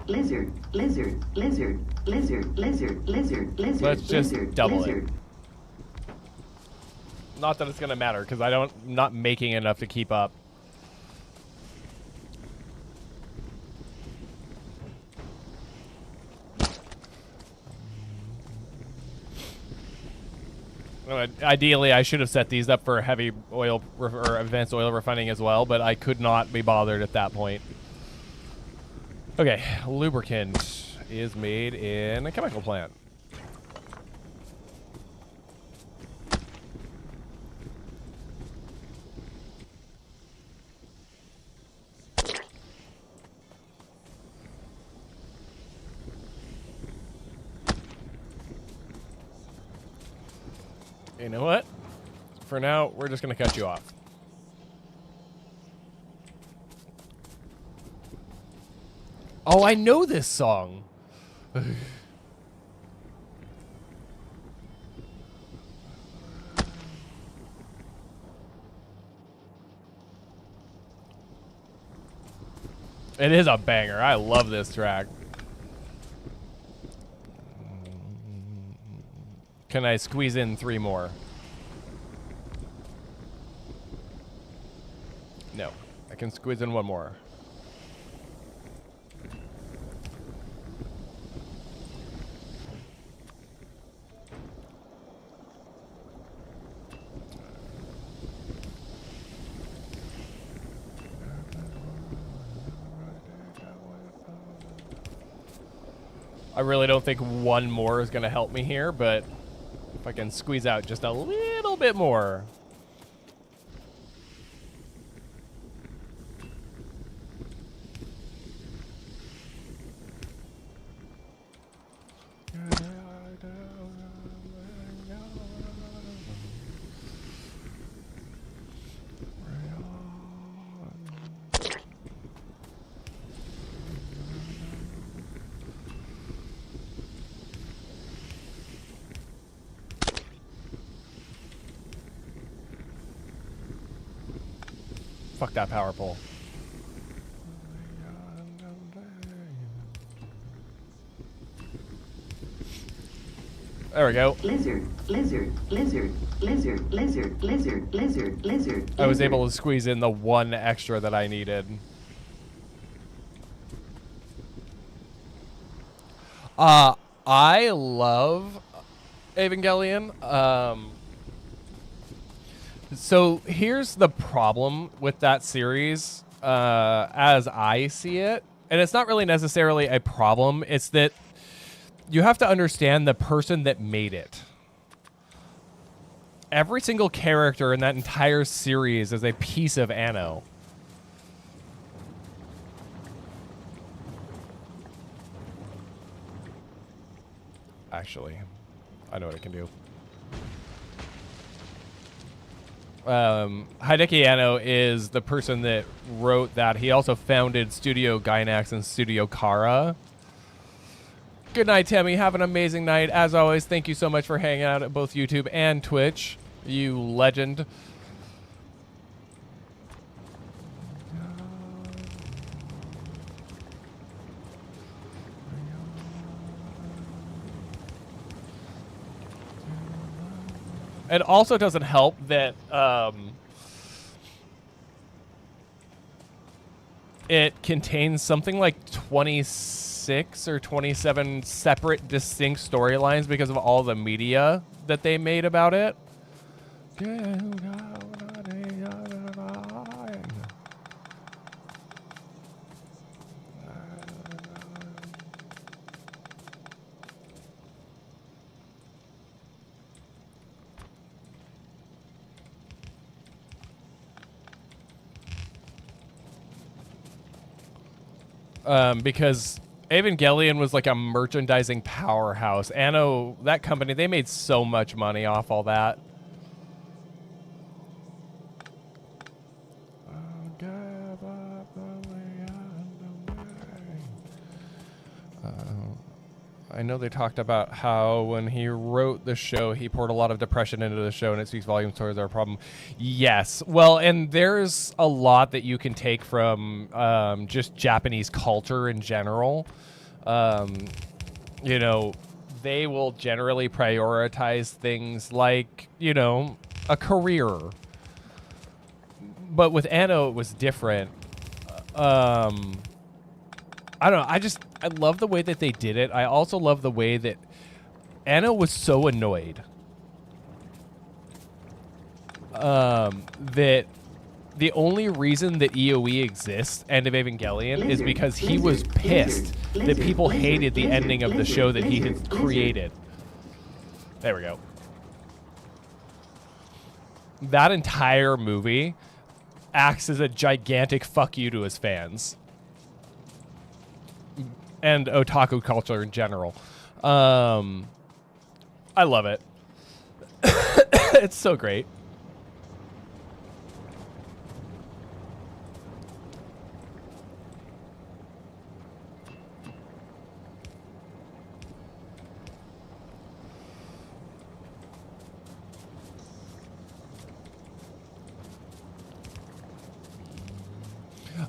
Lizard, lizard, lizard, lizard, lizard, lizard, lizard. Let's just lizard, double lizard. it. Not that it's gonna matter, because I'm not making enough to keep up. Ideally, I should have set these up for heavy oil or advanced oil refining as well, but I could not be bothered at that point. Okay, lubricant is made in a chemical plant. You know what? For now, we're just going to cut you off. Oh, I know this song. It is a banger. I love this track. Can I squeeze in 3 more? No. I can squeeze in 1 more. I really don't think 1 more is going to help me here, but if I can squeeze out just a little bit more. Fuck that power pole. There we go. Lizard, lizard, lizard, lizard, lizard, lizard, lizard, lizard. I was able to squeeze in the 1 extra that I needed. I love Evangelion. So here's the problem with that series, as I see it, and it's not really necessarily a problem. It's that you have to understand the person that made it. Every single character in that entire series is a piece of Anno. Actually, I know what I can do. Hideki Anno is the person that wrote that. He also founded Studio Gainax and Studio Kara. Good night, Tammy. Have an amazing night. As always, thank you so much for hanging out at both YouTube and Twitch. You legend. It also doesn't help that it contains something like 26 or 27 separate, distinct storylines because of all the media that they made about it. Because Evangelion was like a merchandising powerhouse. Anno, that company, they made so much money off all that. I know they talked about how when he wrote the show, he poured a lot of depression into the show, and it speaks volumes towards our problem. Yes. Well, and there's a lot that you can take from just Japanese culture in general. You know, they will generally prioritize things like, you know, a career. But with Anno, it was different. I don't know. I love the way that they did it. I also love the way that Anna was so annoyed that the only reason that EOE exists, End of Evangelion, is because he was pissed that people hated the ending of the show that he had created. There we go. That entire movie acts as a gigantic fuck you to his fans. And otaku culture in general. I love it. It's so great.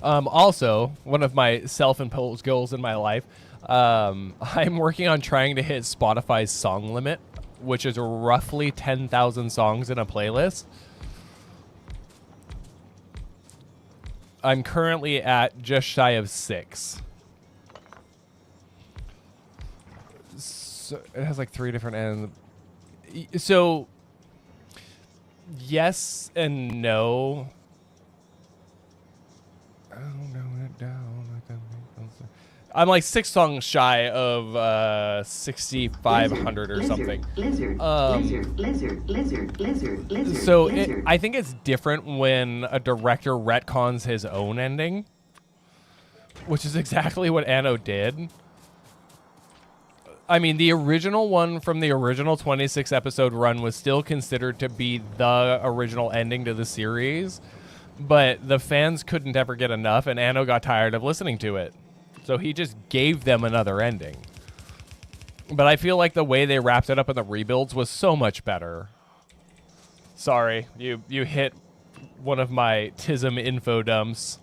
Also, one of my self-imposed goals in my life, I'm working on trying to hit Spotify's song limit, which is roughly 10,000 songs in a playlist. I'm currently at just shy of 6. So it has like 3 different ends. So, yes and no. I'm like 6 songs shy of 6,500 or something. So I think it's different when a director retcons his own ending, which is exactly what Anno did. I mean, the original one from the original 26 episode run was still considered to be the original ending to the series. But the fans couldn't ever get enough, and Anno got tired of listening to it. So he just gave them another ending. But I feel like the way they wrapped it up in the rebuilds was so much better. Sorry, you hit one of my TISM info dumps.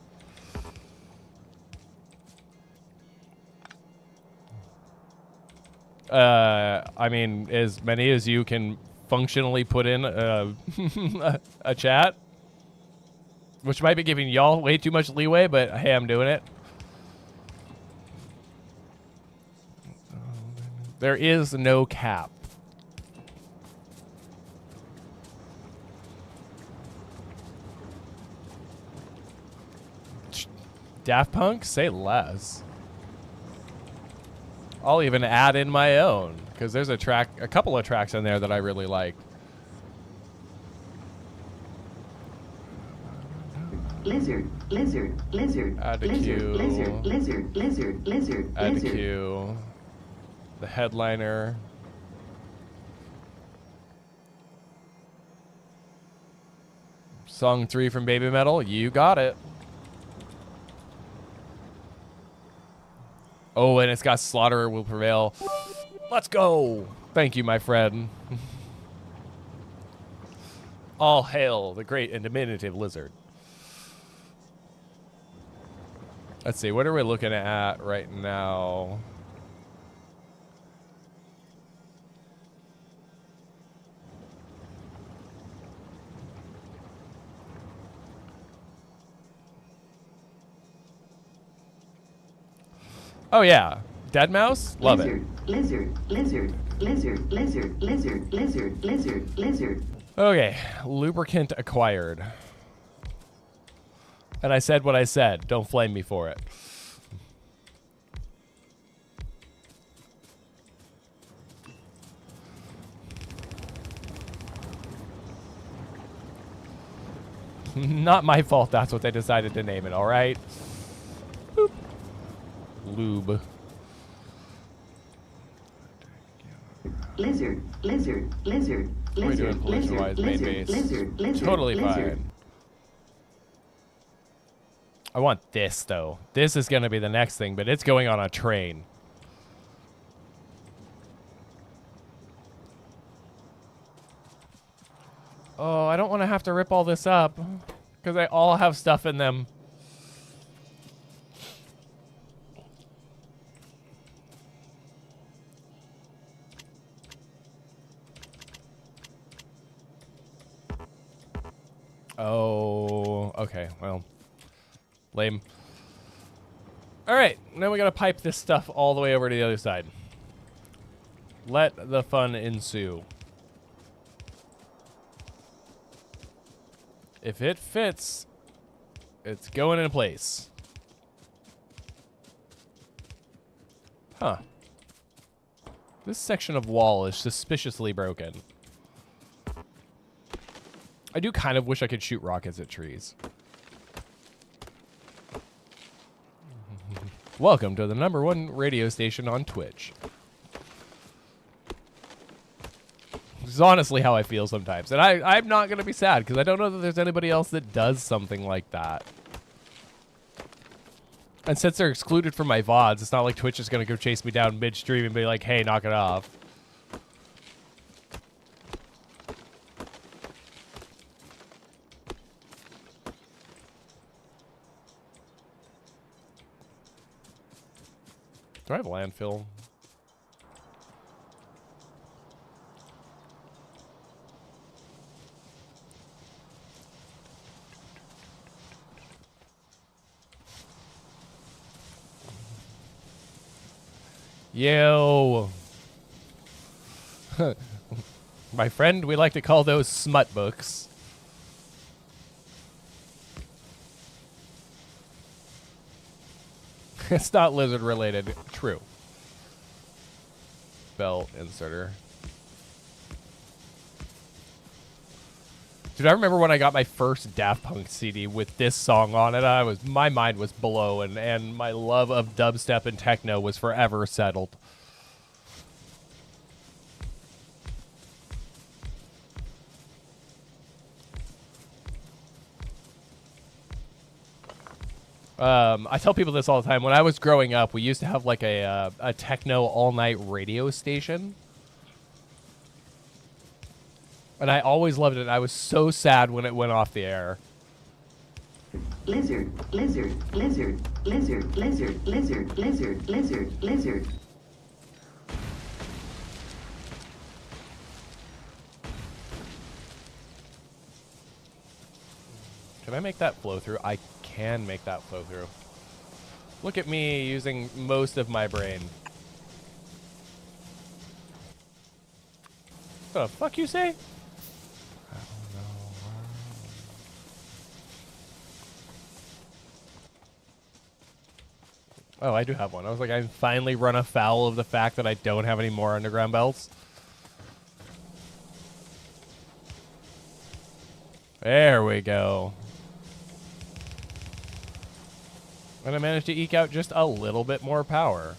I mean, as many as you can functionally put in a chat. Which might be giving y'all way too much leeway, but hey, I'm doing it. There is no cap. Daft Punk? Say less. I'll even add in my own, because there's a couple of tracks in there that I really like. Lizard, lizard, lizard, Add to lizard, queue. lizard, lizard, lizard, lizard, Add to lizard. queue. The headliner. Song 3 from Baby Metal. You got it. Oh, and it's got Slaughter Will Prevail. Let's go. Thank you, my friend. All hail the great and diminutive lizard. Let's see, what are we looking at right now? Oh yeah, Dead Mouse? Love it. Lizard, lizard, lizard, lizard, lizard, lizard, lizard, lizard. Okay, lubricant acquired. And I said what I said. Don't flame me for it. Not my fault that's what they decided to name it, alright? Boop. Lube. Lizard, lizard, lizard, What are we doing lizard, pollution-wise, main base? lizard, Totally lizard. fine. I want this, though. This is going to be the next thing, but it's going on a train. Oh, I don't want to have to rip all this up, because they all have stuff in them. Oh, okay, well, lame. All right, now we gotta pipe this stuff all the way over to the other side. Let the fun ensue. If it fits, it's going in place. Huh. This section of wall is suspiciously broken. I do kind of wish I could shoot rockets at trees. Welcome to the #1 radio station on Twitch. This is honestly how I feel sometimes. And I'm not going to be sad because I don't know that there's anybody else that does something like that. And since they're excluded from my VODs, it's not like Twitch is going to go chase me down midstream and be like, hey, knock it off. Do I have a landfill? Yo. My friend, we like to call those smut books. It's not lizard related. True. Belt inserter. Dude, I remember when I got my first Daft Punk CD with this song on it. My mind was blown, and my love of dubstep and techno was forever settled. I tell people this all the time. When I was growing up, we used to have like a techno all-night radio station. And I always loved it. I was so sad when it went off the air. Lizard, lizard, lizard, lizard, lizard, lizard, lizard, lizard, lizard. Can I make that flow through? I can make that flow through. Look at me using most of my brain. What the fuck you say? Oh, I do have one. I was like, I finally run afoul of the fact that I don't have any more underground belts. There we go. And I managed to eke out just a little bit more power.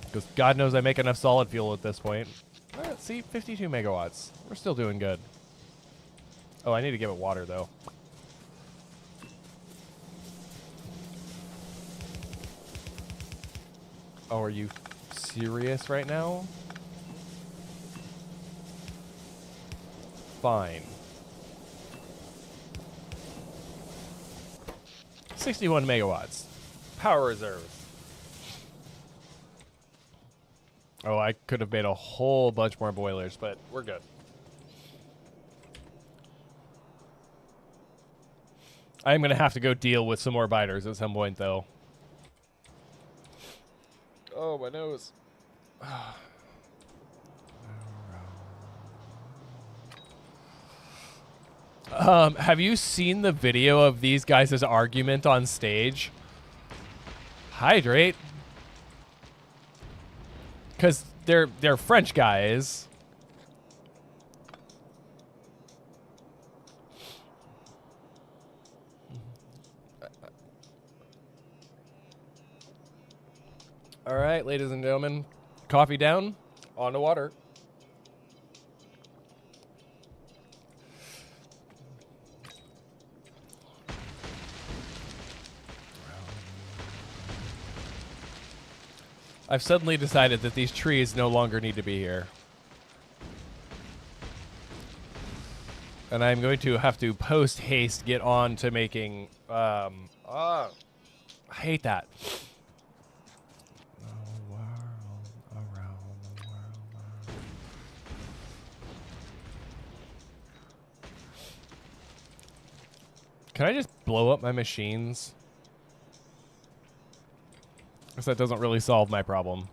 Because God knows I make enough solid fuel at this point. Let's see, 52 megawatts. We're still doing good. Oh, I need to give it water, though. Oh, are you serious right now? Fine. 61 megawatts. Power reserve. Oh, I could have made a whole bunch more boilers, but we're good. I'm going to have to go deal with some more biters at some point, though. Oh, my nose. Have you seen the video of these guys' argument on stage? Hydrate. Because they're French guys. All right, ladies and gentlemen, coffee down, on to water. I've suddenly decided that these trees no longer need to be here. And I'm going to have to post-haste get on to making, I hate that. Can I just blow up my machines? Because that doesn't really solve my problem.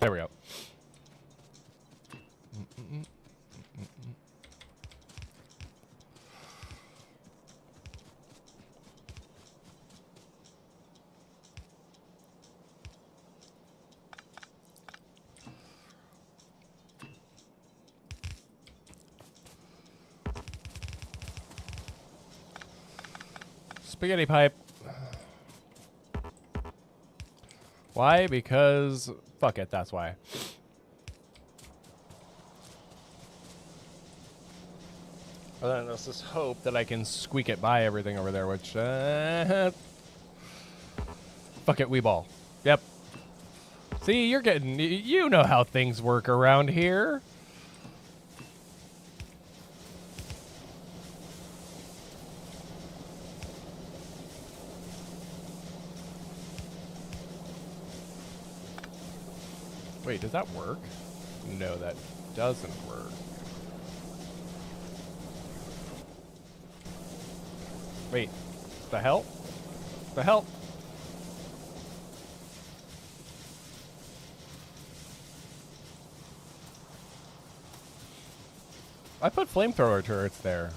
There we go. Spaghetti pipe. Why? Because fuck it, that's why. And then let's just hope that I can squeak it by everything over there, which fuck it, Weeball. Yep. See, you're getting, you know how things work around here. Wait, does that work? No, that doesn't work. Wait, the hell? The hell? I put flamethrower turrets there.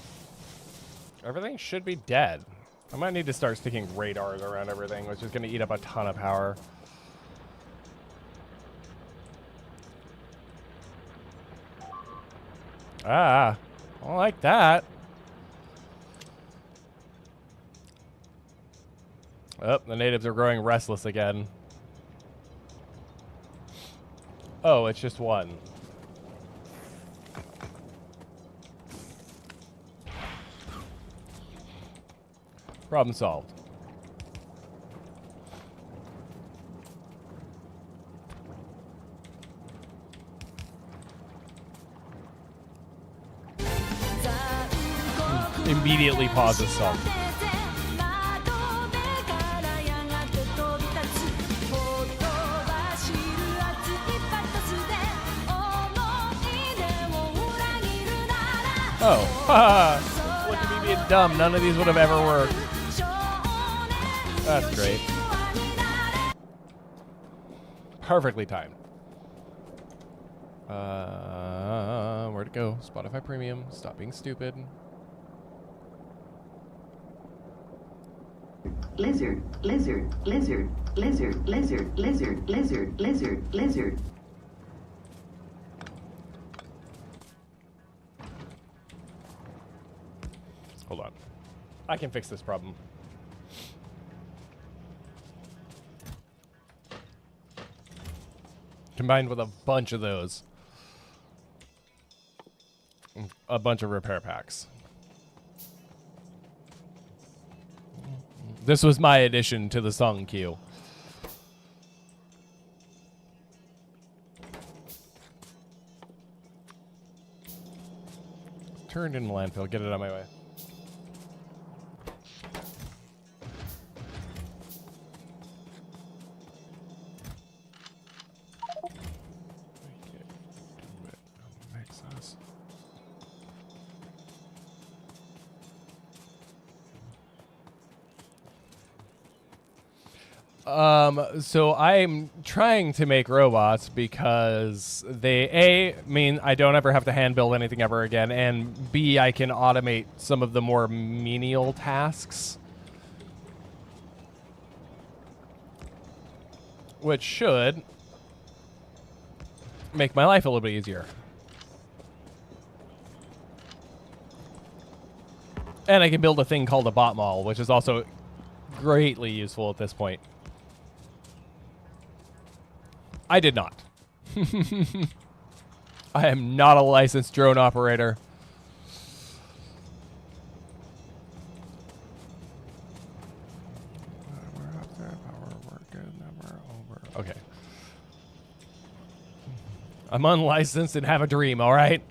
Everything should be dead. I might need to start sticking radars around everything, which is going to eat up a ton of power. Ah, I don't like that. Oh, the natives are growing restless again. Oh, it's just one. Problem solved. Immediately pauses song. Oh, haha. Look at me being dumb. None of these would have ever worked. That's great. Perfectly timed. Where'd it go? Spotify Premium. Stop being stupid. Lizard, lizard, lizard, lizard, lizard, lizard, lizard, lizard, lizard. Hold on. I can fix this problem. Combined with a bunch of those. A bunch of repair packs. This was my addition to the song queue. Turned in landfill. Get it out of my way. So I'm trying to make robots because they, A, mean I don't ever have to hand build anything ever again, and B, I can automate some of the more menial tasks. Which should make my life a little bit easier. And I can build a thing called a bot mall, which is also greatly useful at this point. I did not. I am not a licensed drone operator. We're up there, power working, never over. Okay. I'm unlicensed and have a dream, all right?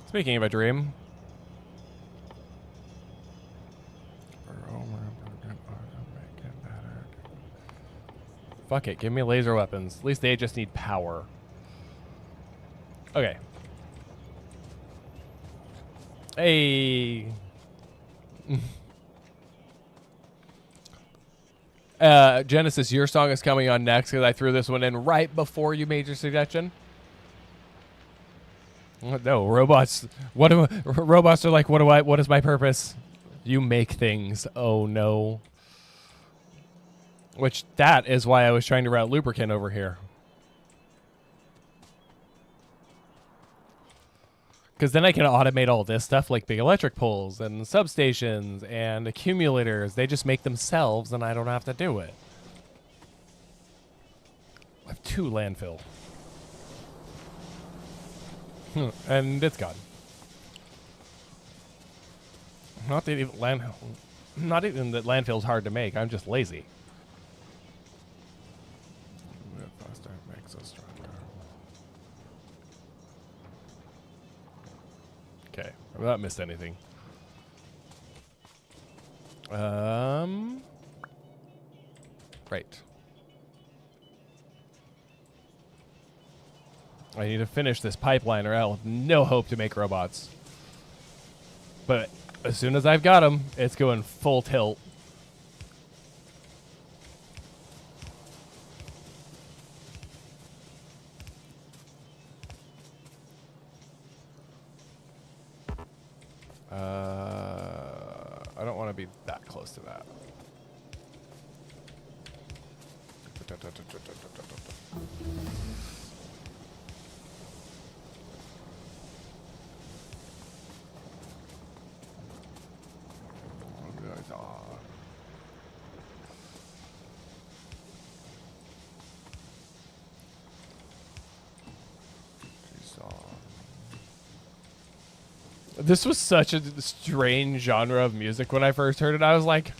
Speaking of a dream. Fuck it, give me laser weapons. At least they just need power. Okay. Hey. Genesis, your song is coming on next because I threw this one in right before you made your suggestion. No, robots. Robots are like, what is my purpose? You make things. Oh no. Which that is why I was trying to route lubricant over here. Because then I can automate all this stuff like big electric poles and substations and accumulators. They just make themselves and I don't have to do it. I have 2 landfill. And it's gone. Not that even that landfill's hard to make. I'm just lazy. Faster makes us stronger. Okay, I've not missed anything. Right. I need to finish this pipeline or I'll have no hope to make robots. But as soon as I've got them, it's going full tilt. I don't want to be that close to that. This was such a strange genre of music when I first heard it. I was like,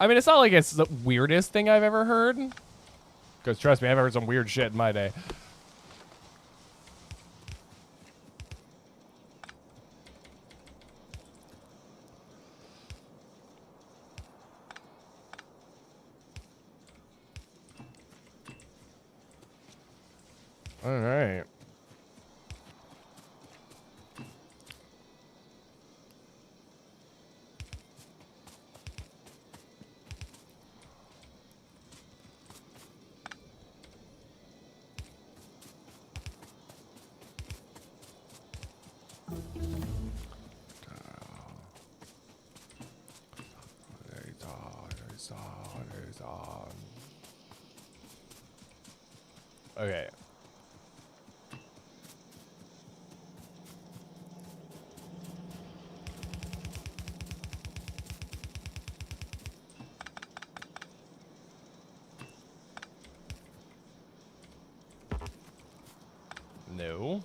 I mean, it's not like it's the weirdest thing I've ever heard. Because trust me, I've heard some weird shit in my day. All right. Okay. No.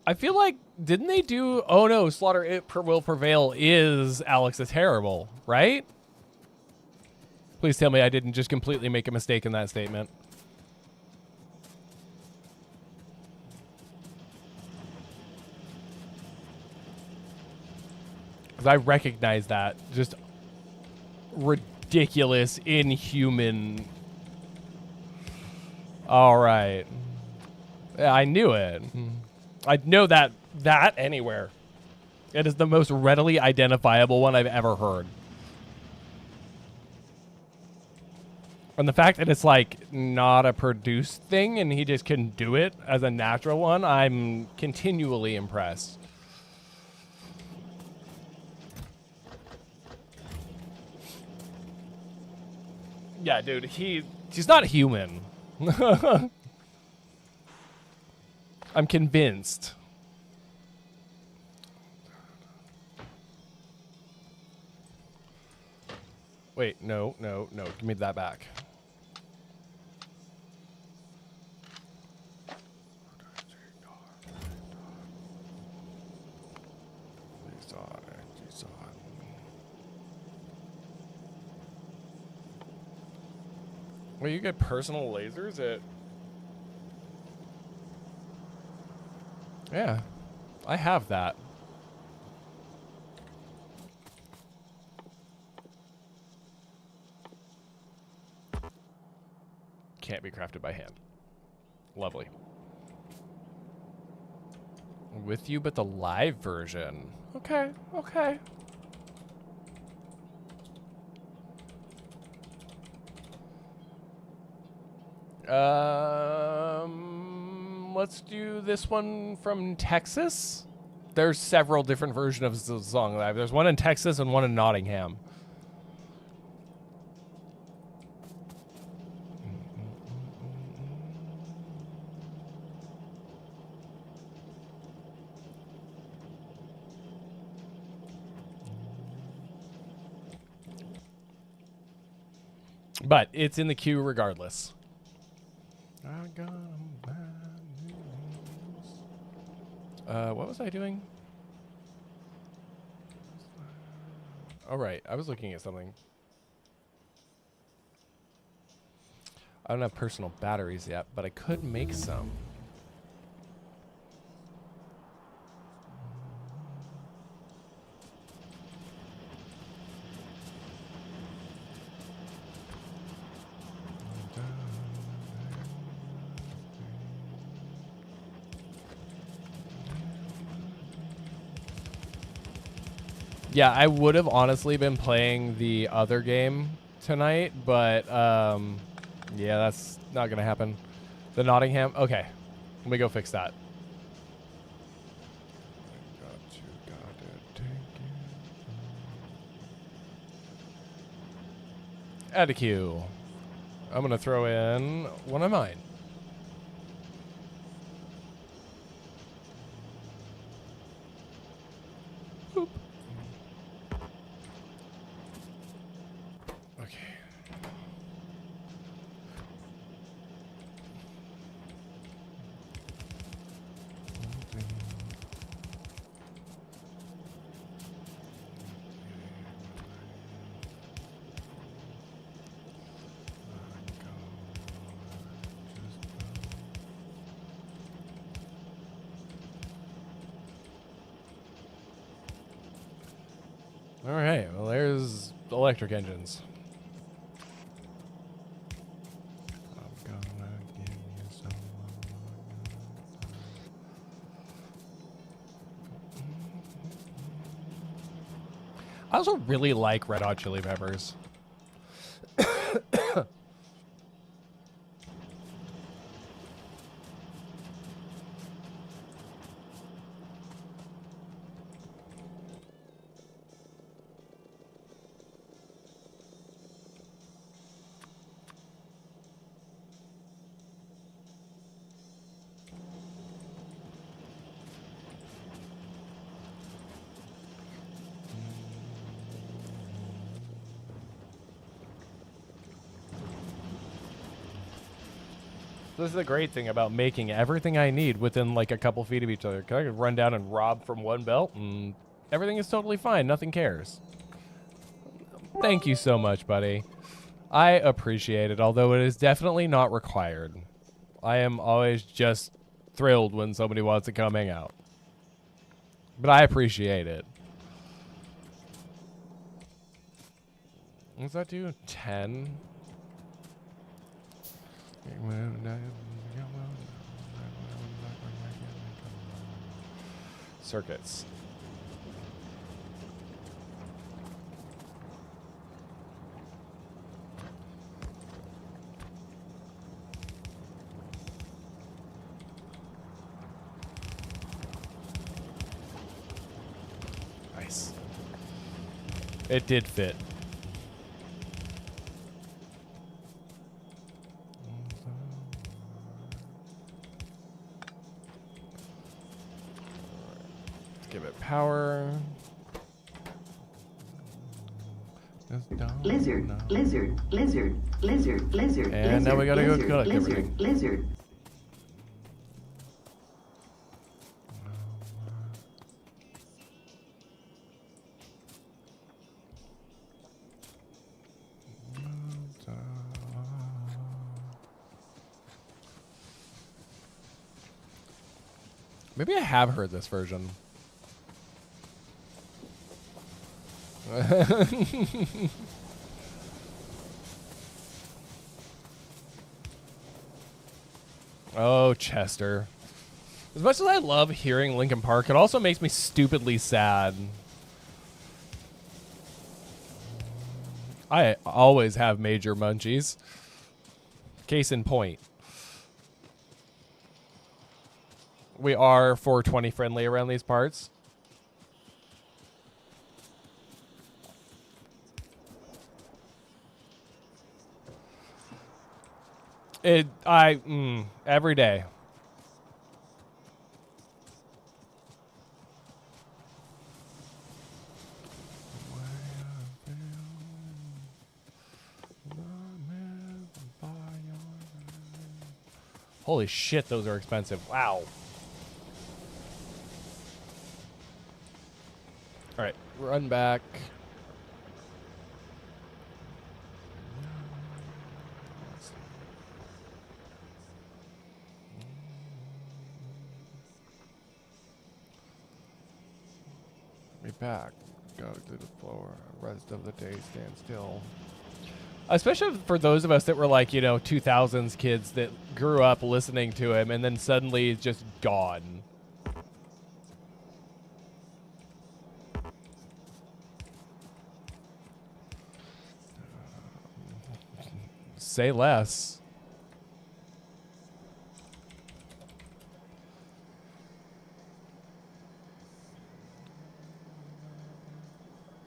I feel like, didn't they do, oh no, Slaughter Will Prevail is Alex the Terrible, right? Please tell me I didn't just completely make a mistake in that statement. Because I recognize that. Just ridiculous, inhuman. All right. Yeah, I knew it. I'd know that anywhere. It is the most readily identifiable one I've ever heard. And the fact that it's like not a produced thing and he just can do it as a natural one, I'm continually impressed. Yeah, dude, he's not human. I'm convinced. Wait, no. Give me that back. Well, you get personal lasers at... Yeah, I have that. can't be crafted by hand. Lovely. With you, but the live version. Okay, okay. Let's do this one from Texas. There's several different versions of the song live. There's one in Texas and one in Nottingham. But it's in the queue regardless. What was I doing? Oh, right. I was looking at something. I don't have personal batteries yet, but I could make some. Yeah, I would have honestly been playing the other game tonight, but yeah, that's not gonna happen. The Nottingham. Okay, let me go fix that. Add a queue. I'm gonna throw in one of mine. Boop. Okay. All right, well, there's electric engines. I'm gonna give you some. I also really like Red Hot Chili Peppers. This is the great thing about making everything I need within like a couple feet of each other. I could run down and rob from one belt and everything is totally fine. Nothing cares. Thank you so much, buddy. I appreciate it, although it is definitely not required. I am always just thrilled when somebody wants to come hang out. But I appreciate it. What's that do? 10? Circuits. Nice. It did fit. Give it power. Lizard, lizard, lizard, lizard, lizard. And now we gotta go collect everything. Lizard. Maybe I have heard this version. Oh, Chester. As much as I love hearing Linkin Park, it also makes me stupidly sad. I always have major munchies. Case in point. We are 420 friendly around these parts. Every day. Holy shit, those are expensive. Wow. All right, run back. Me back. Go to the floor. Rest of the day, stand still. Especially for those of us that were like, 2000s kids that grew up listening to him and then suddenly just gone. Say less.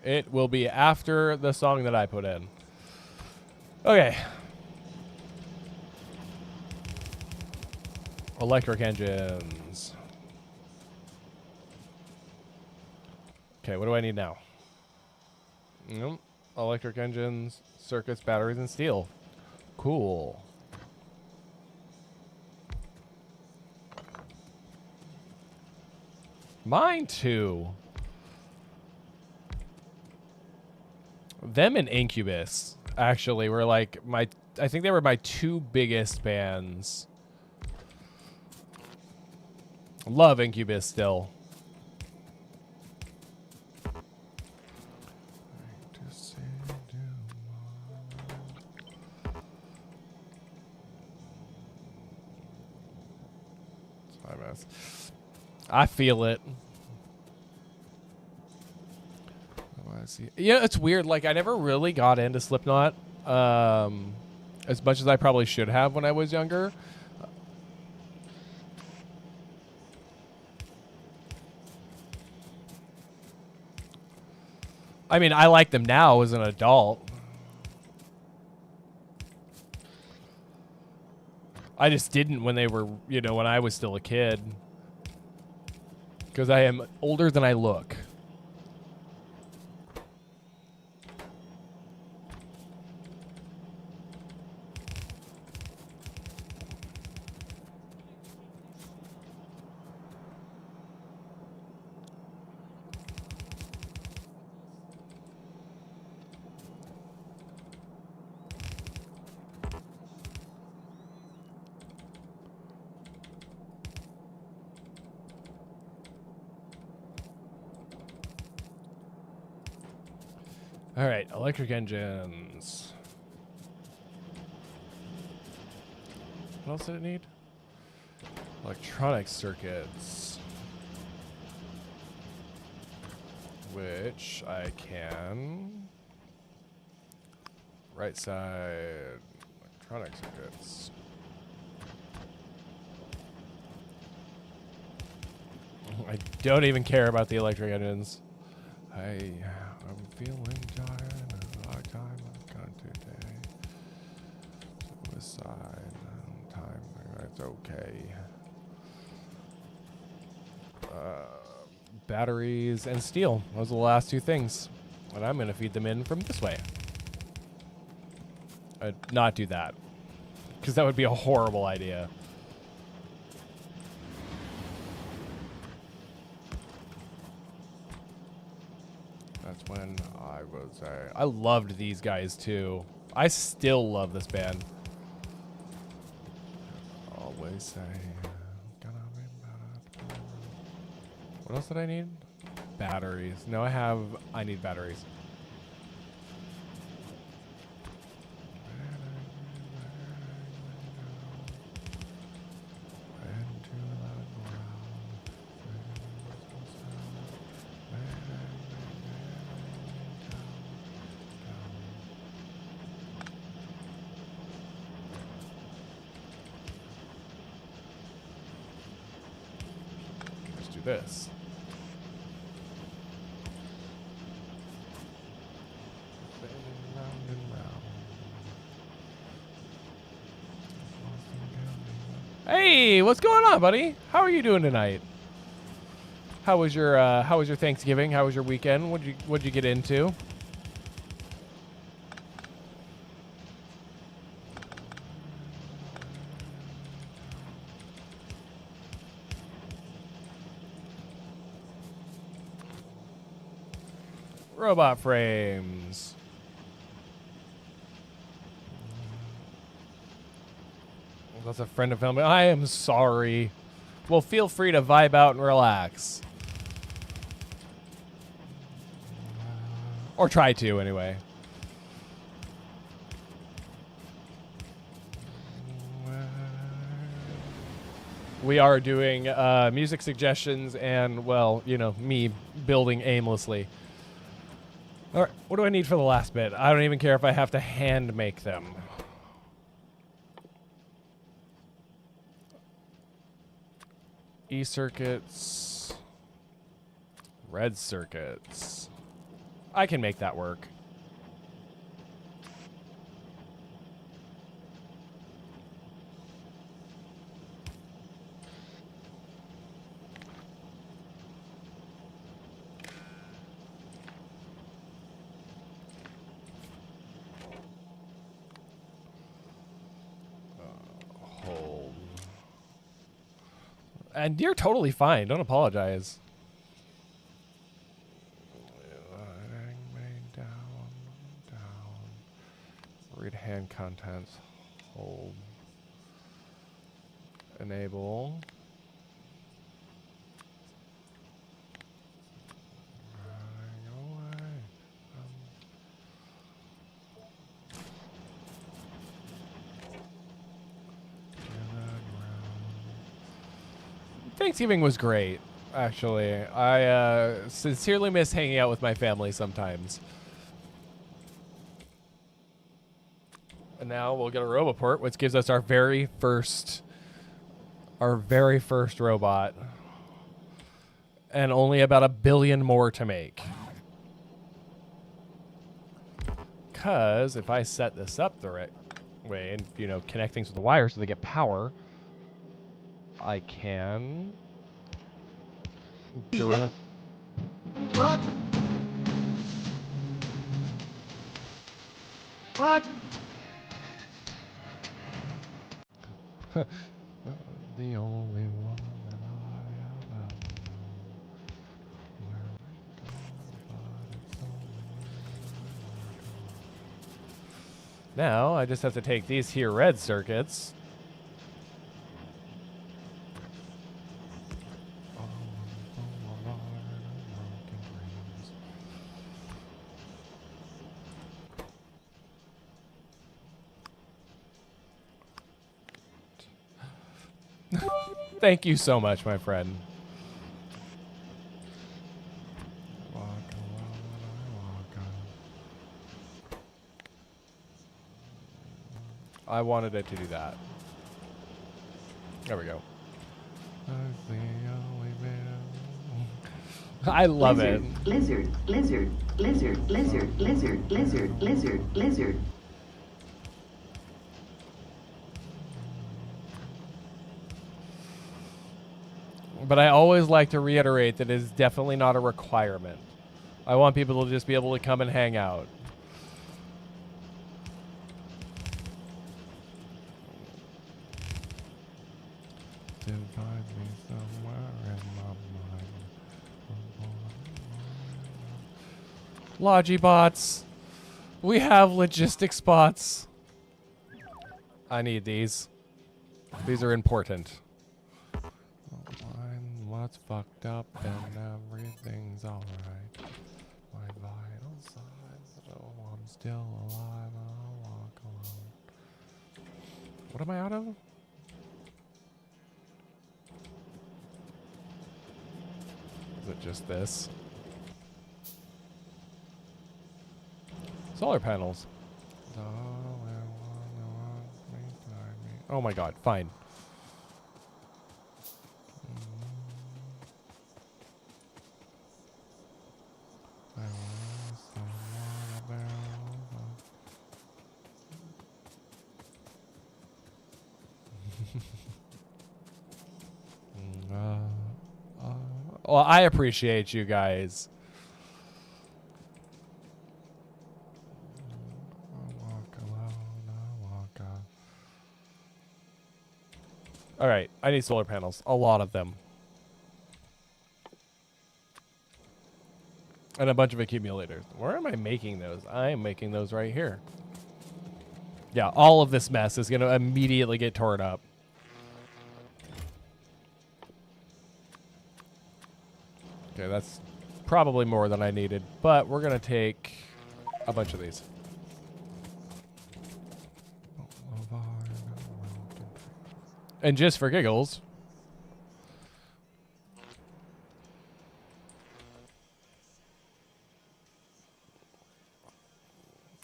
It will be after the song that I put in. Okay. Electric engines. Okay, what do I need now? Nope. Electric engines, circuits, batteries, and steel. Cool. Mine too. Them and Incubus actually were like I think they were my two biggest bands. Love Incubus still. I feel it. Yeah, it's weird. Like, I never really got into Slipknot as much as I probably should have when I was younger. I mean, I like them now as an adult. I just didn't when they were, when I was still a kid. Because I am older than I look. All right, electric engines. What else did it need? Electronic circuits. Which I can. Right side, electronic circuits. I don't even care about the electric engines. I'm feeling tired. A hard time I've got today. Suicide. Time. That's okay. Batteries and steel. Those are the last two things. And I'm going to feed them in from this way. Not do that. Because that would be a horrible idea. That's when I was I loved these guys too. I still love this band. Always say gonna be better. What else did I need? Batteries. No, I need batteries. do this. Hey, what's going on, buddy? How are you doing tonight? How was your Thanksgiving? How was your weekend? What'd you get into? Robot frames. That's a friend of family. I am sorry. Well, feel free to vibe out and relax. Or try to, anyway. We are doing music suggestions and, well, you know, me building aimlessly. All right, what do I need for the last bit? I don't even care if I have to hand make them. E circuits, red circuits. I can make that work. Hold. And you're totally fine. Don't apologize. Read hand contents. Hold. Enable. Thanksgiving was great, actually. I sincerely miss hanging out with my family sometimes. And now we'll get a Roboport, which gives us our very first robot. And only about 1 billion more to make. Because if I set this up the right way and, you know, connect things with the wire so they get power, I can do it. What? What? The only one that I have ever known. Now I just have to take these here red circuits. Thank you so much, my friend. I wanted it to do that. There we go. I love it. Lizard, lizard, lizard, lizard, lizard, lizard, lizard, lizard. But I always like to reiterate that it is definitely not a requirement. I want people to just be able to come and hang out. Logibots. We have logistics bots. I need these. These are important. What's fucked up and everything's alright. My vital signs, oh, I'm still alive and I'll walk alone. What am I out of? Is it just this? Solar panels. Oh my god, fine. Well, I appreciate you guys. All right, I need solar panels. A lot of them. And a bunch of accumulators. Where am I making those? I am making those right here. Yeah, all of this mess is going to immediately get torn up. Okay, that's probably more than I needed, but we're going to take a bunch of these. And just for giggles,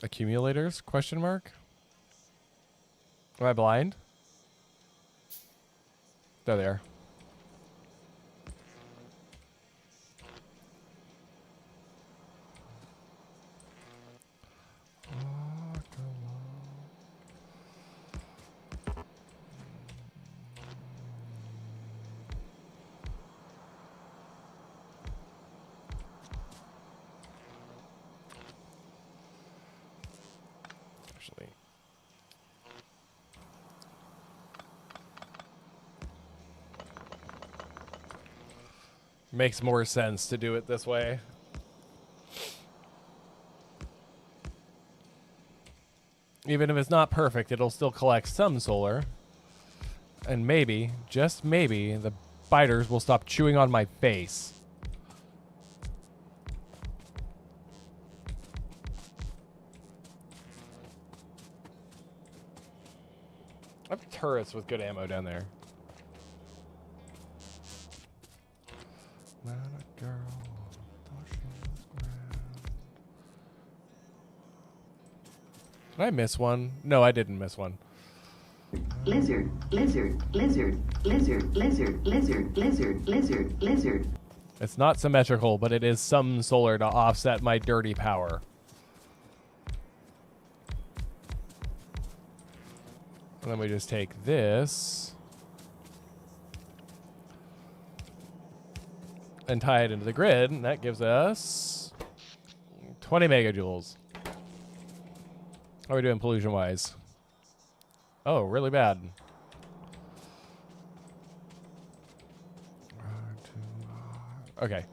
accumulators? Question mark? Am I blind? There they are. Actually, makes more sense to do it this way. Even if it's not perfect, it'll still collect some solar. And maybe, just maybe, the spiders will stop chewing on my face. I have turrets with good ammo down there. Did I miss one? No, I didn't miss one. Lizard, lizard, lizard, lizard, lizard, lizard, lizard, lizard, lizard. It's not symmetrical, but it is some solar to offset my dirty power. And then we just take this and tie it into the grid, and that gives us 20 megajoules. How are we doing pollution-wise? Oh, really bad. Okay.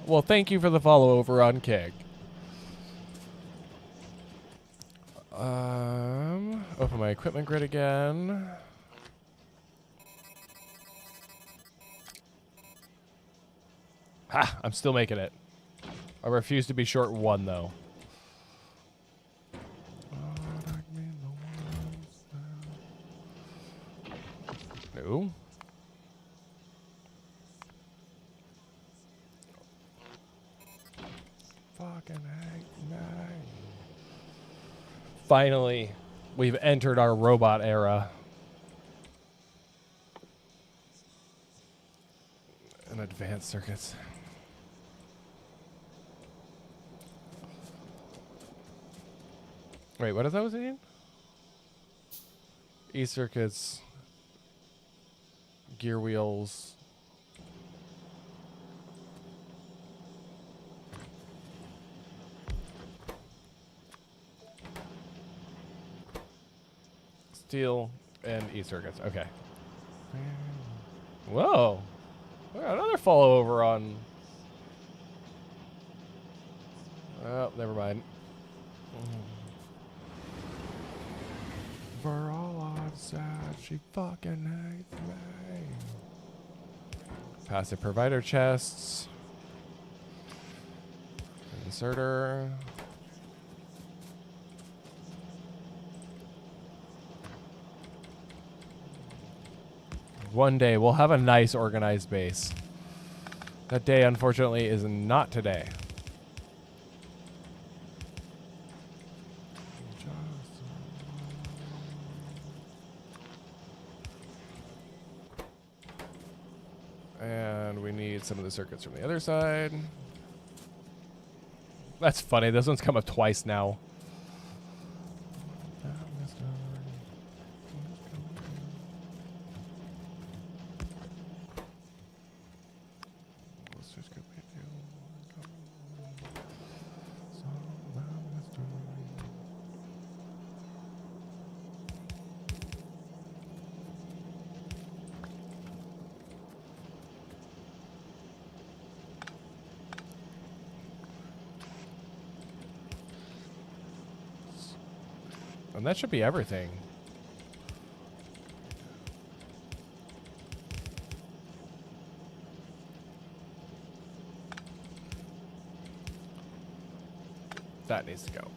Well, thank you for the follow over on Keg. Open my equipment grid again. Ha! I'm still making it. I refuse to be short one, though. No. Fucking hate me. Finally, we've entered our robot era. And advanced circuits. Wait, what is that was again? E-circuits, gear wheels. Steel and E-circuits. Okay. Whoa. We got another follow over on. Oh, never mind. For all I've said, she fucking hates me. Passive provider chests. Inserter. One day we'll have a nice organized base. That day, unfortunately, is not today. And we need some of the circuits from the other side. That's funny. This one's come up twice now. And that should be everything. That needs to go.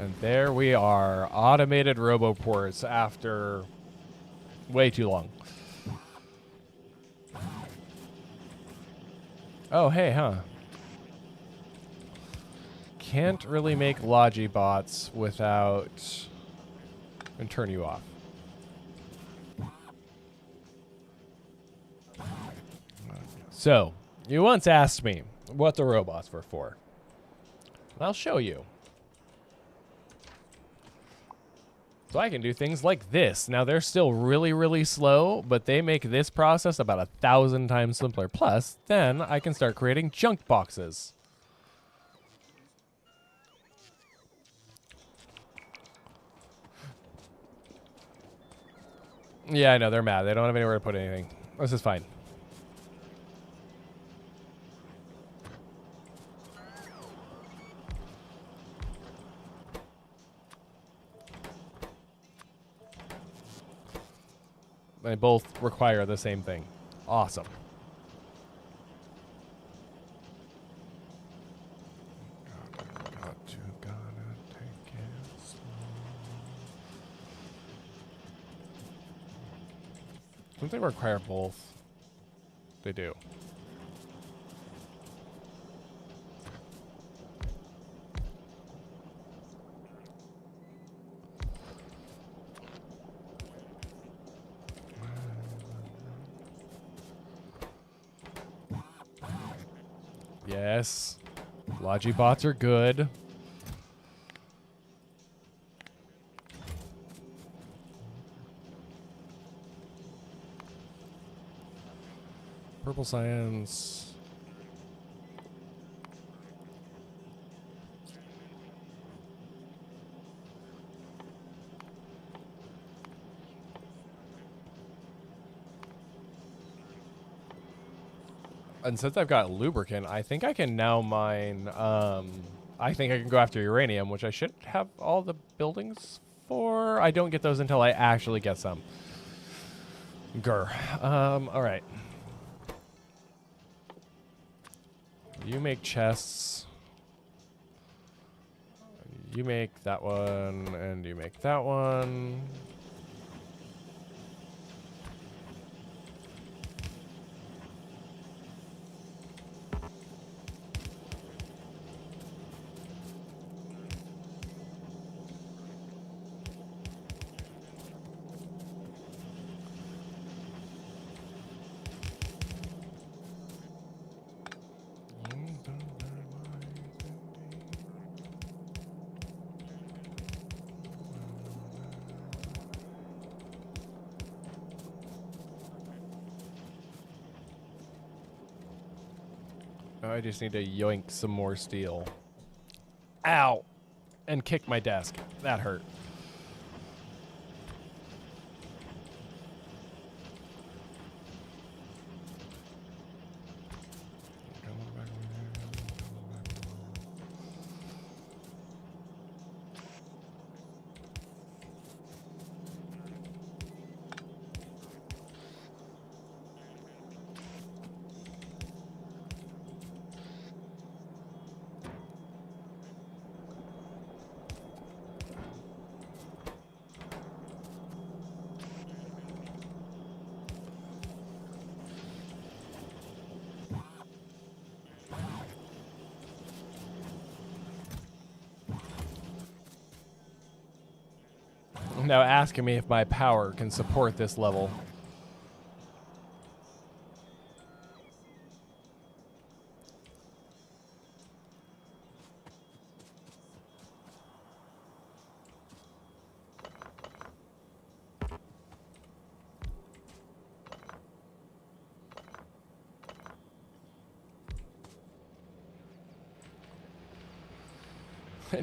And there we are, automated roboports after way too long. Oh, hey, huh? Can't really make Logibots without and turn you off. So, you once asked me what the robots were for. I'll show you. So I can do things like this. Now they're still really, really slow, but they make this process about 1,000 times simpler. Plus, then I can start creating junk boxes. Yeah, I know, they're mad. They don't have anywhere to put anything. This is fine. They both require the same thing. Awesome. Don't they require both? They do. Yes. Logibots are good. Purple science. And since I've got lubricant, I think I can now mine, I think I can go after uranium, which I should have all the buildings for. I don't get those until I actually get some. Grr. All right. You make chests. You make that one, and you make that one. I just need to yoink some more steel. Ow! And kick my desk. That hurt. Now asking me if my power can support this level.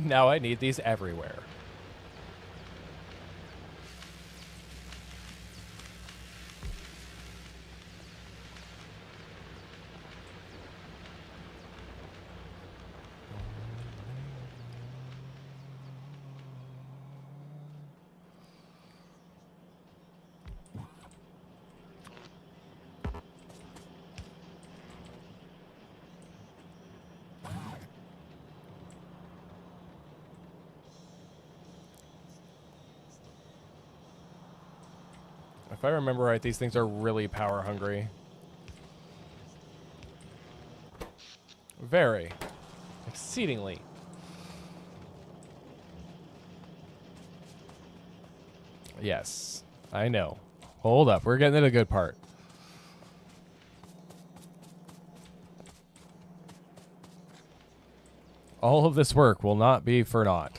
Now I need these everywhere. If I remember right, these things are really power hungry. Very. Exceedingly. Yes, I know. Hold up, we're getting to the good part. All of this work will not be for naught.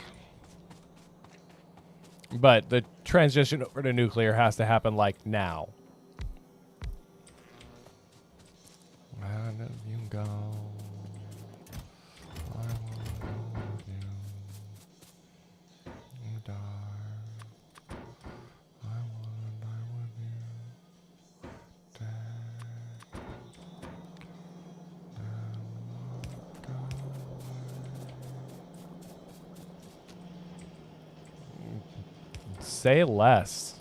But the transition over to nuclear has to happen, like, now. Where did you go? I wanna go with you. You die. I wanna die with you. Say less.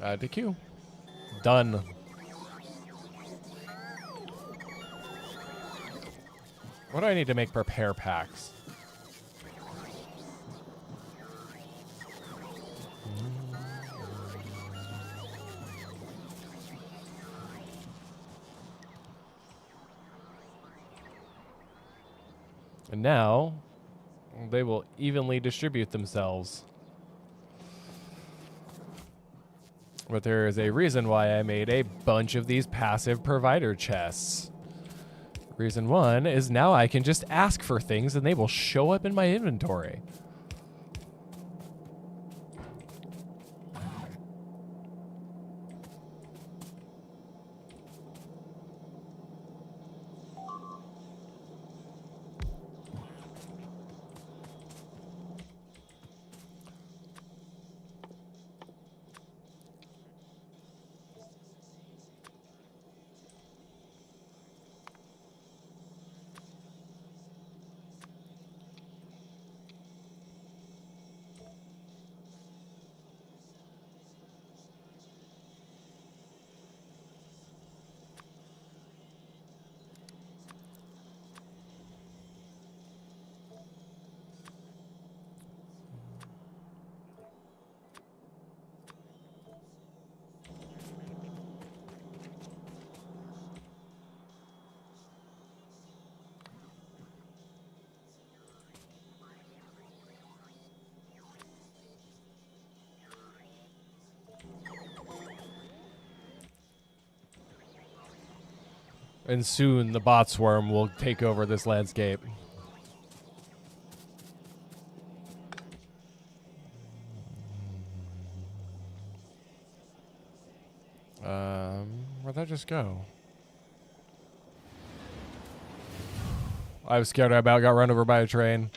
Add to queue. Done. What do I need to make prepare packs? And now, they will evenly distribute themselves. But there is a reason why I made a bunch of these passive provider chests. Reason one is now I can just ask for things and they will show up in my inventory. And soon the bot swarm will take over this landscape. Where'd that just go? I was scared I about got run over by a train.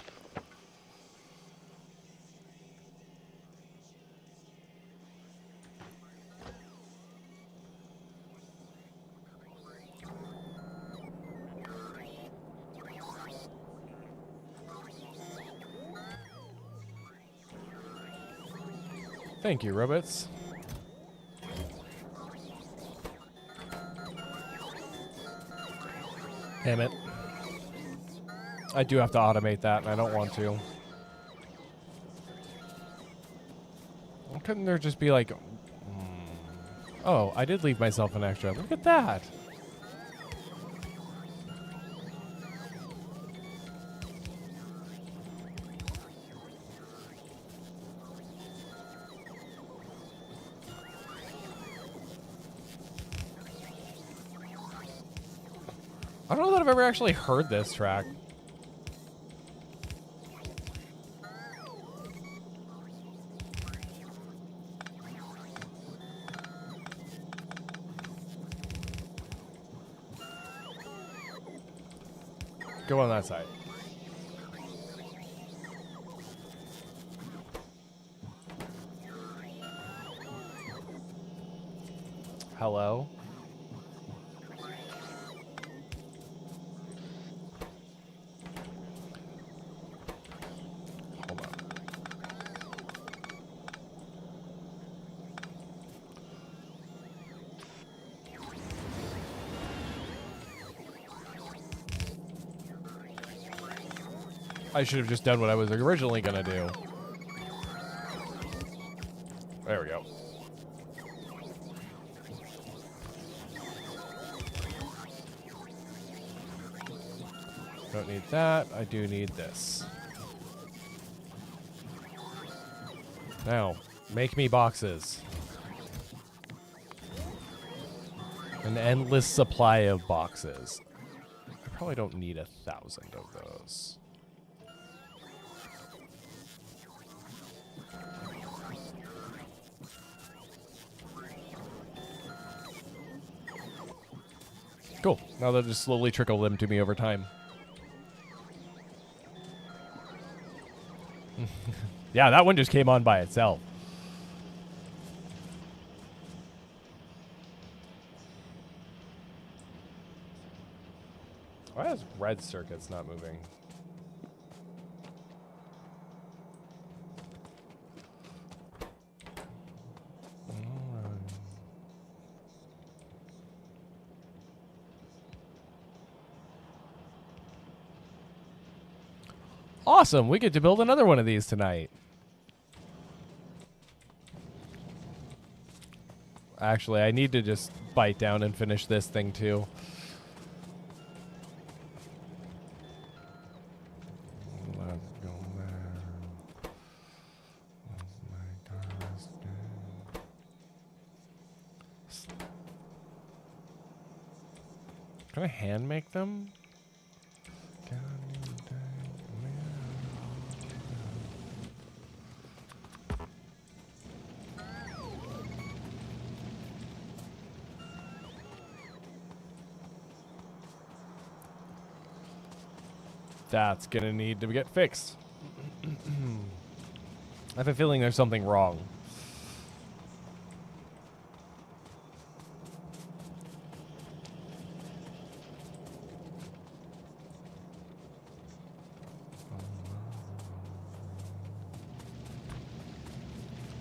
Thank you, robots. Damn it. I do have to automate that, and I don't want to. Why couldn't there just be like... Oh, I did leave myself an extra. Look at that. I don't know that I've ever actually heard this track. Go on that side. Hello? Hold on. I should have just done what I was originally gonna do. There we go. Don't need that. I do need this. Now, make me boxes. An endless supply of boxes. I probably don't need 1,000 of those. Cool. Now they'll just slowly trickle them to me over time. Yeah, that one just came on by itself. Why is red circuits not moving? Awesome, we get to build another one of these tonight. Actually, I need to just bite down and finish this thing too. Let's go there. Can I hand make them? That's gonna need to get fixed. I have a feeling there's something wrong.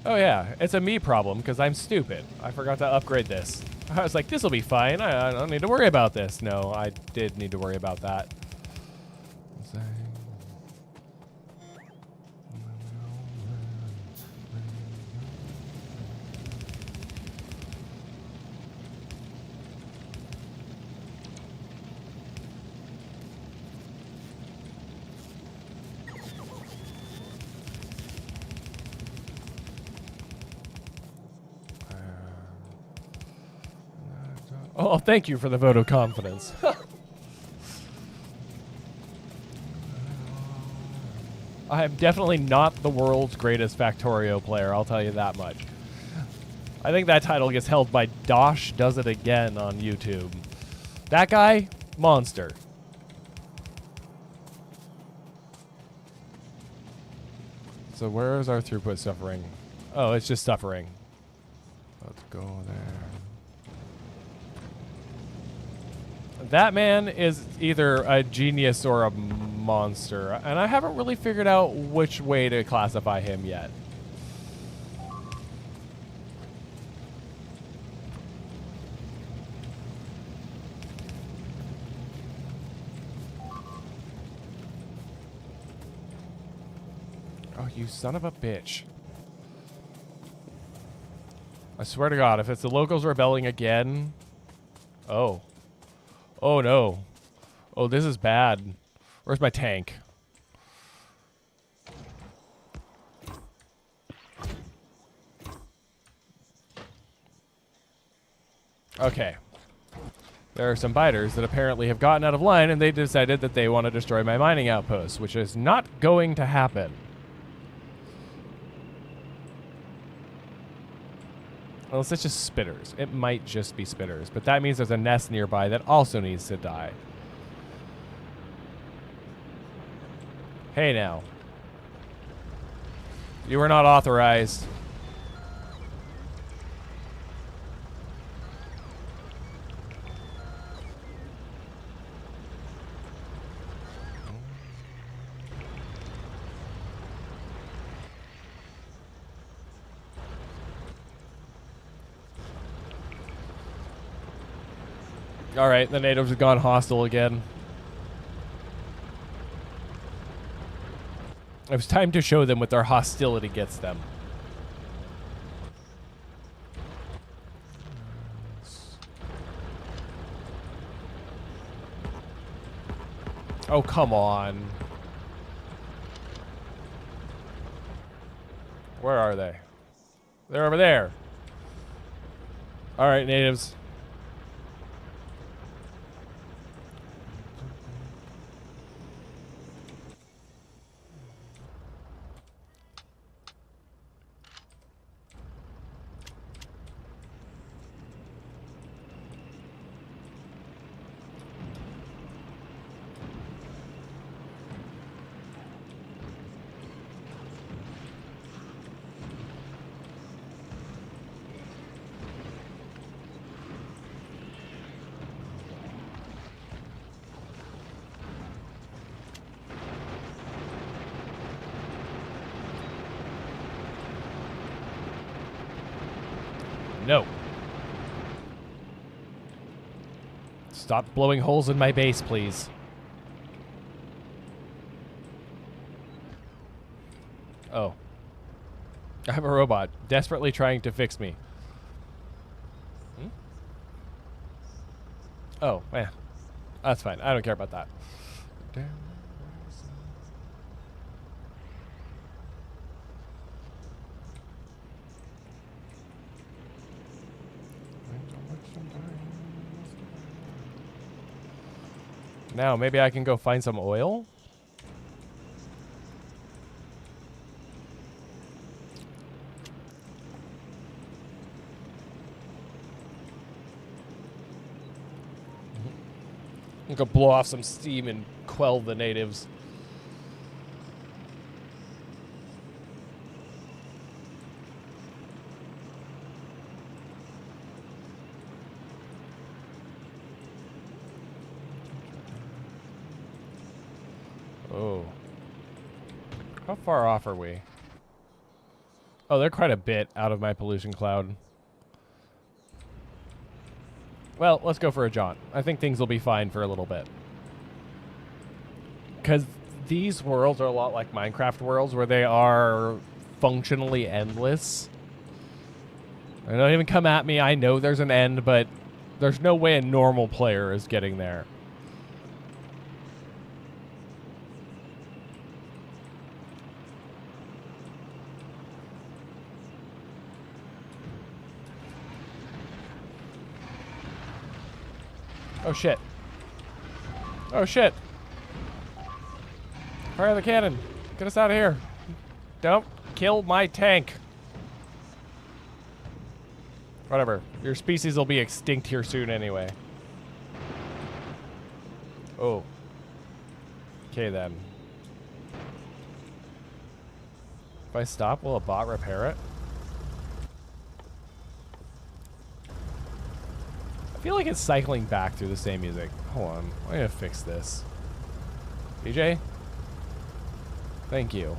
Oh yeah, it's a me problem because I'm stupid. I forgot to upgrade this. I was like, this will be fine. I don't need to worry about this. No, I did need to worry about that. Oh, thank you for the vote of confidence. I am definitely not the world's greatest Factorio player, I'll tell you that much. I think that title gets held by Dosh Does It Again on YouTube. That guy, monster. So where is our throughput suffering? Oh, it's just suffering. Let's go there. That man is either a genius or a monster, and I haven't really figured out which way to classify him yet. Oh, you son of a bitch. I swear to God, if it's the locals rebelling again... Oh. Oh, no. Oh, this is bad. Where's my tank? Okay. There are some biters that apparently have gotten out of line, and they decided that they want to destroy my mining outpost, which is not going to happen. Unless it's just spitters. It might just be spitters, but that means there's a nest nearby that also needs to die. Hey now. You were not authorized. All right, the natives have gone hostile again. It was time to show them what their hostility gets them. Oh, come on. Where are they? They're over there. All right, natives. No. Stop blowing holes in my base, please. Oh. I'm a robot, desperately trying to fix me. Hmm? Oh, yeah. That's fine. I don't care about that. Now, maybe I can go find some oil? I'm gonna blow off some steam and quell the natives. Oh. How far off are we? Oh, they're quite a bit out of my pollution cloud. Well, let's go for a jaunt. I think things will be fine for a little bit. Because these worlds are a lot like Minecraft worlds where they are functionally endless. Don't even come at me. I know there's an end, but there's no way a normal player is getting there. Oh shit. Oh shit. Fire the cannon. Get us out of here. Don't kill my tank. Whatever. Your species will be extinct here soon anyway. Oh. Okay then. If I stop, will a bot repair it? I feel like it's cycling back through the same music. Hold on. I'm gonna fix this. DJ? Thank you.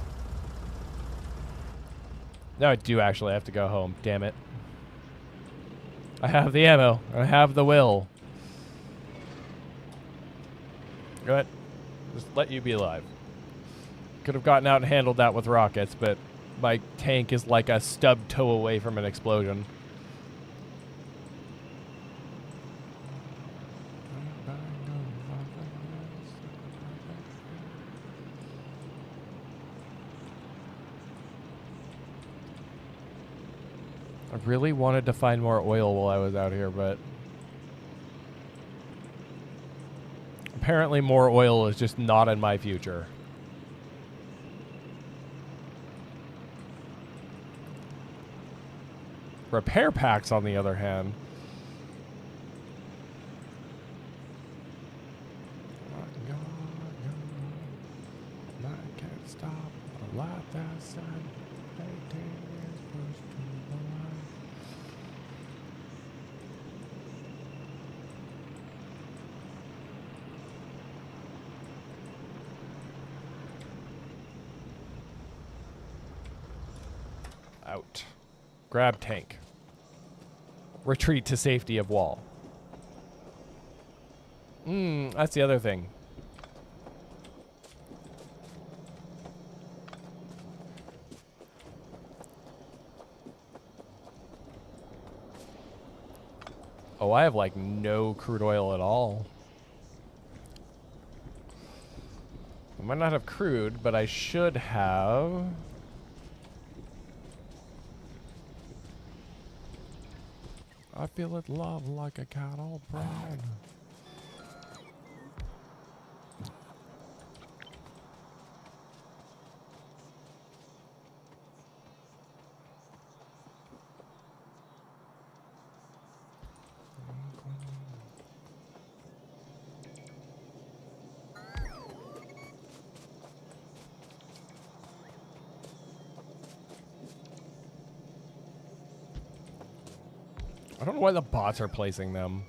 Now I do actually have to go home. Damn it. I have the ammo. I have the will. Go ahead. Just let you be alive. Could have gotten out and handled that with rockets, but my tank is like a stub toe away from an explosion. I really wanted to find more oil while I was out here, but apparently more oil is just not in my future. Repair packs, on the other hand. I can't stop. I like that sun. Out. Grab tank. Retreat to safety of wall. That's the other thing. Oh, I have like no crude oil at all. I might not have crude, but I should have. I feel it love like a cattle pride. I don't know why the bots are placing them.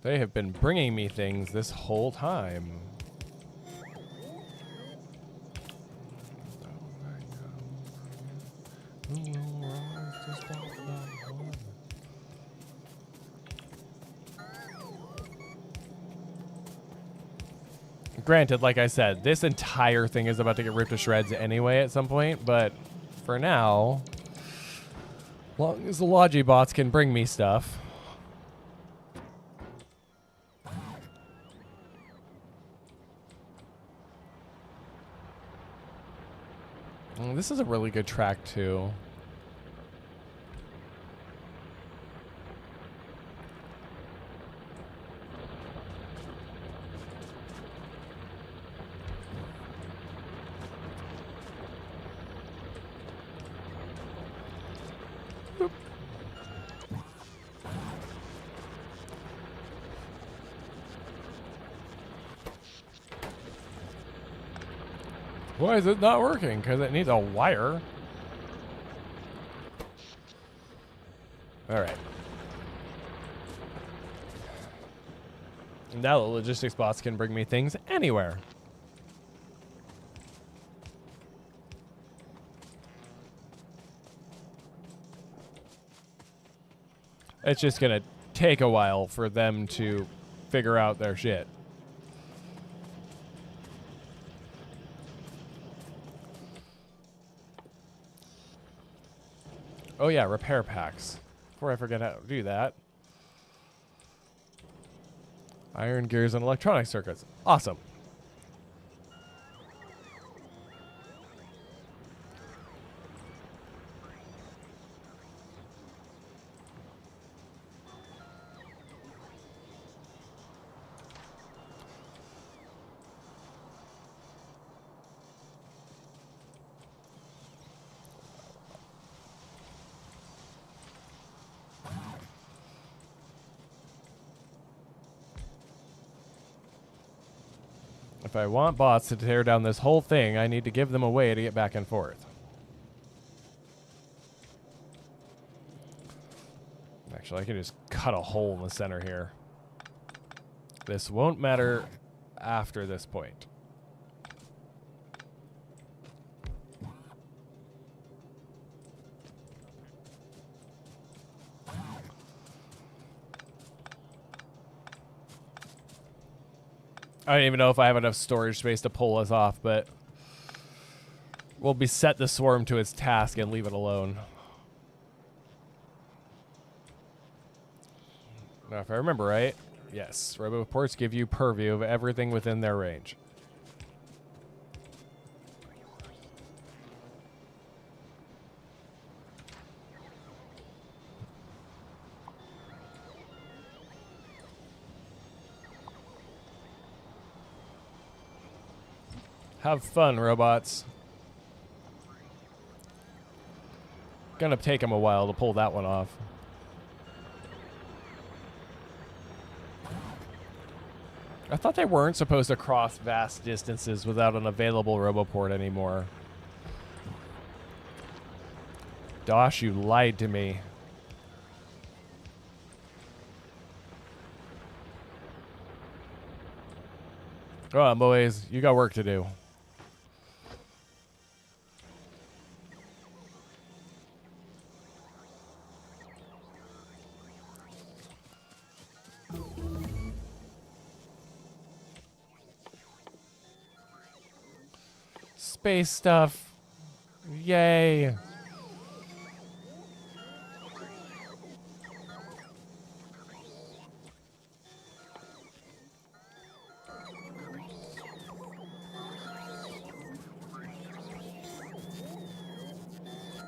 They have been bringing me things this whole time. Granted, like I said, this entire thing is about to get ripped to shreds anyway at some point, but for now, as long as the Logi bots can bring me stuff. This is a really good track, too. Why is it not working? Because it needs a wire. All right. Now the logistics bots can bring me things anywhere. It's just going to take a while for them to figure out their shit. Oh yeah, repair packs. Before I forget how to do that. Iron gears and electronic circuits. Awesome. If I want bots to tear down this whole thing, I need to give them a way to get back and forth. Actually, I can just cut a hole in the center here. This won't matter after this point. I don't even know if I have enough storage space to pull us off, but we'll beset the swarm to its task and leave it alone. Now, if I remember right, yes, roboports give you purview of everything within their range. Have fun, robots. Gonna take them a while to pull that one off. I thought they weren't supposed to cross vast distances without an available roboport anymore. Dosh, you lied to me. Go on, boys. You got work to do. Space stuff. Yay.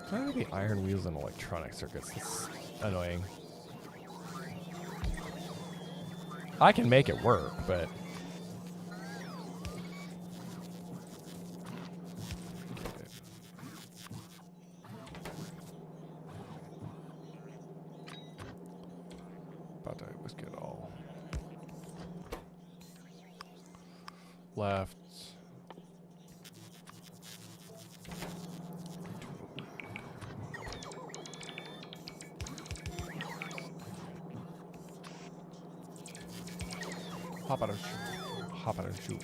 Why are the iron wheels and electronic circuits? That's annoying. I can make it work, but... About to always get all... left. Hop out and shoot. Hop out and shoot.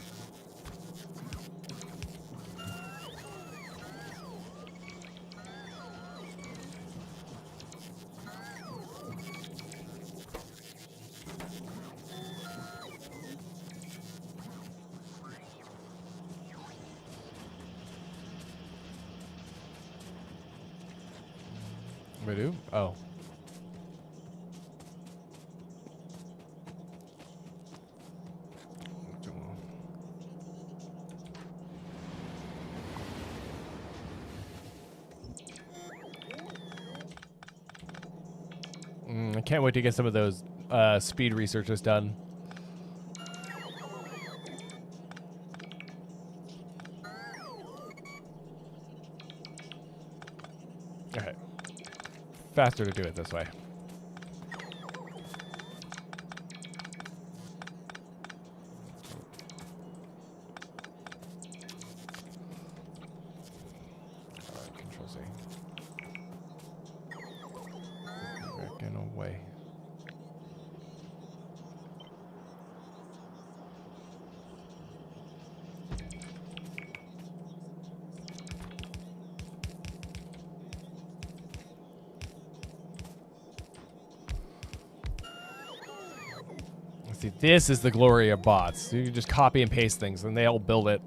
We do? Oh. I can't wait to get some of those speed researches done. Okay. Faster to do it this way. Alright, Control Z. Back and away. See, this is the glory of bots. You just copy and paste things, and they all build it.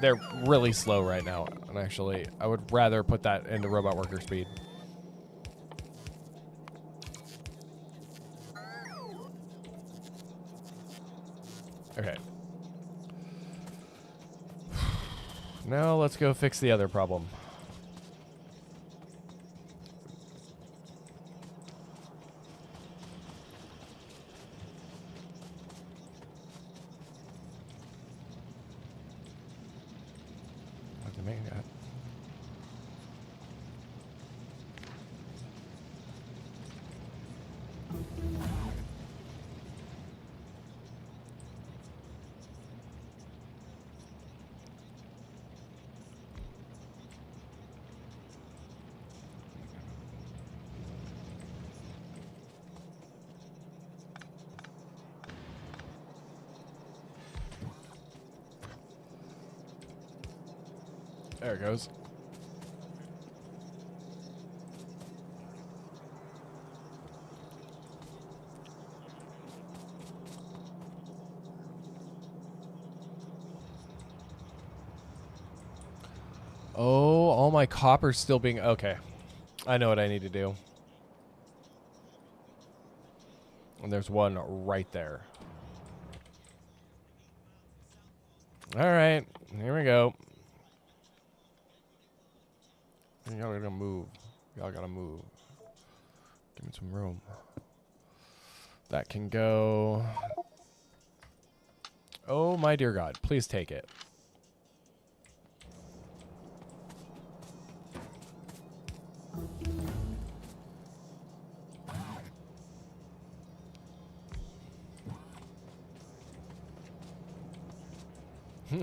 They're really slow right now. And actually, I would rather put that into robot worker speed. Okay. Now let's go fix the other problem. There it goes. Oh, all my copper's still being... Okay. I know what I need to do. And there's one right there. All right. Here we go. Y'all gotta move. Y'all gotta move. Give me some room. That can go... Oh, my dear God. Please take it.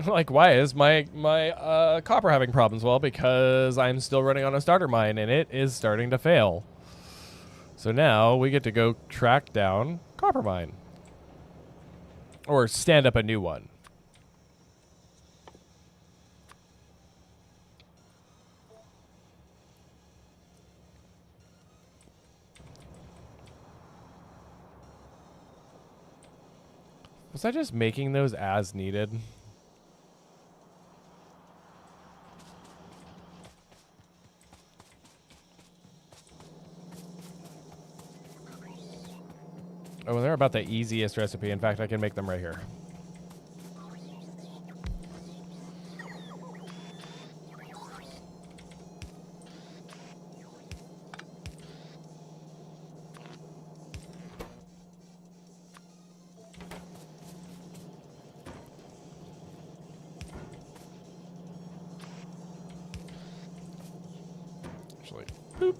Like, why is my copper having problems? Well, because I'm still running on a starter mine, and it is starting to fail. So now we get to go track down copper mine. Or stand up a new one. Was I just making those as needed? Oh, they're about the easiest recipe. In fact, I can make them right here. Actually, boop.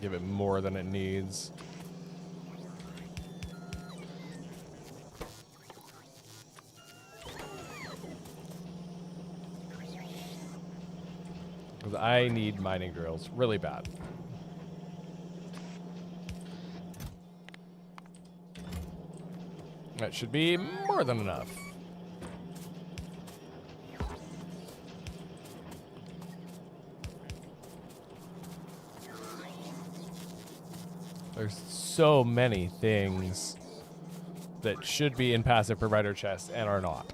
Give it more than it needs. Because I need mining drills really bad. That should be more than enough. There's so many things that should be in passive provider chests and are not.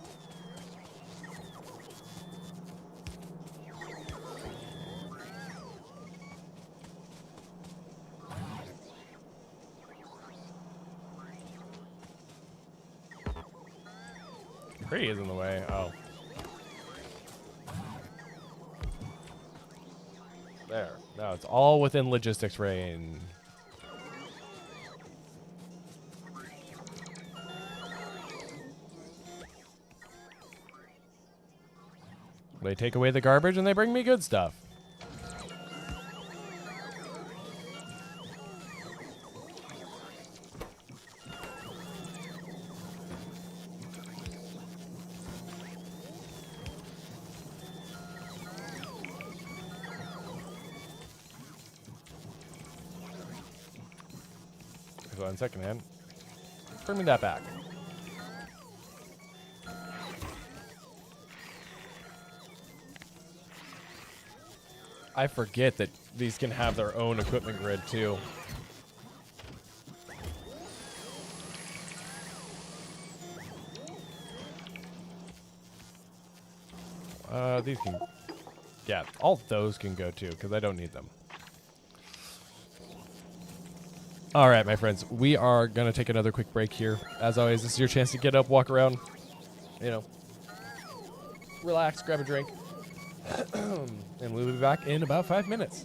Tree is in the way. Oh. There. Now it's all within logistics range. They take away the garbage and they bring me good stuff. So on second hand, bring me that back. I forget that these can have their own equipment grid too. These can, yeah, all those can go too because I don't need them. All right, my friends, we are gonna take another quick break here. As always, this is your chance to get up, walk around, you know, relax, grab a drink. And we'll be back in about 5 minutes.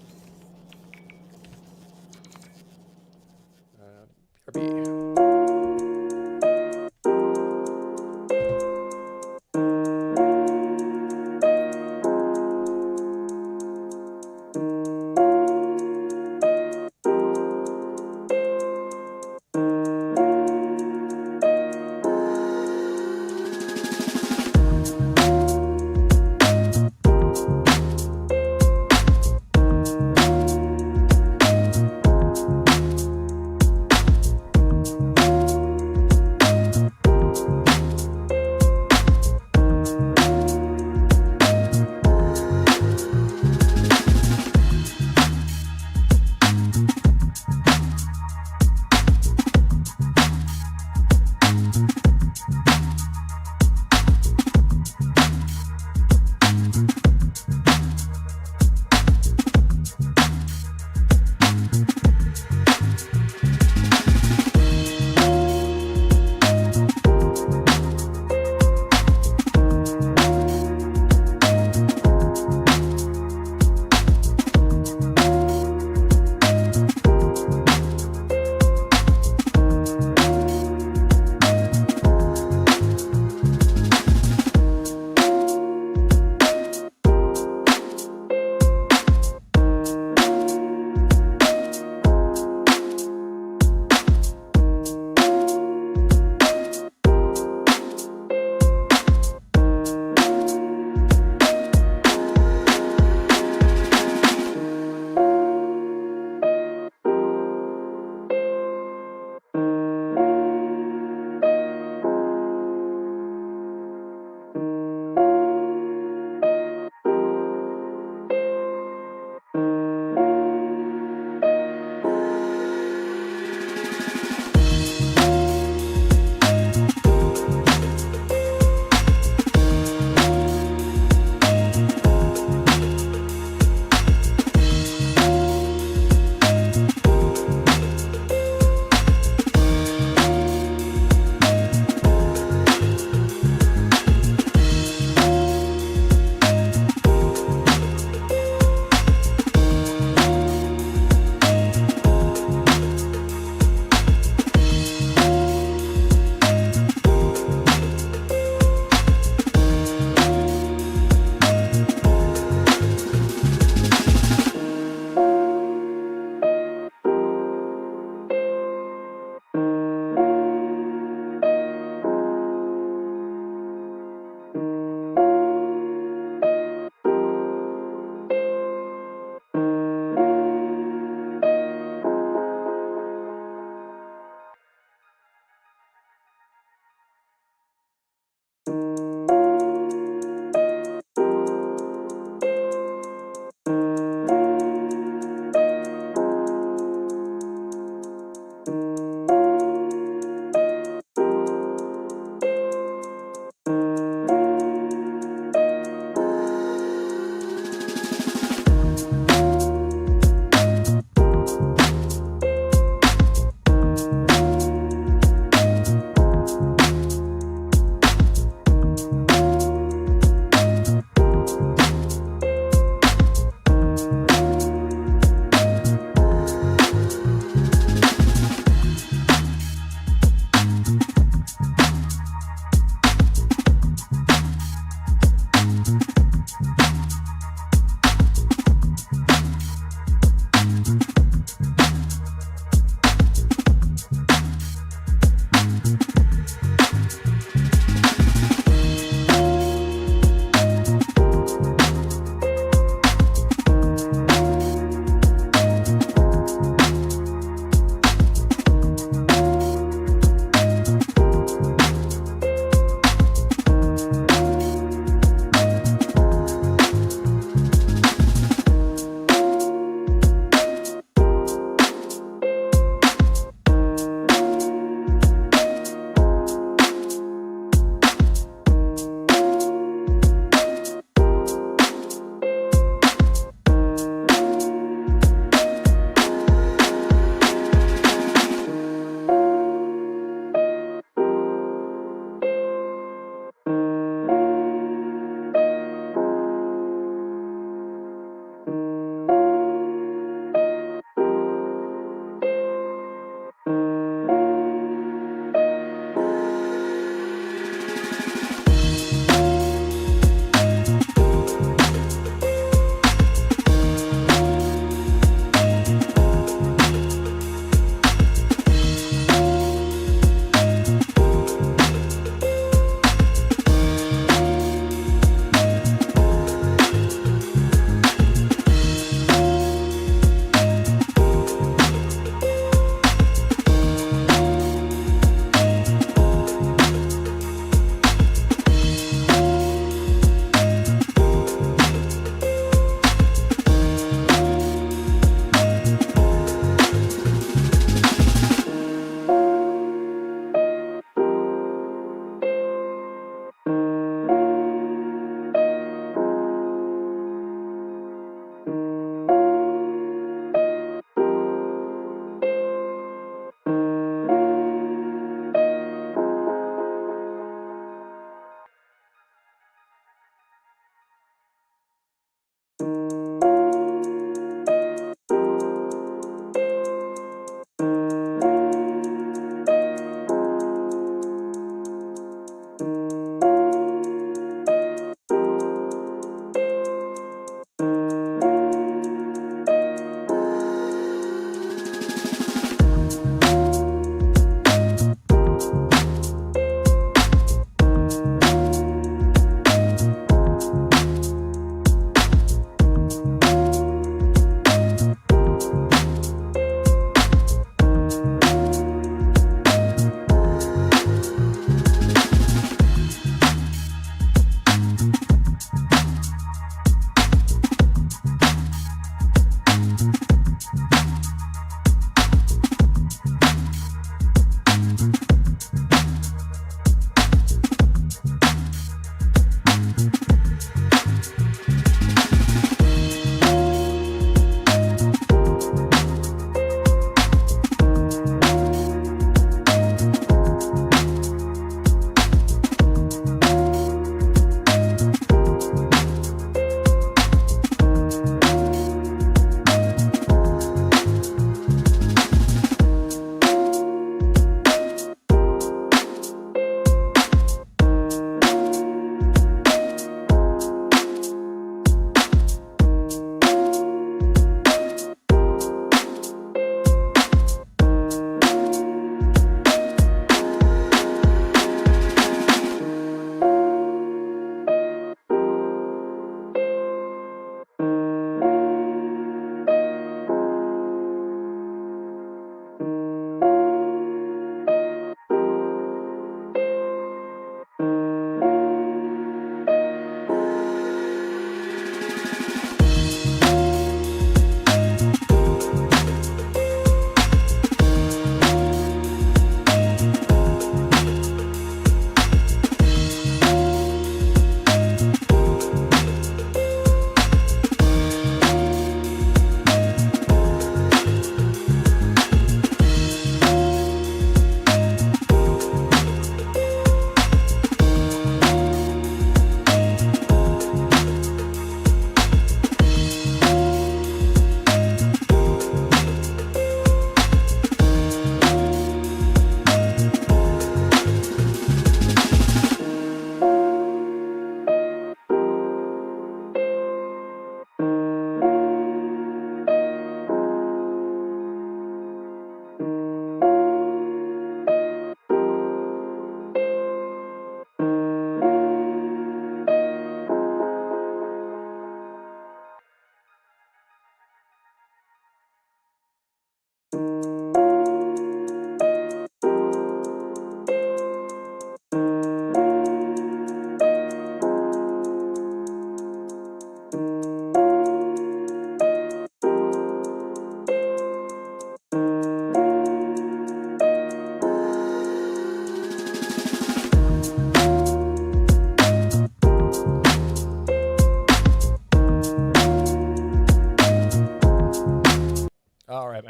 BRB.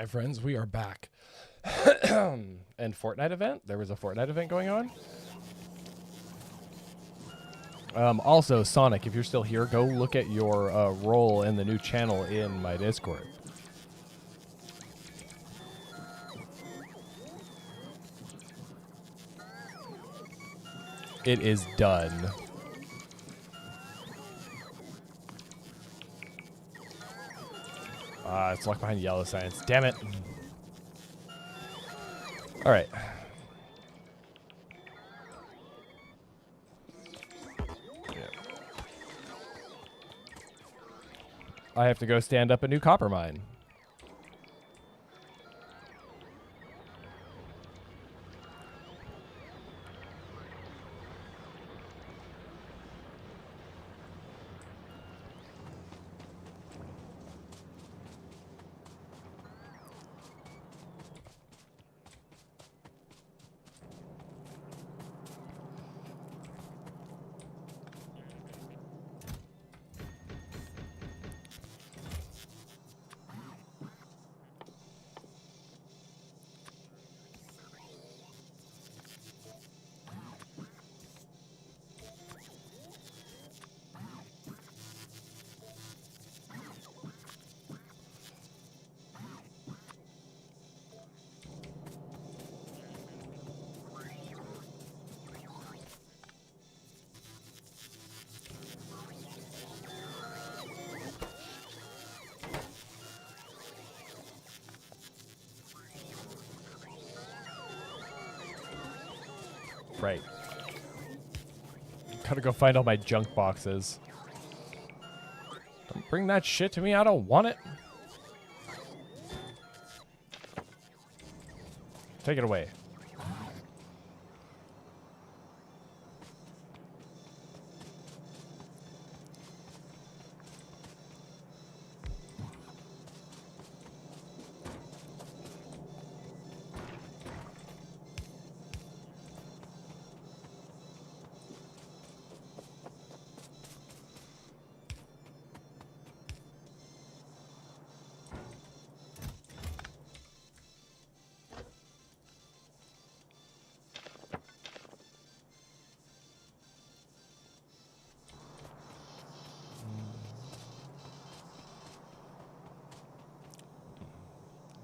my friends, we are back. And Fortnite event? There was a Fortnite event going on? Also, Sonic, if you're still here, go look at your role in the new channel in my Discord. It is done. It's locked behind yellow science. Damn it. All right. Yeah. I have to go stand up a new copper mine. Right. Gotta go find all my junk boxes. Don't bring that shit to me. I don't want it. Take it away.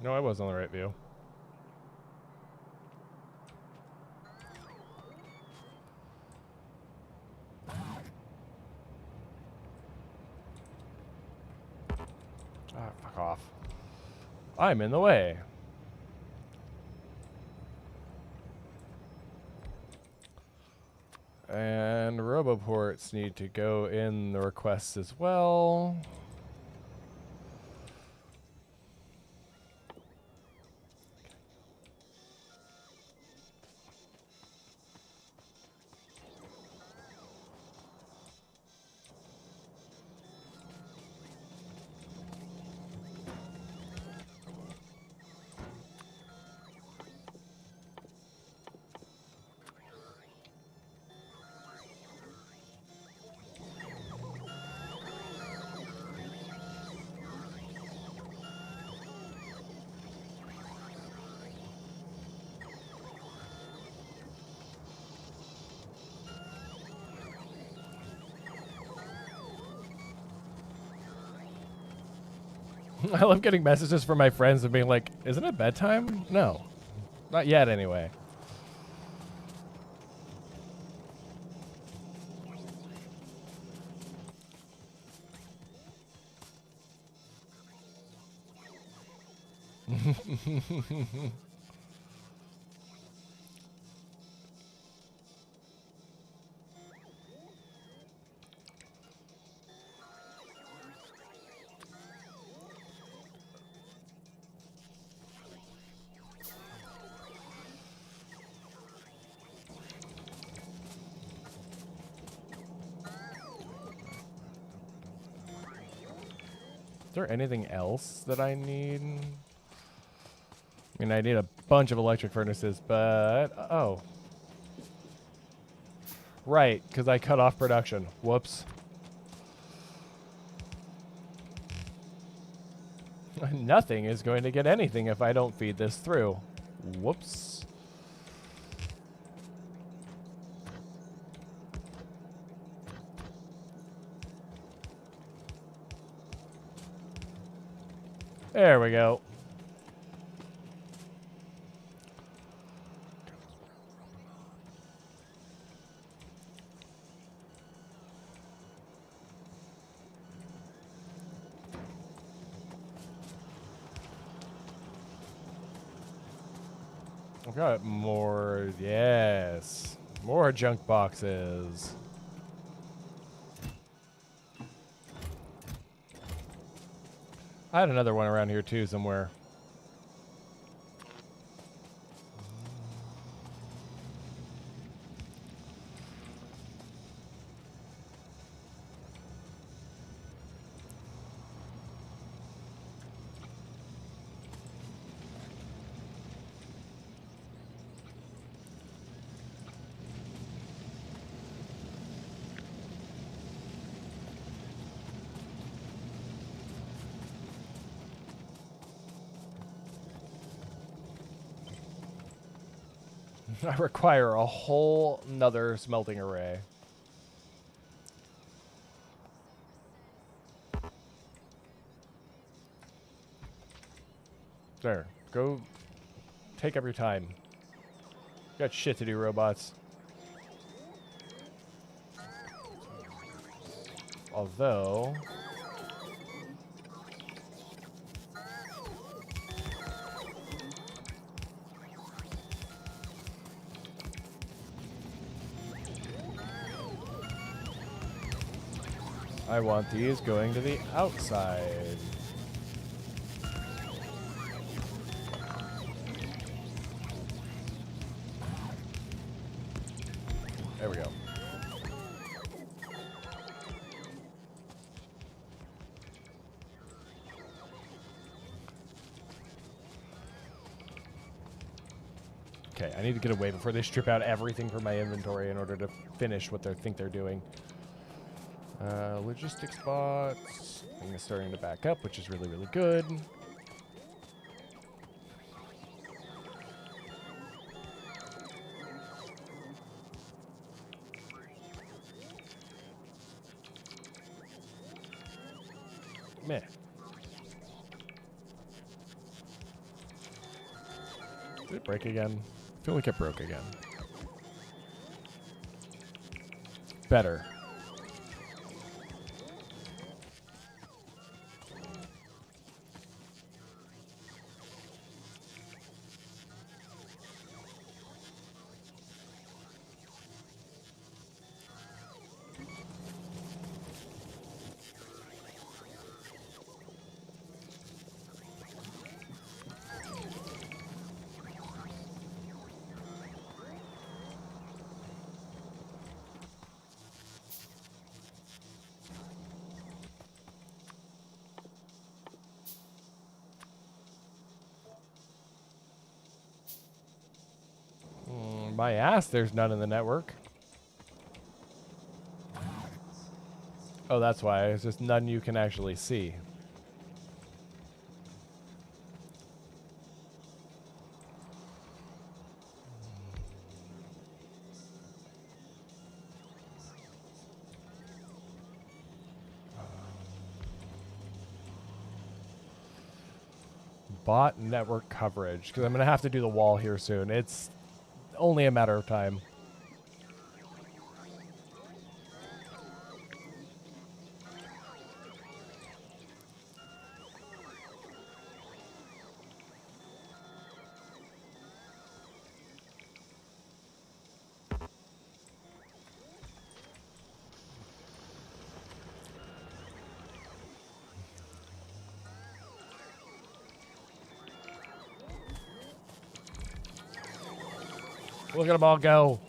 No, I was on the right view. Ah, fuck off. I'm in the way. And roboports need to go in the requests as well. I love getting messages from my friends and being like, isn't it bedtime? No. Not yet, anyway. Is there anything else that I need? I mean, I need a bunch of electric furnaces, but... oh. Right, because I cut off production. Whoops. Nothing is going to get anything if I don't feed this through. Whoops. There we go. I've got more, yes. More junk boxes. I had another one around here too somewhere. I require a whole nother smelting array. There. Go take up your time. Got shit to do, robots. Although... I want these going to the outside. There we go. Okay, I need to get away before they strip out everything from my inventory in order to finish what they think they're doing. Logistics box. Thing is starting to back up, which is really, really good. Meh. Did it break again? I feel like it broke again. Better. My ass, there's none in the network. Oh, that's why. It's just none you can actually see. Bot network coverage, because I'm going to have to do the wall here soon. It's only a matter of time. Look at them all go.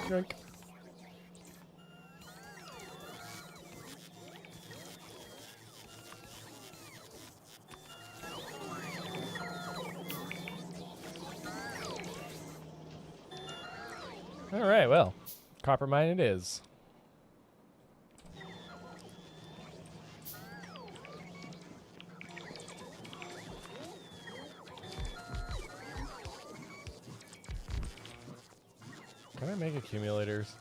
Drink. All right, well, copper mine it is. Can I make accumulators?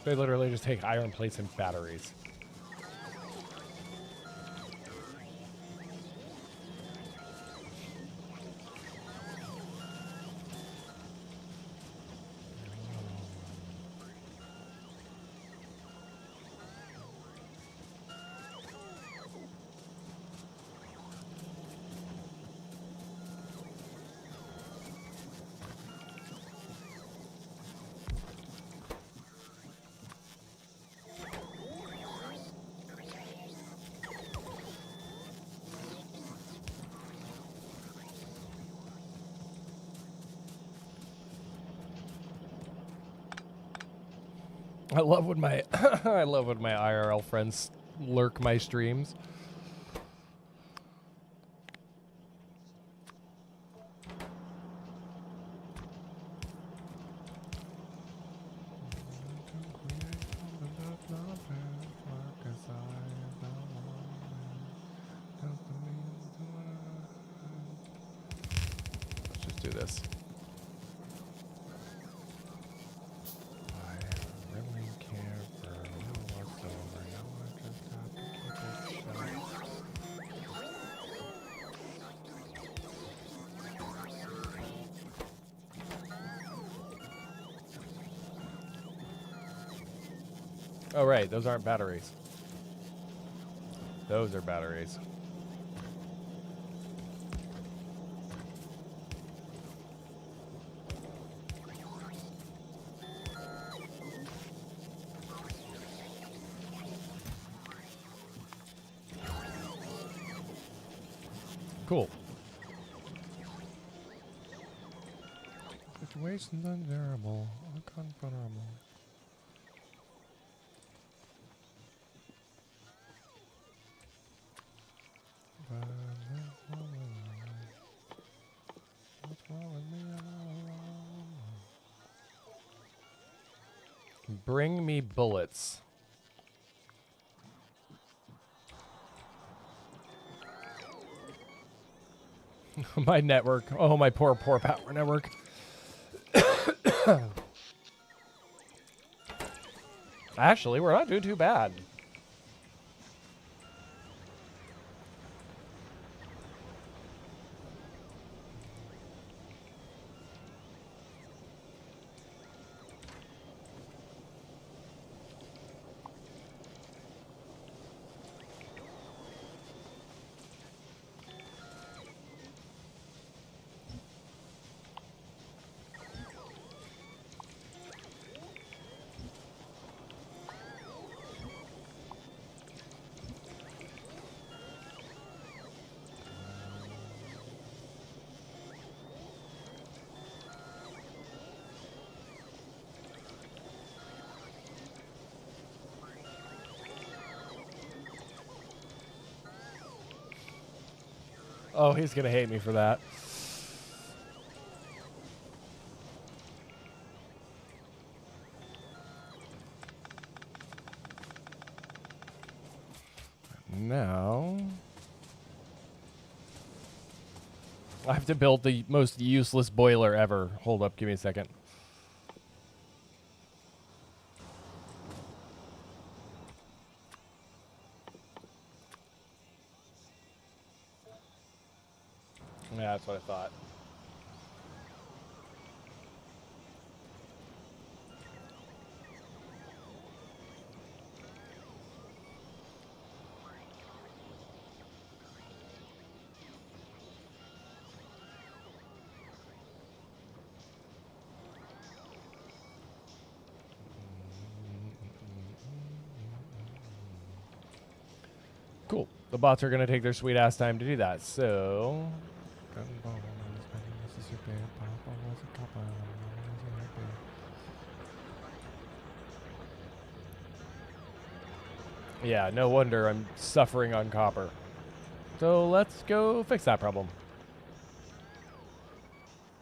They literally just take iron plates and batteries. I love when my I love when my IRL friends lurk my streams. Let's just do this. Oh, right. Those aren't batteries. Those are batteries. Cool. Situation's unbearable, unconfrontable. Bring me bullets. My network. Oh, my poor power network. Actually, we're not doing too bad. Oh, he's gonna hate me for that. Now, I have to build the most useless boiler ever. Hold up, give me a second. Yeah, that's what I thought. Cool. The bots are going to take their sweet ass time to do that. So, yeah, no wonder I'm suffering on copper. So let's go fix that problem.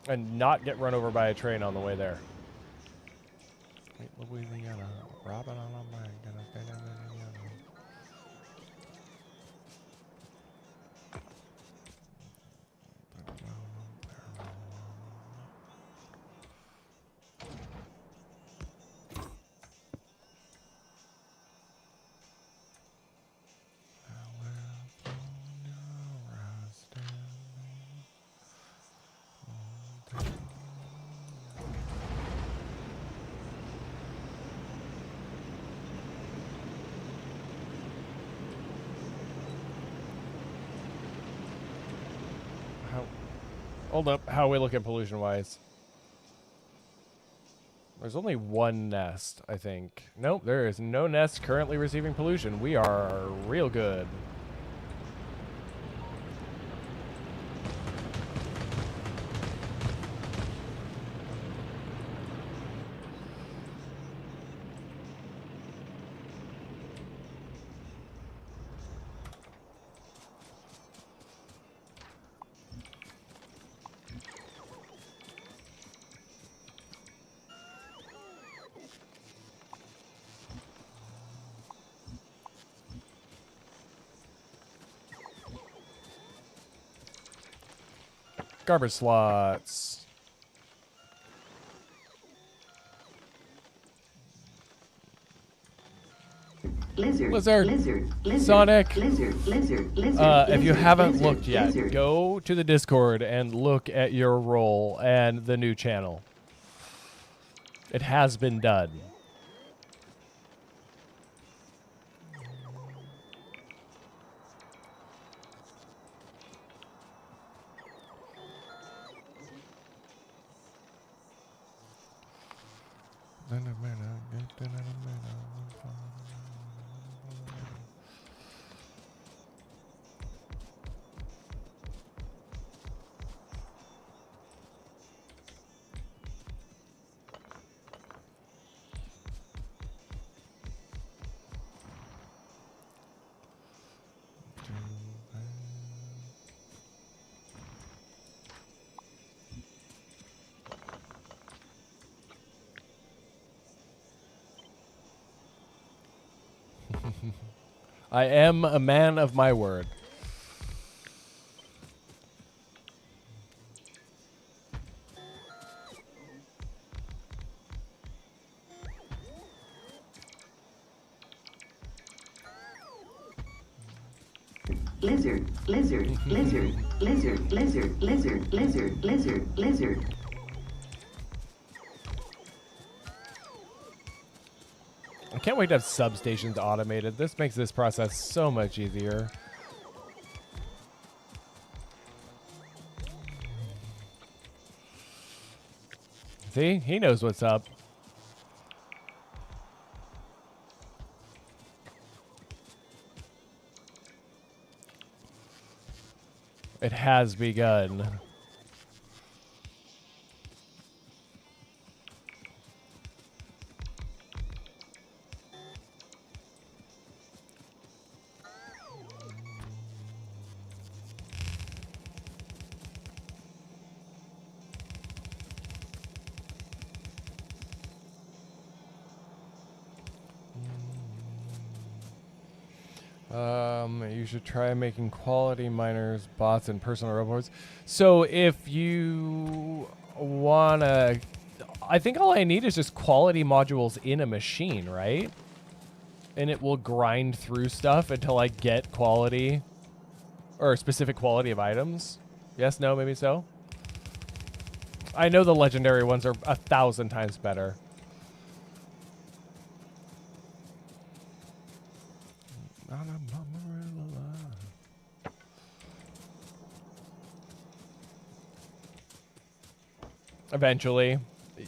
And not get run over by a train on the way there. Wait, Louisiana. Robin on a mic. Gonna stay down in Louisiana. Hold up. How are we looking pollution-wise? There's only one nest, I think. Nope, there is no nest currently receiving pollution. We are real good. Garbage slots. Lizard. Lizard. Lizard. Lizard. Sonic. Lizard. Lizard. Lizard. If you lizard, haven't lizard, looked yet, lizard. go to the Discord and look at your role and the new channel. It has been done. I am a man of my word. Lizard. Lizard. Lizard. Lizard. Lizard. Lizard. Lizard. Lizard. Lizard. I can't wait to have substations automated. This makes this process so much easier. See? He knows what's up. It has begun. You should try making quality miners, bots, and personal robots. So if you wanna, I think all I need is just quality modules in a machine, right? And it will grind through stuff until I get quality, or specific quality of items. Yes, no, maybe so. I know the legendary ones are 1,000 times better. Eventually. Yeah.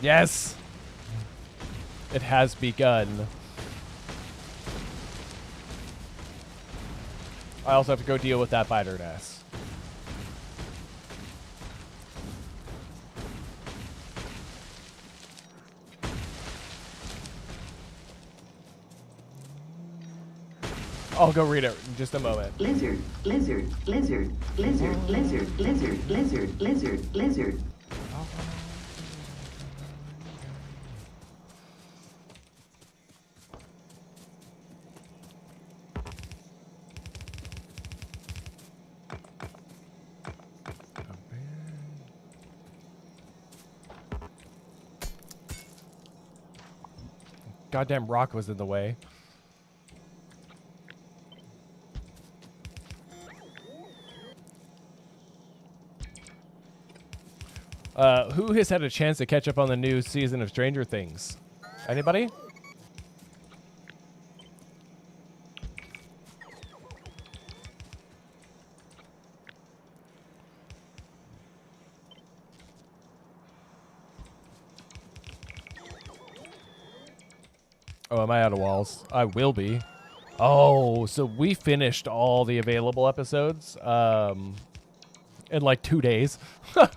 Yes! It has begun. I also have to go deal with that biter nest. I'll go read it in just a moment. Lizard. Lizard. Lizard. Lizard. Lizard. Lizard. Lizard. Lizard. Lizard. Goddamn rock was in the way. Who has had a chance to catch up on the new season of Stranger Things? Anybody? Oh, am I out of walls? I will be. Oh, so we finished all the available episodes in like 2 days. And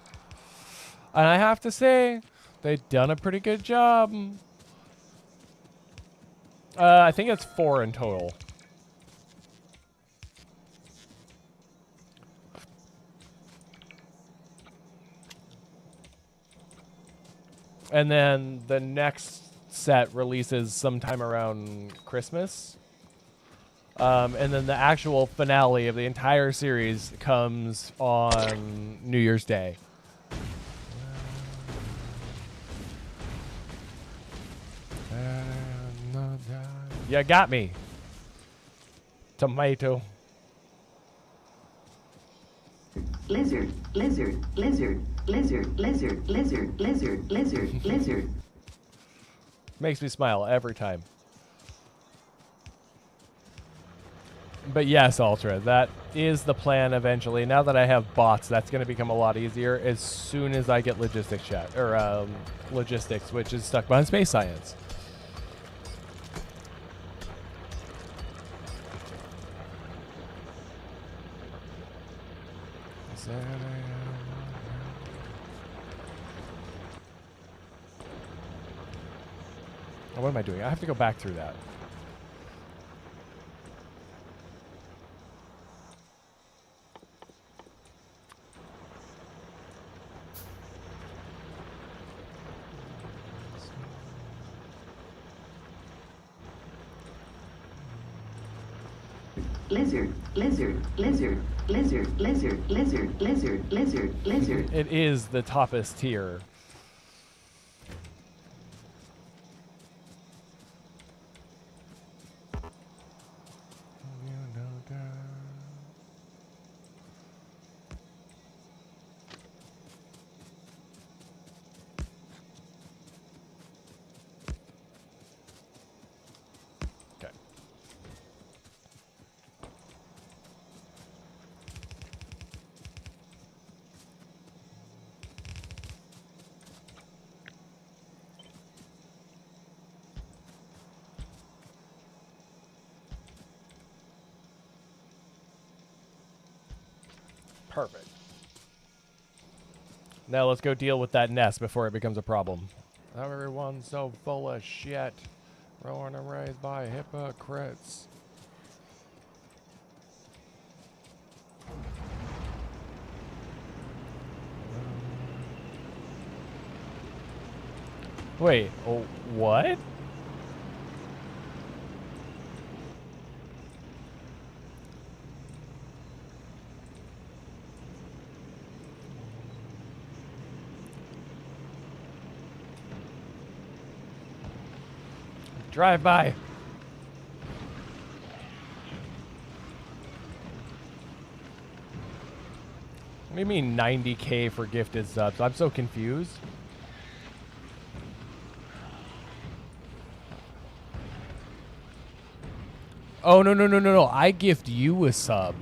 I have to say, they've done a pretty good job. I think it's 4 in total. And then the next set releases sometime around Christmas. And then the actual finale of the entire series comes on New Year's Day. You got me. Tomato. Lizard, lizard, lizard, lizard, lizard, lizard, lizard, lizard, lizard. Makes me smile every time. But yes, Ultra, that is the plan eventually. Now that I have bots, that's going to become a lot easier as soon as I get logistics chat, or logistics, which is stuck behind space science. What am I doing? I have to go back through that. Lizard, lizard, lizard, lizard, lizard, lizard, lizard, lizard, lizard. It is the toppest tier. Perfect. Now let's go deal with that nest before it becomes a problem. Everyone's so full of shit. Born and raised by hypocrites. Wait, oh, what? Drive by. What do you mean 90K for gifted subs? I'm so confused. Oh, no, no, no, no, no. I gift you a sub.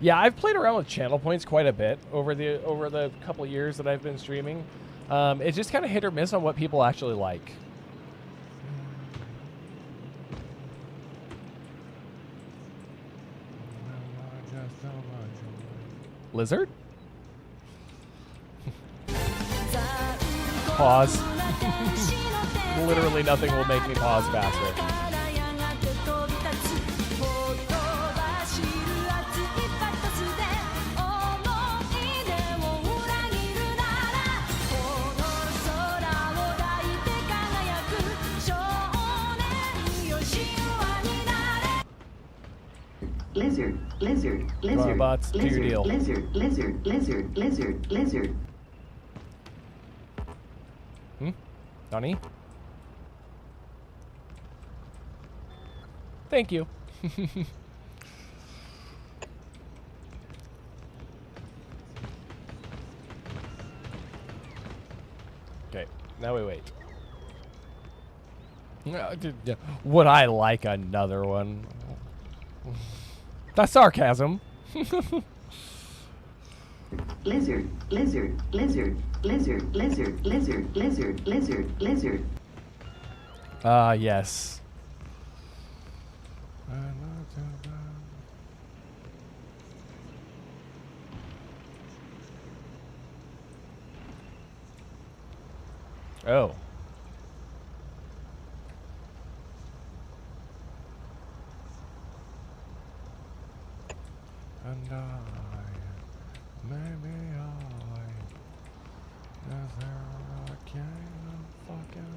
Yeah, I've played around with channel points quite a bit over the couple years that I've been streaming. It's just kind of hit or miss on what people actually like. Lizard? Pause. Literally nothing will make me pause faster. Lizard, lizard, lizard, Come on, lizard, bots, do your lizard, deal. lizard, lizard, lizard, lizard, lizard. Donnie? Thank you. Okay, now we wait. Would I like another one? That's sarcasm. Lizard, lizard, lizard, lizard, lizard, lizard, lizard, lizard, lizard. Yes. Oh. And maybe is there a king of fucking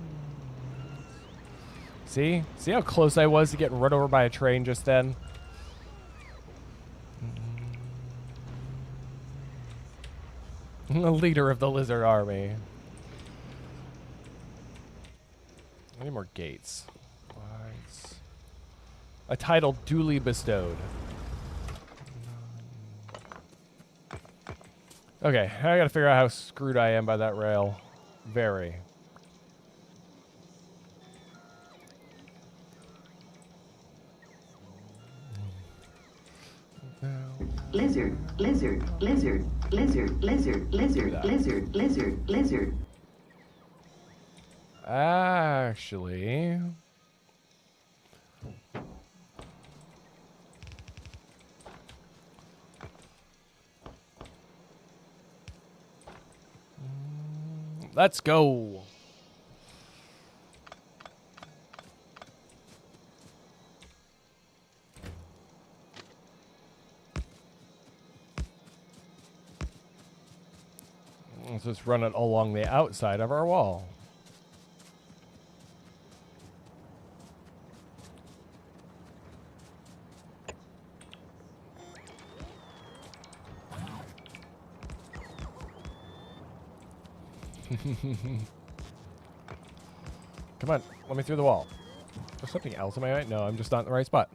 See? See how close I was to getting run over by a train just then? The leader of the lizard army. I need more gates. Lights. A title duly bestowed. Okay, I gotta figure out how screwed I am by that rail. Very. Lizard, lizard, lizard, lizard, lizard, lizard, lizard, lizard, lizard. Actually... Let's go. Let's just run it along the outside of our wall. Come on, let me through the wall. There's something else in my eye? No, I'm just not in the right spot.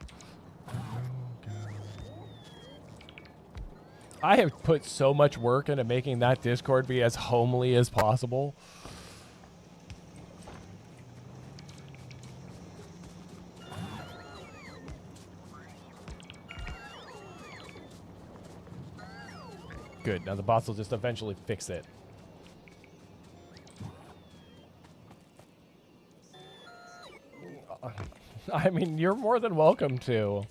I have put so much work into making that Discord be as homely as possible. Good, now the bots will just eventually fix it. I mean, you're more than welcome to.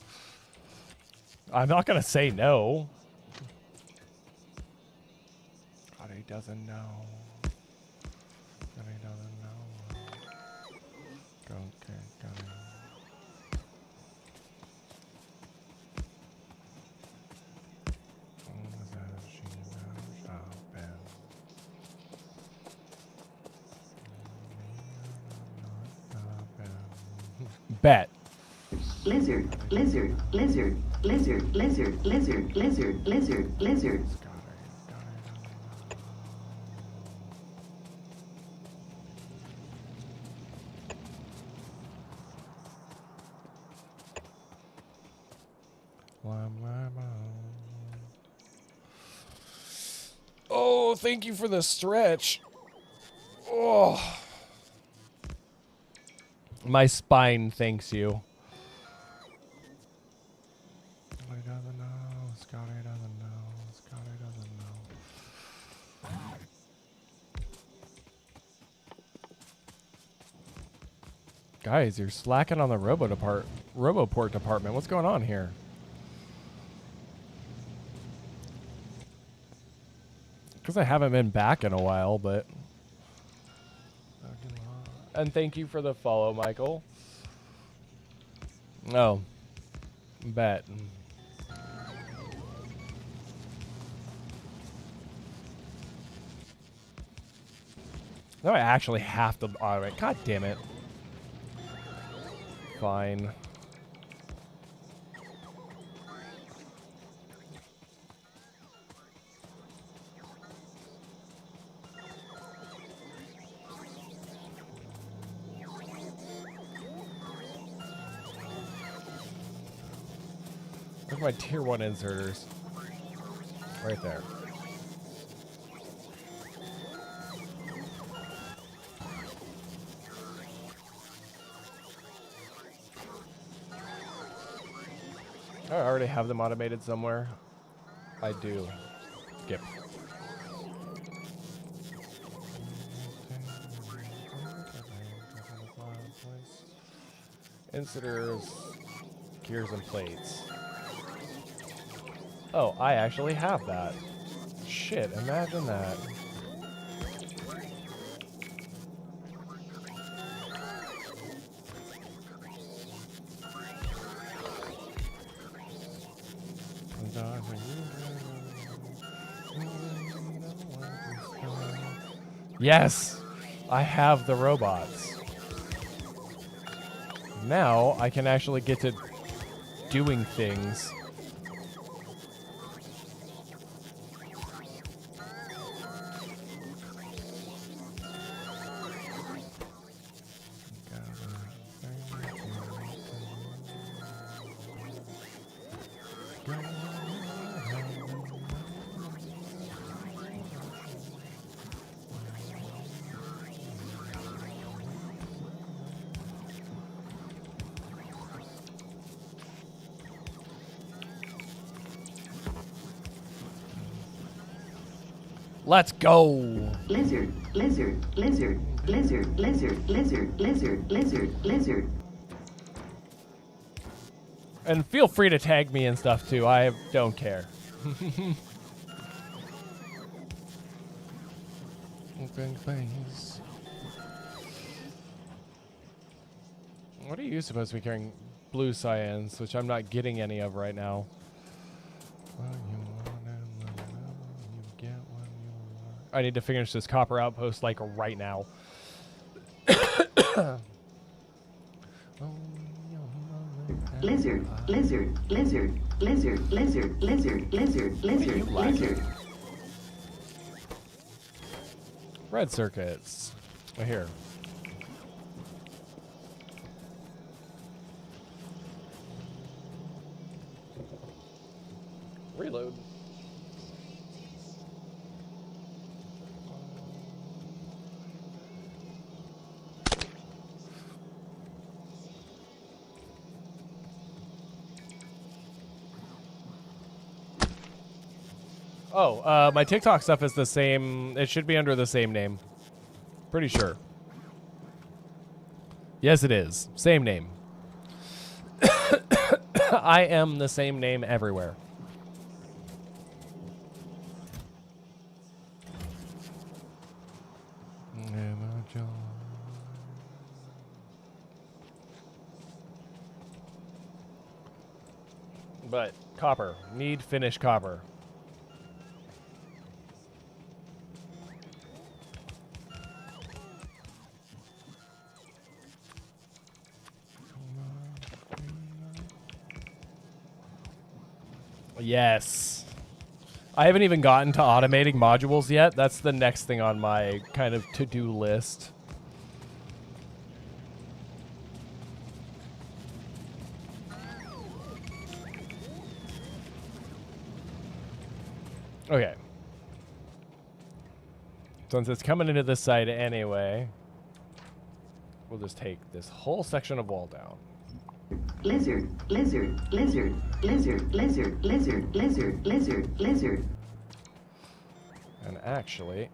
I'm not gonna say no. God, he doesn't know. God, he doesn't know. Okay, got it. Bet. Lizard, lizard, lizard, lizard, lizard, lizard, lizard, lizard, lizard. Oh, thank you for the stretch. Oh. My spine thanks you. Scotty doesn't know. Scotty doesn't know. Scotty doesn't know. Guys, you're slacking on the Roboport department. What's going on here? Because I haven't been back in a while, but... And thank you for the follow, Michael. Oh. Bet. No, I actually have to automate. God damn it. Fine. Where's my tier 1 inserters? Right there. I already have them automated somewhere. I do. Skip. Inserters, gears, and plates. Oh, I actually have that. Shit, imagine that. Yes! I have the robots. Now I can actually get to doing things. Let's go! Lizard, lizard, lizard, lizard, lizard, lizard, lizard, lizard, lizard. And feel free to tag me and stuff too. I don't care. Open face. What are you supposed to be carrying? Blue cyans, which I'm not getting any of right now. I need to finish this copper outpost like right now. Lizard, lizard, lizard, lizard, lizard, lizard, lizard, lizard, lizard. Red circuits. Right here. Reload. Oh, my TikTok stuff is the same. It should be under the same name. Pretty sure. Yes, it is. Same name. I am the same name everywhere. But copper. Need finished copper. Yes. I haven't even gotten to automating modules yet. That's the next thing on my kind of to-do list. Okay. Since it's coming into this side anyway, we'll just take this whole section of wall down. Lizard, lizard, lizard, lizard, lizard, lizard, lizard, lizard, lizard. And actually,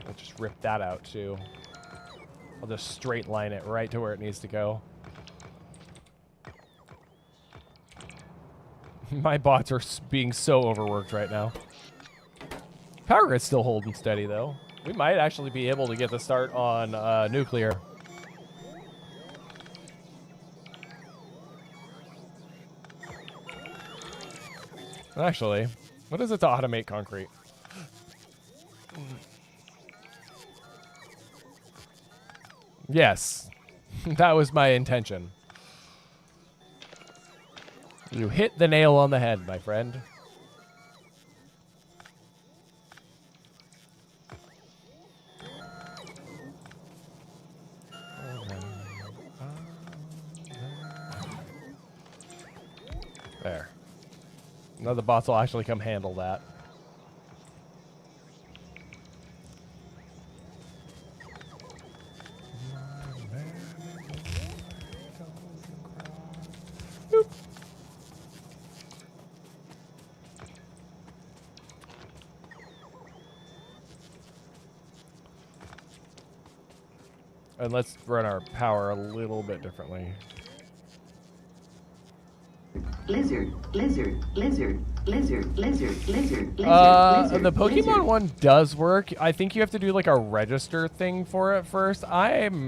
I'll just rip that out too. I'll just straight line it right to where it needs to go. My bots are being so overworked right now. Power grid's still holding steady though. We might actually be able to get the start on nuclear. Actually, what is it to automate concrete? Yes, that was my intention. You hit the nail on the head, my friend. There. Now the bots will actually come handle that. Boop. And let's run our power a little bit differently. Lizard, lizard, lizard, lizard, lizard, lizard, lizard, The Pokemon lizard. one does work. I think you have to do like a register thing for it first. I've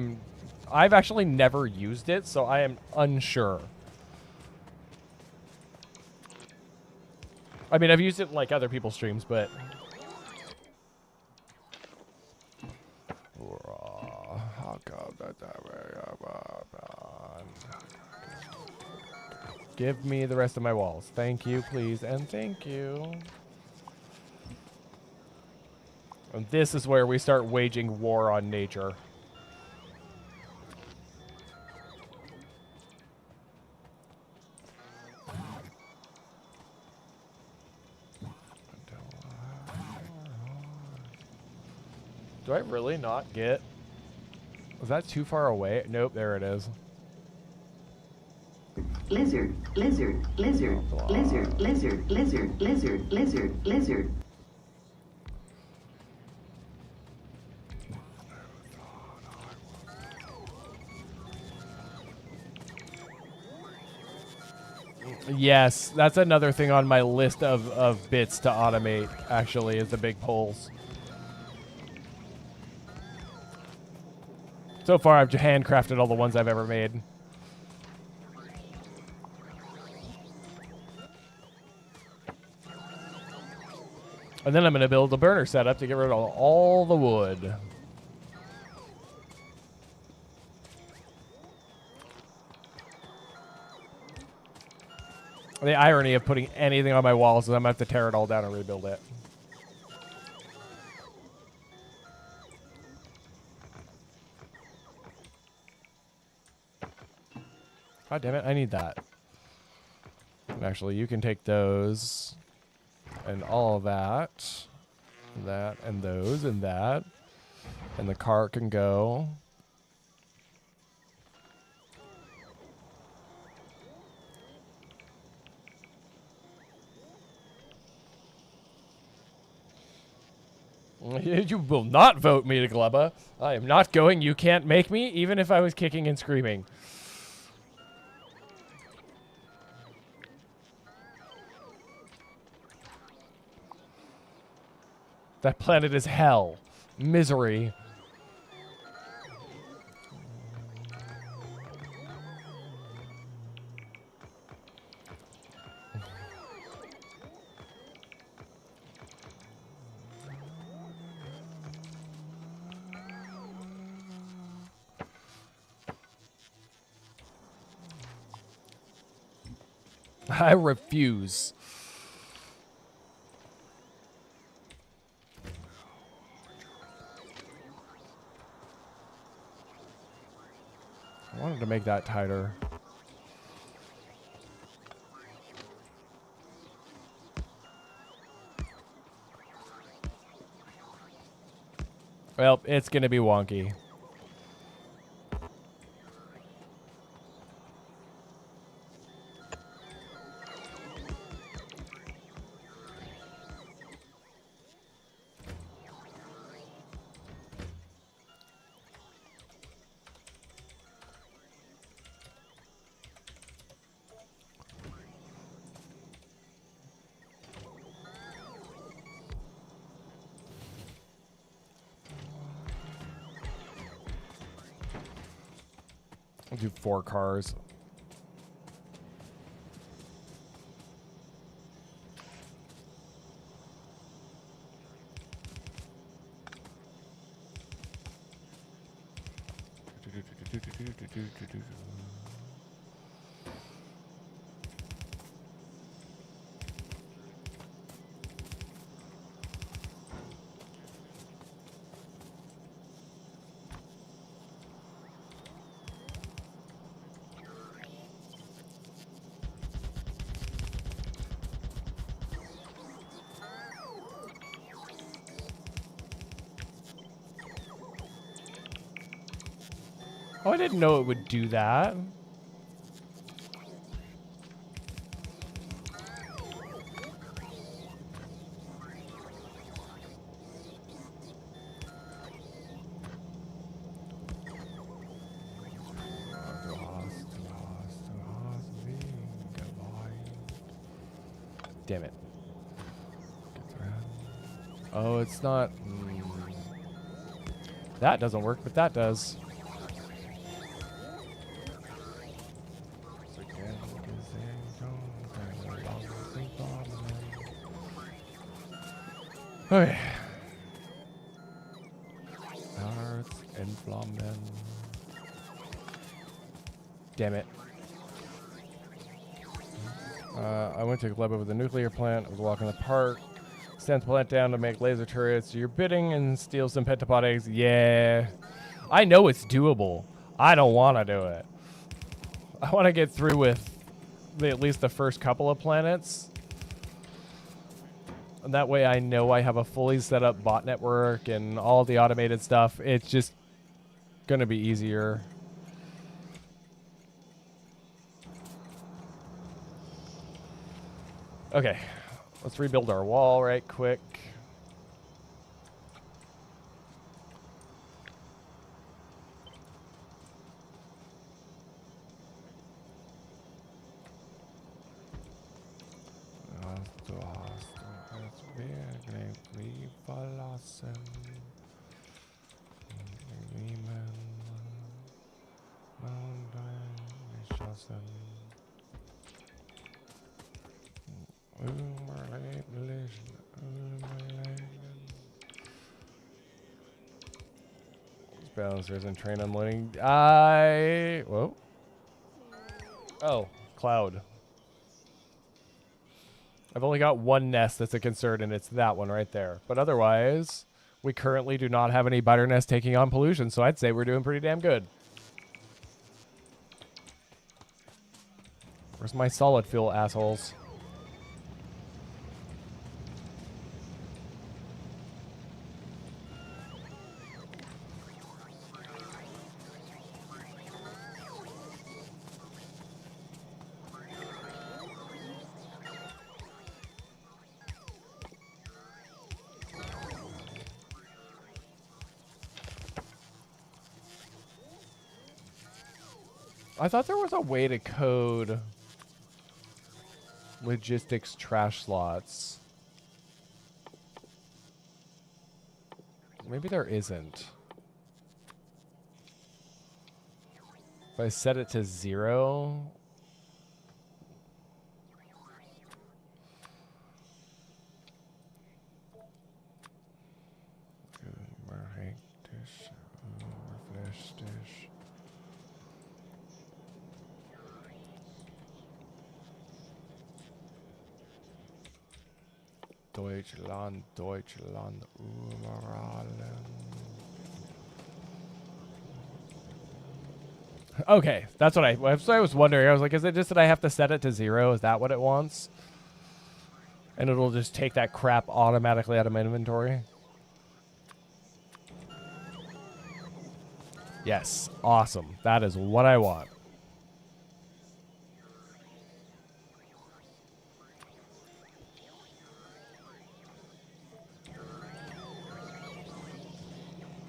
actually never used it, so I am unsure. I mean, I've used it in like other people's streams, but give me the rest of my walls. Thank you, please, and thank you. And this is where we start waging war on nature. Do I really not get... Was that too far away? Nope, there it is. Lizard, lizard, lizard, lizard, lizard, lizard, lizard, lizard, lizard. Yes, that's another thing on my list of bits to automate, actually, is the big poles. So far, I've handcrafted all the ones I've ever made. And then I'm going to build a burner setup to get rid of all the wood. The irony of putting anything on my walls is I'm going to have to tear it all down and rebuild it. God damn it, I need that. And actually, you can take those and all of that, and those, and that. And the cart can go. You will not vote me to Glubba. I am not going. You can't make me, even if I was kicking and screaming. That planet is hell. Misery. I refuse. I wanted to make that tighter. Well, it's gonna be wonky. I'll do 4 cars. Oh, I didn't know it would do that. Damn it. Oh, it's not. That doesn't work, but that does. Okay. Hearts and flammen. Damn it. I went to Gleba with a nuclear plant. I was walking the park. Sent the plant down to make laser turrets. You're bidding and steal some pentapod eggs. Yeah. I know it's doable. I don't want to do it. I want to get through with at least the first couple of planets. And that way I know I have a fully set up bot network and all the automated stuff. It's just going to be easier. Okay. Let's rebuild our wall right quick. Balancers and train unloading. Whoa. Oh, cloud. I've only got one nest that's a concern, and it's that one right there. But otherwise, we currently do not have any biter nests taking on pollution, so I'd say we're doing pretty damn good. Where's my solid fuel, assholes? I thought there was a way to code logistics trash slots. Maybe there isn't. If I set it to 0. Deutschland, Deutschland, überall. Okay, that's what I was wondering. I was like, is it just that I have to set it to 0? Is that what it wants? And it'll just take that crap automatically out of my inventory? Yes, awesome. That is what I want.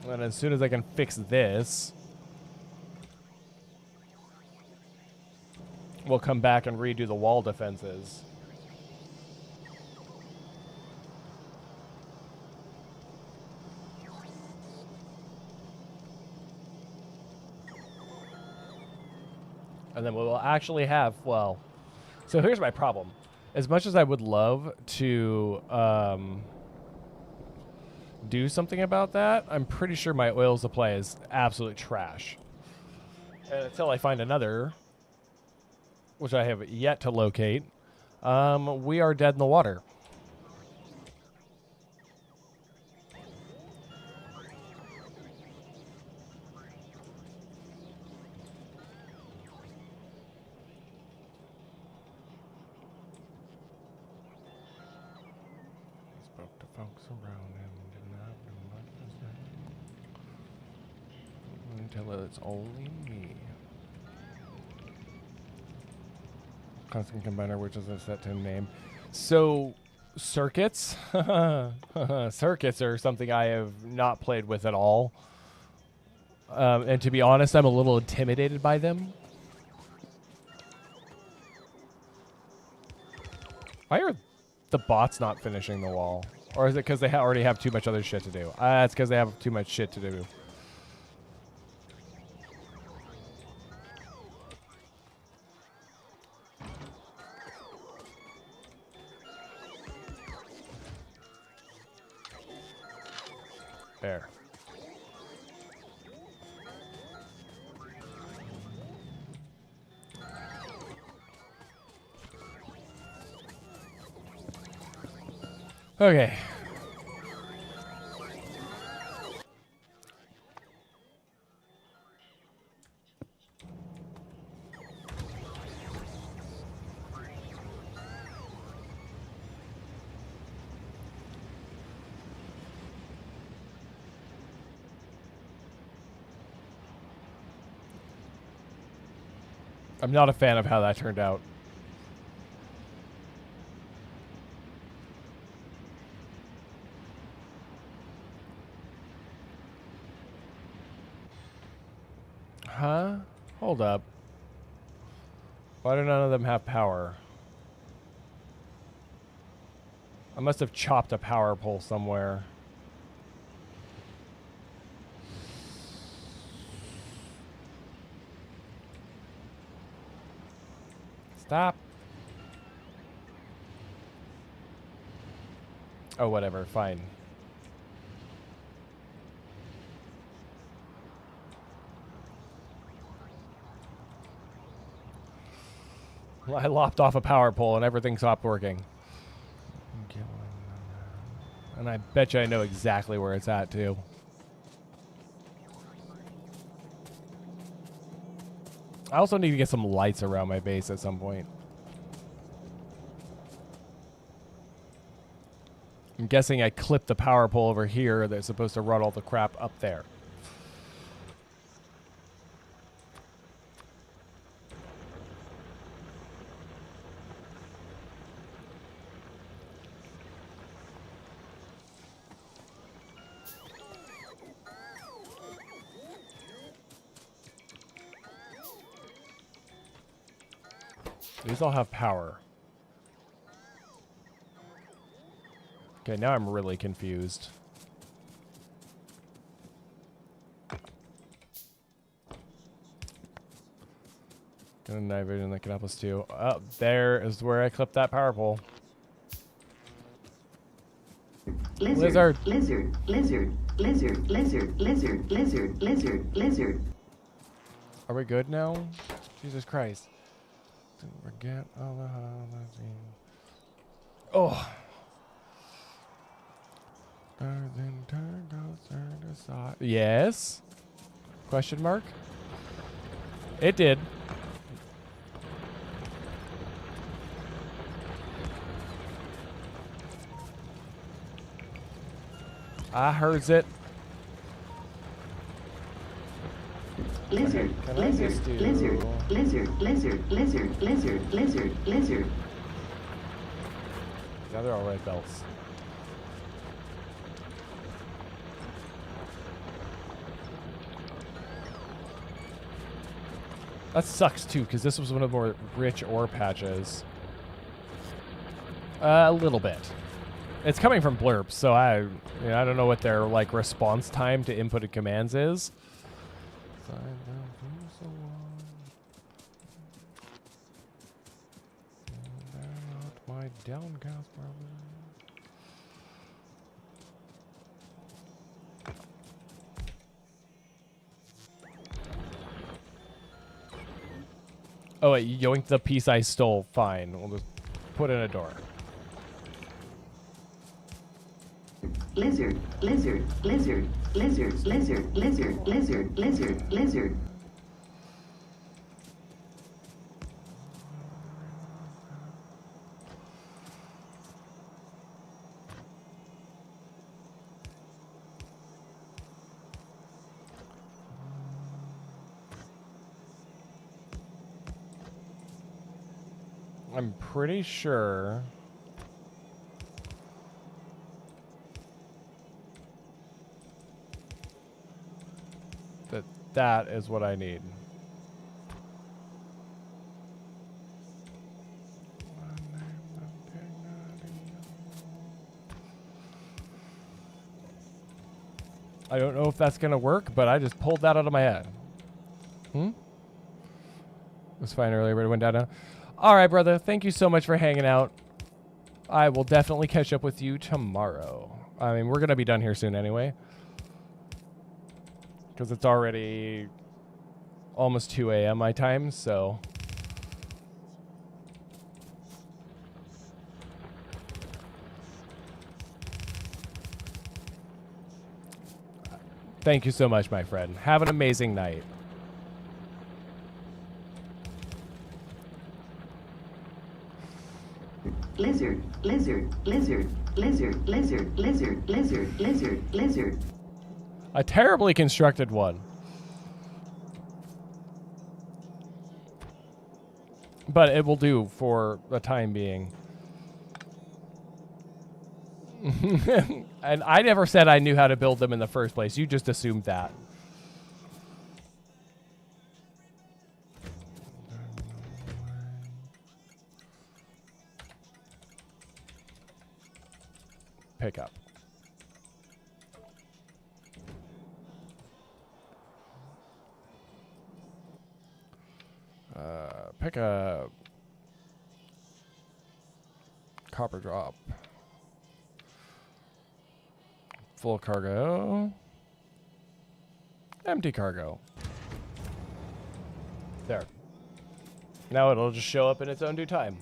And as soon as I can fix this, we'll come back and redo the wall defenses. And then we'll actually have, well, so here's my problem. As much as I would love to do something about that, I'm pretty sure my oil supply is absolute trash. And until I find another, which I have yet to locate, we are dead in the water. Spoke to folks around him, did not do much to say. until it's only me. Constant combiner, which is a set to name. So, circuits? Circuits are something I have not played with at all. And to be honest, I'm a little intimidated by them. Why are the bots not finishing the wall? Or is it because they already have too much other shit to do? It's because they have too much shit to do. There. Okay. I'm not a fan of how that turned out. Huh? Hold up. Why do none of them have power? I must have chopped a power pole somewhere. Stop. Oh, whatever. Fine. I lopped off a power pole and everything stopped working. And I bet you I know exactly where it's at, too. I also need to get some lights around my base at some point. I'm guessing I clipped the power pole over here that's supposed to run all the crap up there. These all have power. Okay, now I'm really confused. Got a night vision that can help us too. Oh, there is where I clipped that power pole. Lizard. Lizard. Lizard. Lizard. Lizard. Lizard. Lizard. Lizard. Lizard. Are we good now? Jesus Christ. Didn't forget all the holidays. Oh. Yes? Question mark? It did. I heard it. Lizard. Can I Lizard. just do- Lizard. Lizard. Lizard. Lizard. Lizard. Lizard. Lizard. Now they're all red belts. That sucks too, because this was one of the more rich ore patches. A little bit. It's coming from blurps, so I don't know what their like response time to inputted commands is. My downcast problem. Oh wait, you yoinked the piece I stole. Fine, we'll just put in a door. Lizard. Lizard. Lizard. Lizard. Lizard. Lizard. Lizard. Lizard. Lizard. I'm pretty sure that that is what I need. I don't know if that's going to work, but I just pulled that out of my head. It was fine earlier, but it went down now. All right, brother. Thank you so much for hanging out. I will definitely catch up with you tomorrow. I mean, we're going to be done here soon anyway. Because it's already almost 2 a.m. my time, so... Thank you so much, my friend. Have an amazing night. Lizard, lizard, lizard, lizard, lizard, lizard, lizard, lizard, lizard. A terribly constructed one. But it will do for the time being. And I never said I knew how to build them in the first place. You just assumed that. Pick up. Pick up. Copper drop. Full cargo. Empty cargo. There. Now it'll just show up in its own due time.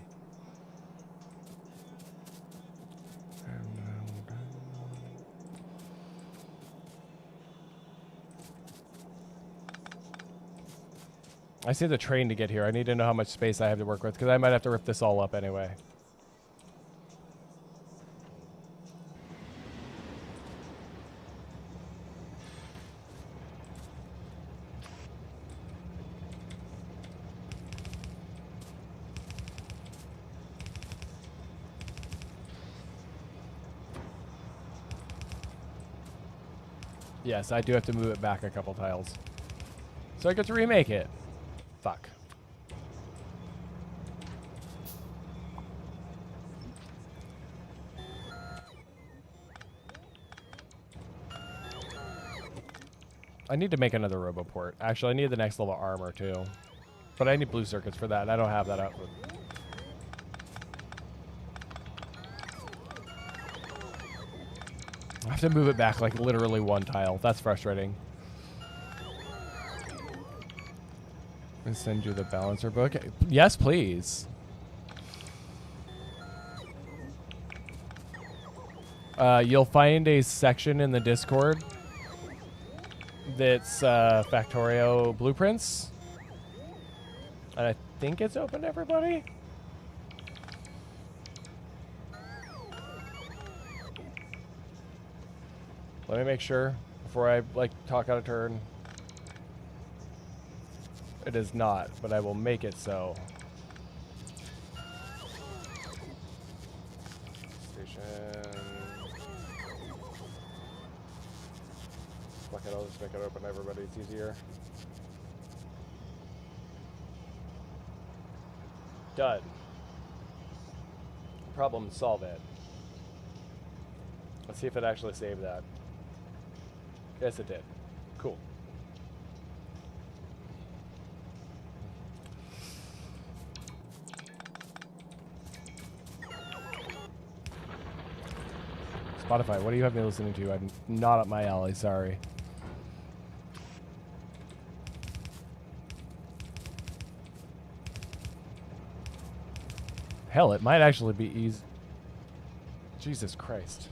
I see the train to get here. I need to know how much space I have to work with, because I might have to rip this all up anyway. Yes, I do have to move it back a couple tiles. So I get to remake it. Fuck. I need to make another RoboPort. Actually, I need the next level armor too. But I need blue circuits for that, and I don't have that out. I have to move it back like literally one tile. That's frustrating. And send you the balancer book. Yes, please. You'll find a section in the Discord that's Factorio blueprints. And I think it's open to everybody. Let me make sure before I talk out of turn. It is not, but I will make it so. Station. Fuck it, I'll just make it open to everybody. It's easier. Done. Problem solved. Let's see if it actually saved that. Yes, it did. Cool. Spotify, what do you have me listening to? I'm not up my alley, sorry. Hell, it might actually be easy. Jesus Christ.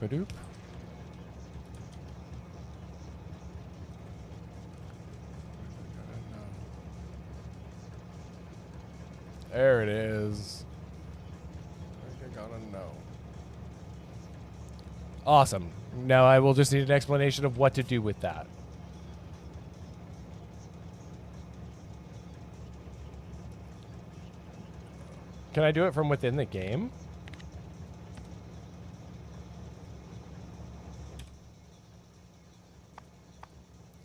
Badoop. There it is. Awesome. Now I will just need an explanation of what to do with that. Can I do it from within the game?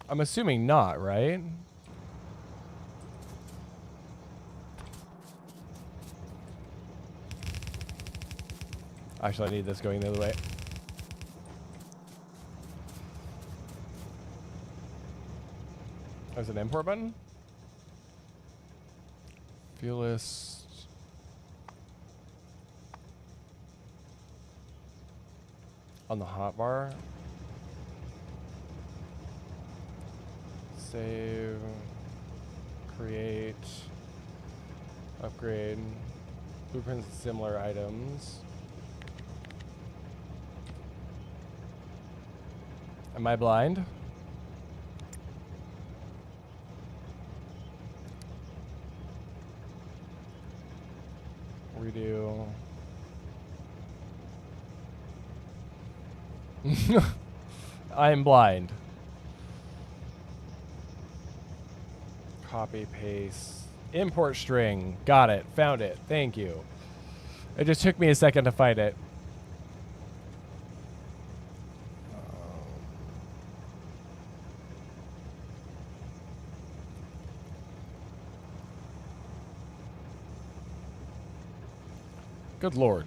I'm assuming not, right? Actually, I need this going the other way. There's an import button? Fuel list. On the hotbar. Save. Create. Upgrade. Blueprints and similar items. Am I blind? Redo. I am blind. Copy, paste. Import string. Got it. Found it. Thank you. It just took me a second to find it. Good Lord.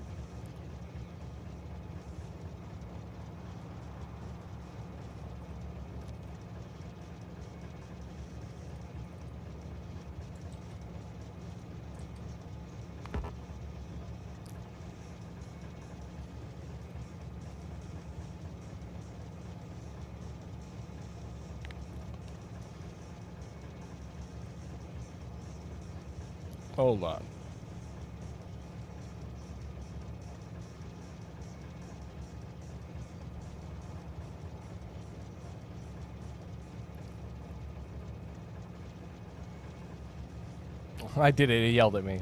Hold on. I did it. He yelled at me.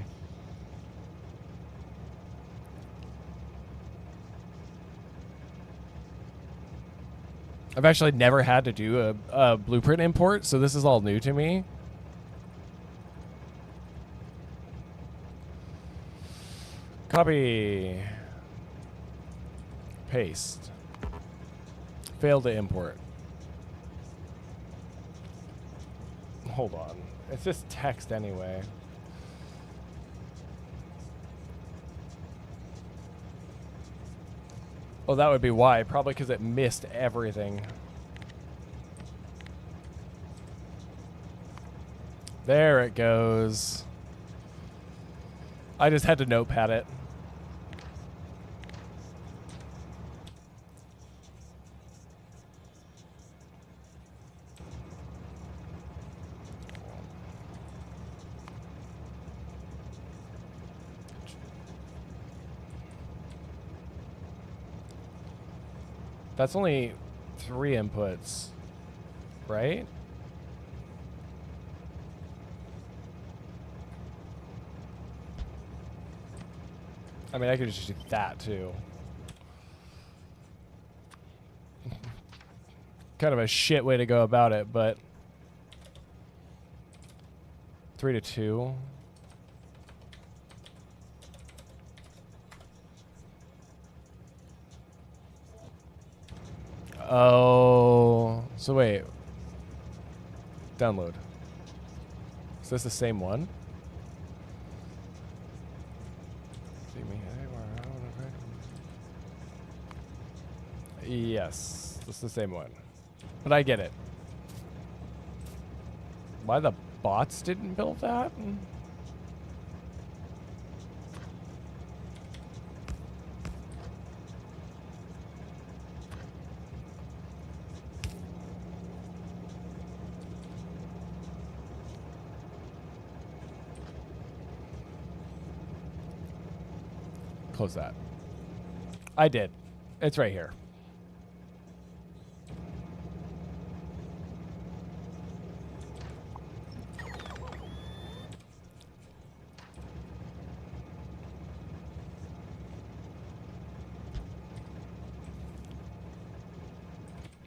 I've actually never had to do a blueprint import, so this is all new to me. Copy. Paste. Failed to import. Hold on. It's just text anyway. Oh, that would be why. Probably because it missed everything. There it goes. I just had to notepad it. That's only 3 inputs, right? I mean, I could just do that too. Kind of a shit way to go about it, but 3 to 2. Oh, so wait. Download. Is this the same one? Yes, this is the same one. But I get it. Why the bots didn't build that? Close that. I did. It's right here.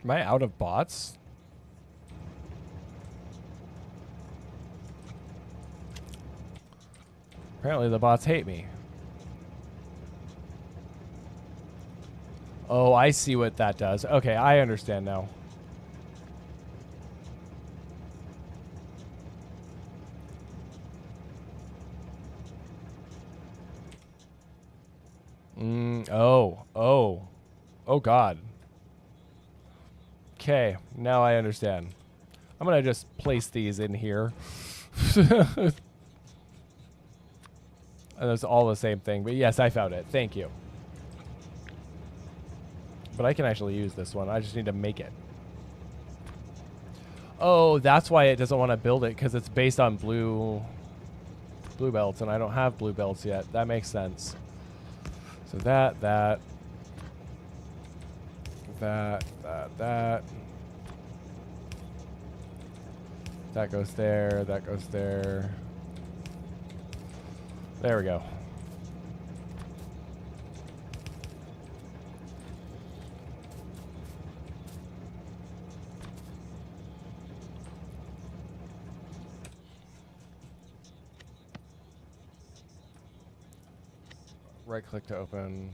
Am I out of bots? Apparently the bots hate me. Oh, I see what that does. Okay, I understand now. Oh God. Okay, now I understand. I'm gonna just place these in here. And it's all the same thing, but yes, I found it. Thank you. But I can actually use this one. I just need to make it. Oh, that's why it doesn't want to build it, because it's based on blue belts, and I don't have blue belts yet. That makes sense. So that. That goes there, that goes there. There we go. Right click to open.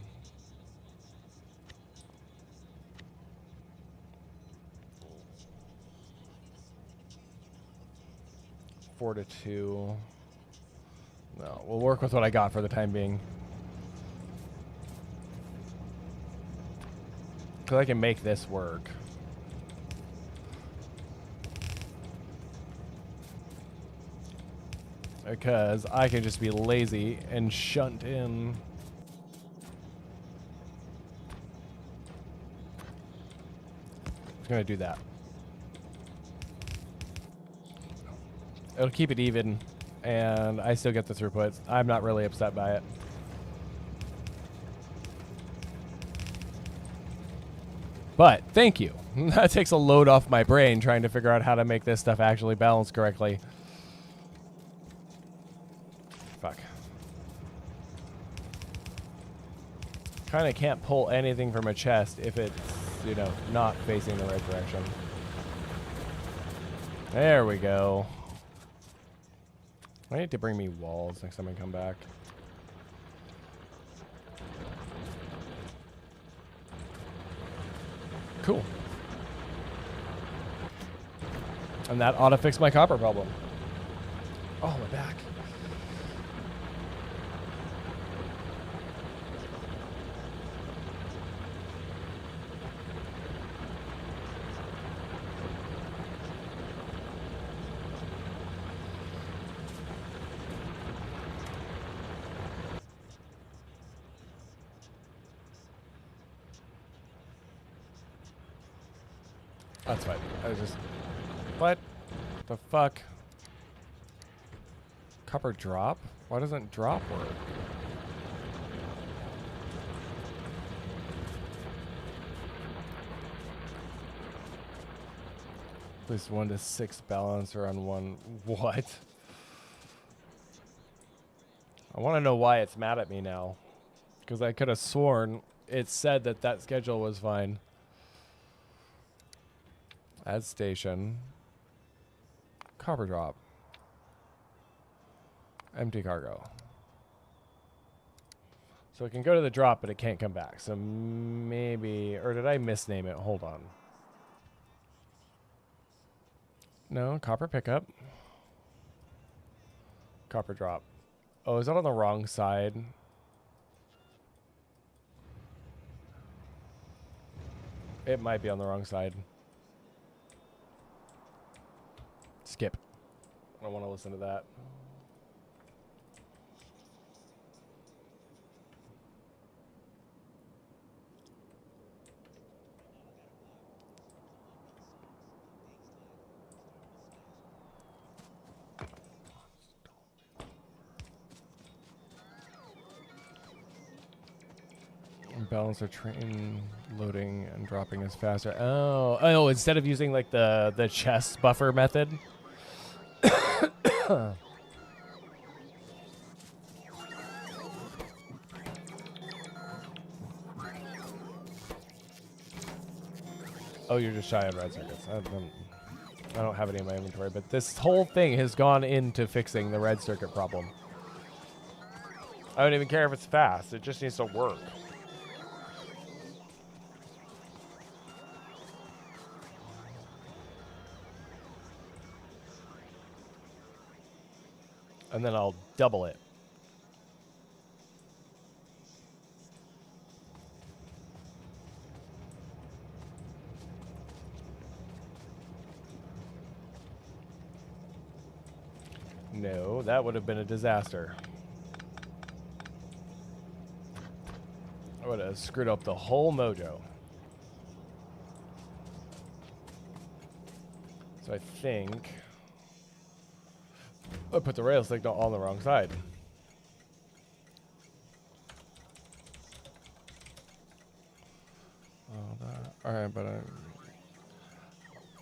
Four to two. No, we'll work with what I got for the time being. Because I can make this work. Because I can just be lazy and shunt in. I'm going to do that. It'll keep it even, and I still get the throughput. I'm not really upset by it. But thank you. That takes a load off my brain trying to figure out how to make this stuff actually balance correctly. Fuck. Kind of can't pull anything from a chest if it's, you know, not facing the right direction. There we go. I need to bring me walls next time I come back. Cool. And that ought to fix my copper problem. Oh, my back. That's fine. I was just... What the fuck? Copper drop? Why doesn't drop work? Place 1 to 6 balancer on one. What? I want to know why it's mad at me now. Because I could have sworn it said that that schedule was fine. Add station. Copper drop. Empty cargo. So it can go to the drop, but it can't come back. So maybe... Or did I misname it? Hold on. No, copper pickup. Copper drop. Oh, is that on the wrong side? It might be on the wrong side. Skip. I don't want to listen to that. Balancer train loading and dropping is faster. Oh, instead of using like the chest buffer method. Oh, you're just shy on red circuits. I don't have any in my inventory, but this whole thing has gone into fixing the red circuit problem. I don't even care if it's fast. It just needs to work. And then I'll double it. No, that would have been a disaster. I would have screwed up the whole mojo. So I think I put the rail signal on the wrong side. All right, but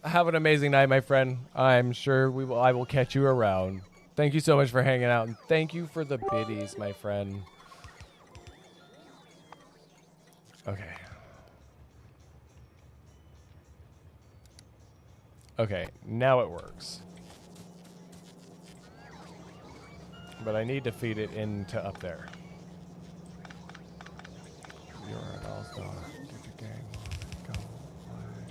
have an amazing night, my friend. I'm sure I will catch you around. Thank you so much for hanging out, and thank you for the biddies, my friend. Okay. Okay, now it works. But I need to feed it into up there. You're an all-star. Get the game on. Go play.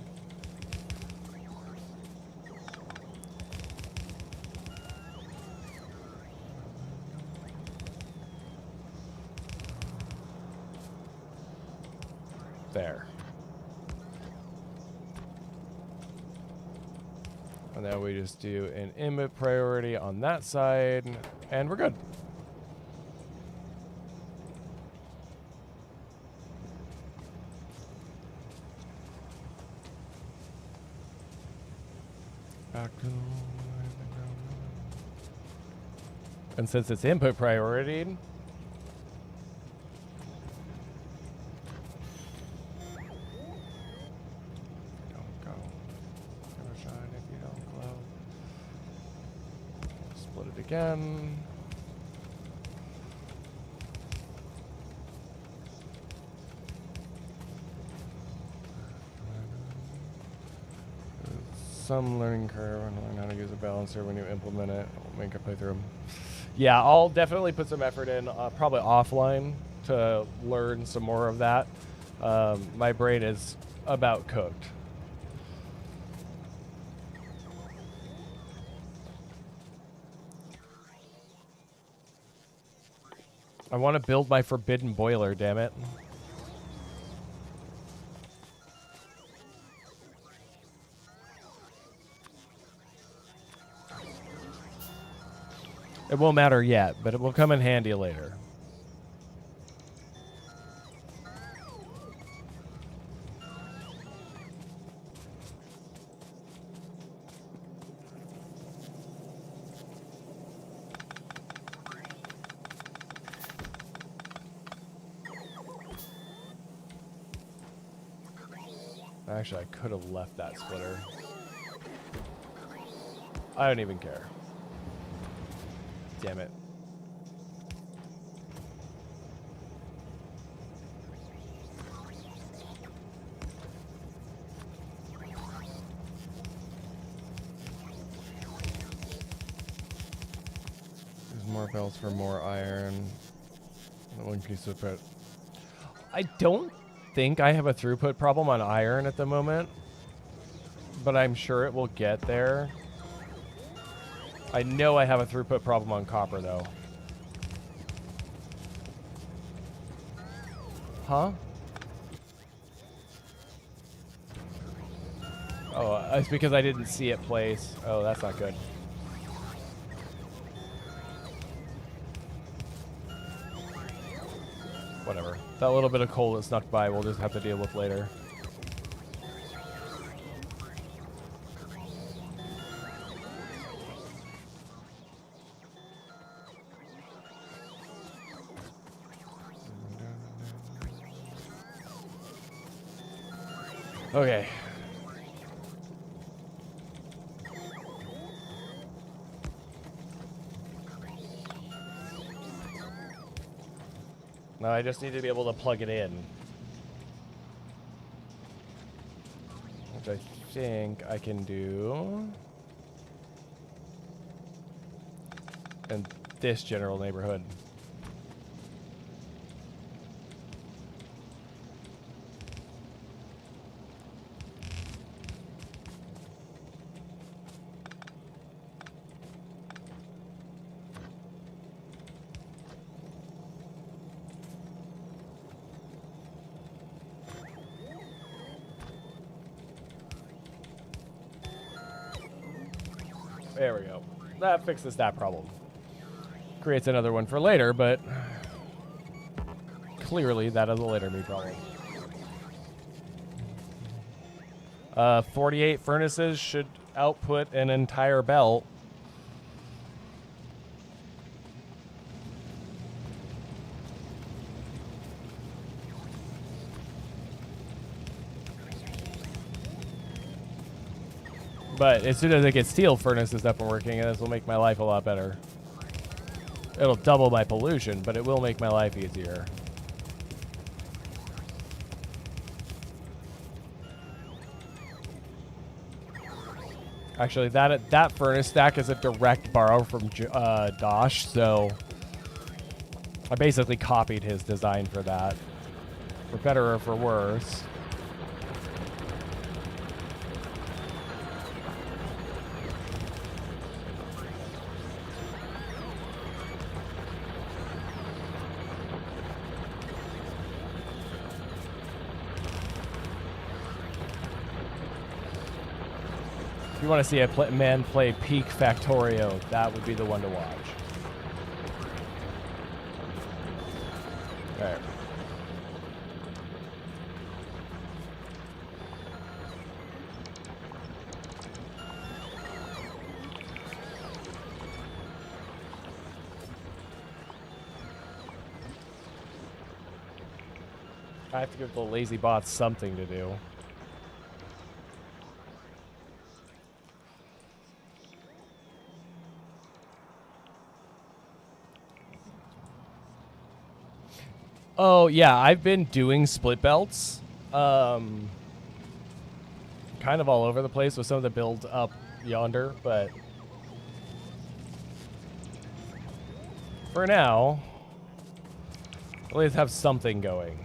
There. And then we just do an input priority on that side, and we're good. Back to and since it's input priority, don't go. Never shine if you don't glow. Split it again. Some learning curve and learn how to use a balancer when you implement it. I'll make a playthrough. Yeah, I'll definitely put some effort in, probably offline, to learn some more of that. My brain is about cooked. I want to build my forbidden boiler, damn it. It won't matter yet, but it will come in handy later. Actually, I could have left that splitter. I don't even care. Damn it. There's more belts for more iron. One piece of it. I don't think I have a throughput problem on iron at the moment, but I'm sure it will get there. I know I have a throughput problem on copper, though. Huh? Oh, it's because I didn't see it place. Oh, that's not good. Whatever. That little bit of coal that snuck by, we'll just have to deal with later. Okay. Now I just need to be able to plug it in. which I think I can do in this general neighborhood. There we go. That fixes that problem. Creates another one for later, but clearly that is a later me problem. 48 furnaces should output an entire belt. But as soon as I get steel furnaces up and working, this will make my life a lot better. It'll double my pollution, but it will make my life easier. Actually, that furnace stack is a direct borrow from Dosh, so I basically copied his design for that, for better or for worse. If you want to see a man play peak Factorio, that would be the one to watch. There. I have to give the lazy bots something to do. Oh, yeah, I've been doing split belts. Kind of all over the place with some of the builds up yonder, but for now, at least have something going.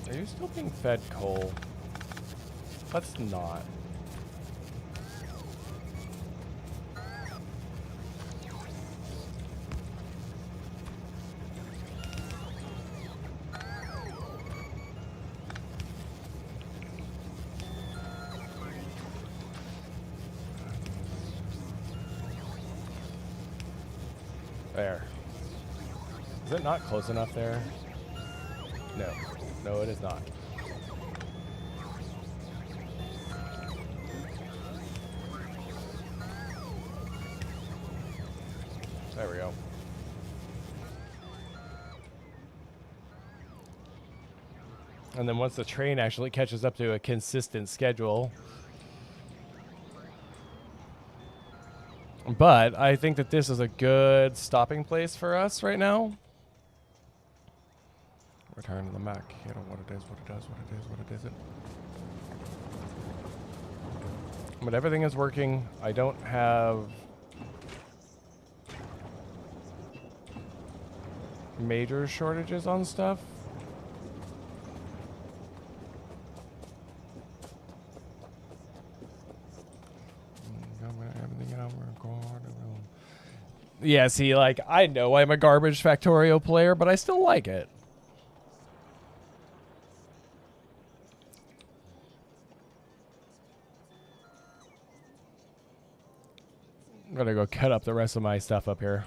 Are you still being fed coal? Let's not. There. Is it not close enough there? No. No, it is not. There we go. And then once the train actually catches up to a consistent schedule. But I think that this is a good stopping place for us right now. Return to the Mac. You know what it is, what it does, what it is, what it isn't. But everything is working. I don't have major shortages on stuff. Yeah, see, like, I know I'm a garbage Factorio player, but I still like it. I'm gonna go cut up the rest of my stuff up here.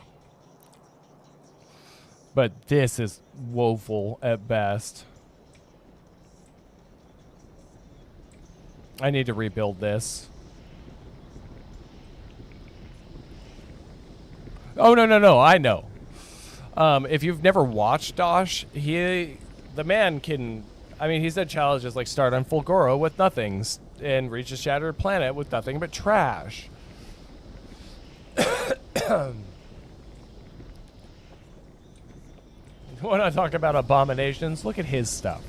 But this is woeful at best. I need to rebuild this. Oh, no, I know. If you've never watched Dosh, the man can, I mean, he's done challenges like start on Fulgoro with nothings and reach a shattered planet with nothing but trash. We're not talking about abominations. Look at his stuff.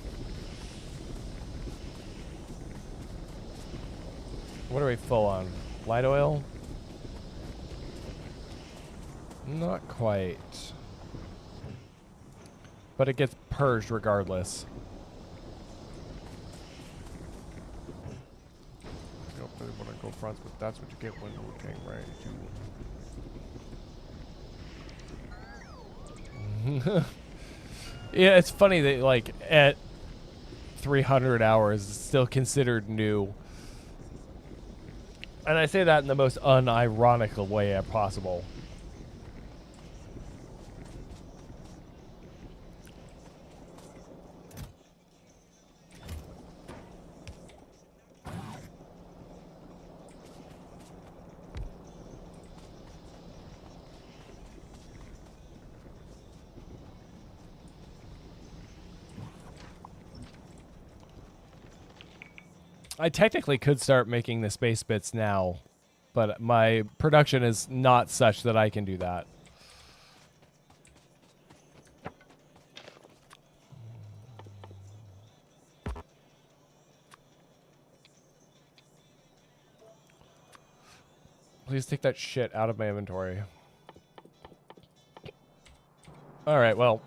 What are we full on? Light oil? Not quite. But it gets purged regardless. You don't really want to go fronts, but that's what you get when looking right. Yeah, it's funny that, like, at 300 hours, it's still considered new. And I say that in the most unironical way possible. I technically could start making the space bits now, but my production is not such that I can do that. Please take that shit out of my inventory. All right, well,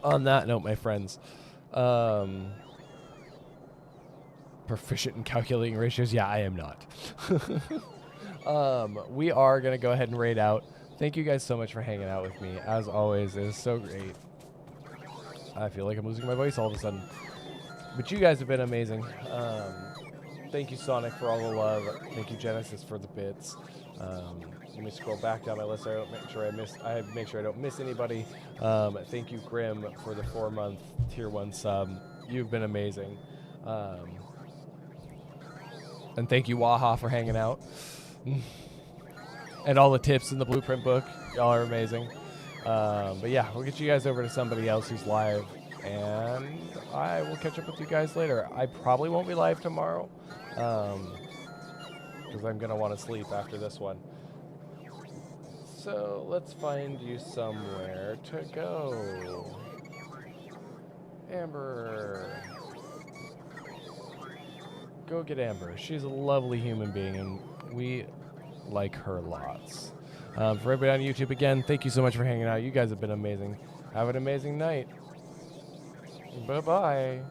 on that note, my friends, proficient in calculating ratios? Yeah, I am not. We are going to go ahead and raid out. Thank you guys so much for hanging out with me. As always, it is so great. I feel like I'm losing my voice all of a sudden. But you guys have been amazing. Thank you, Sonic, for all the love. Thank you, Genesis, for the bits. Let me scroll back down my list. I make sure I don't miss anybody. Thank you, Grim, for the 4-month tier 1 sub. You've been amazing. And thank you, Waha, for hanging out. And all the tips in the blueprint book. Y'all are amazing. But yeah, we'll get you guys over to somebody else who's live. And I will catch up with you guys later. I probably won't be live tomorrow. Because I'm going to want to sleep after this one. So let's find you somewhere to go. Amber. Go get Amber. She's a lovely human being, and we like her lots. For everybody on YouTube, again, thank you so much for hanging out. You guys have been amazing. Have an amazing night. Bye-bye.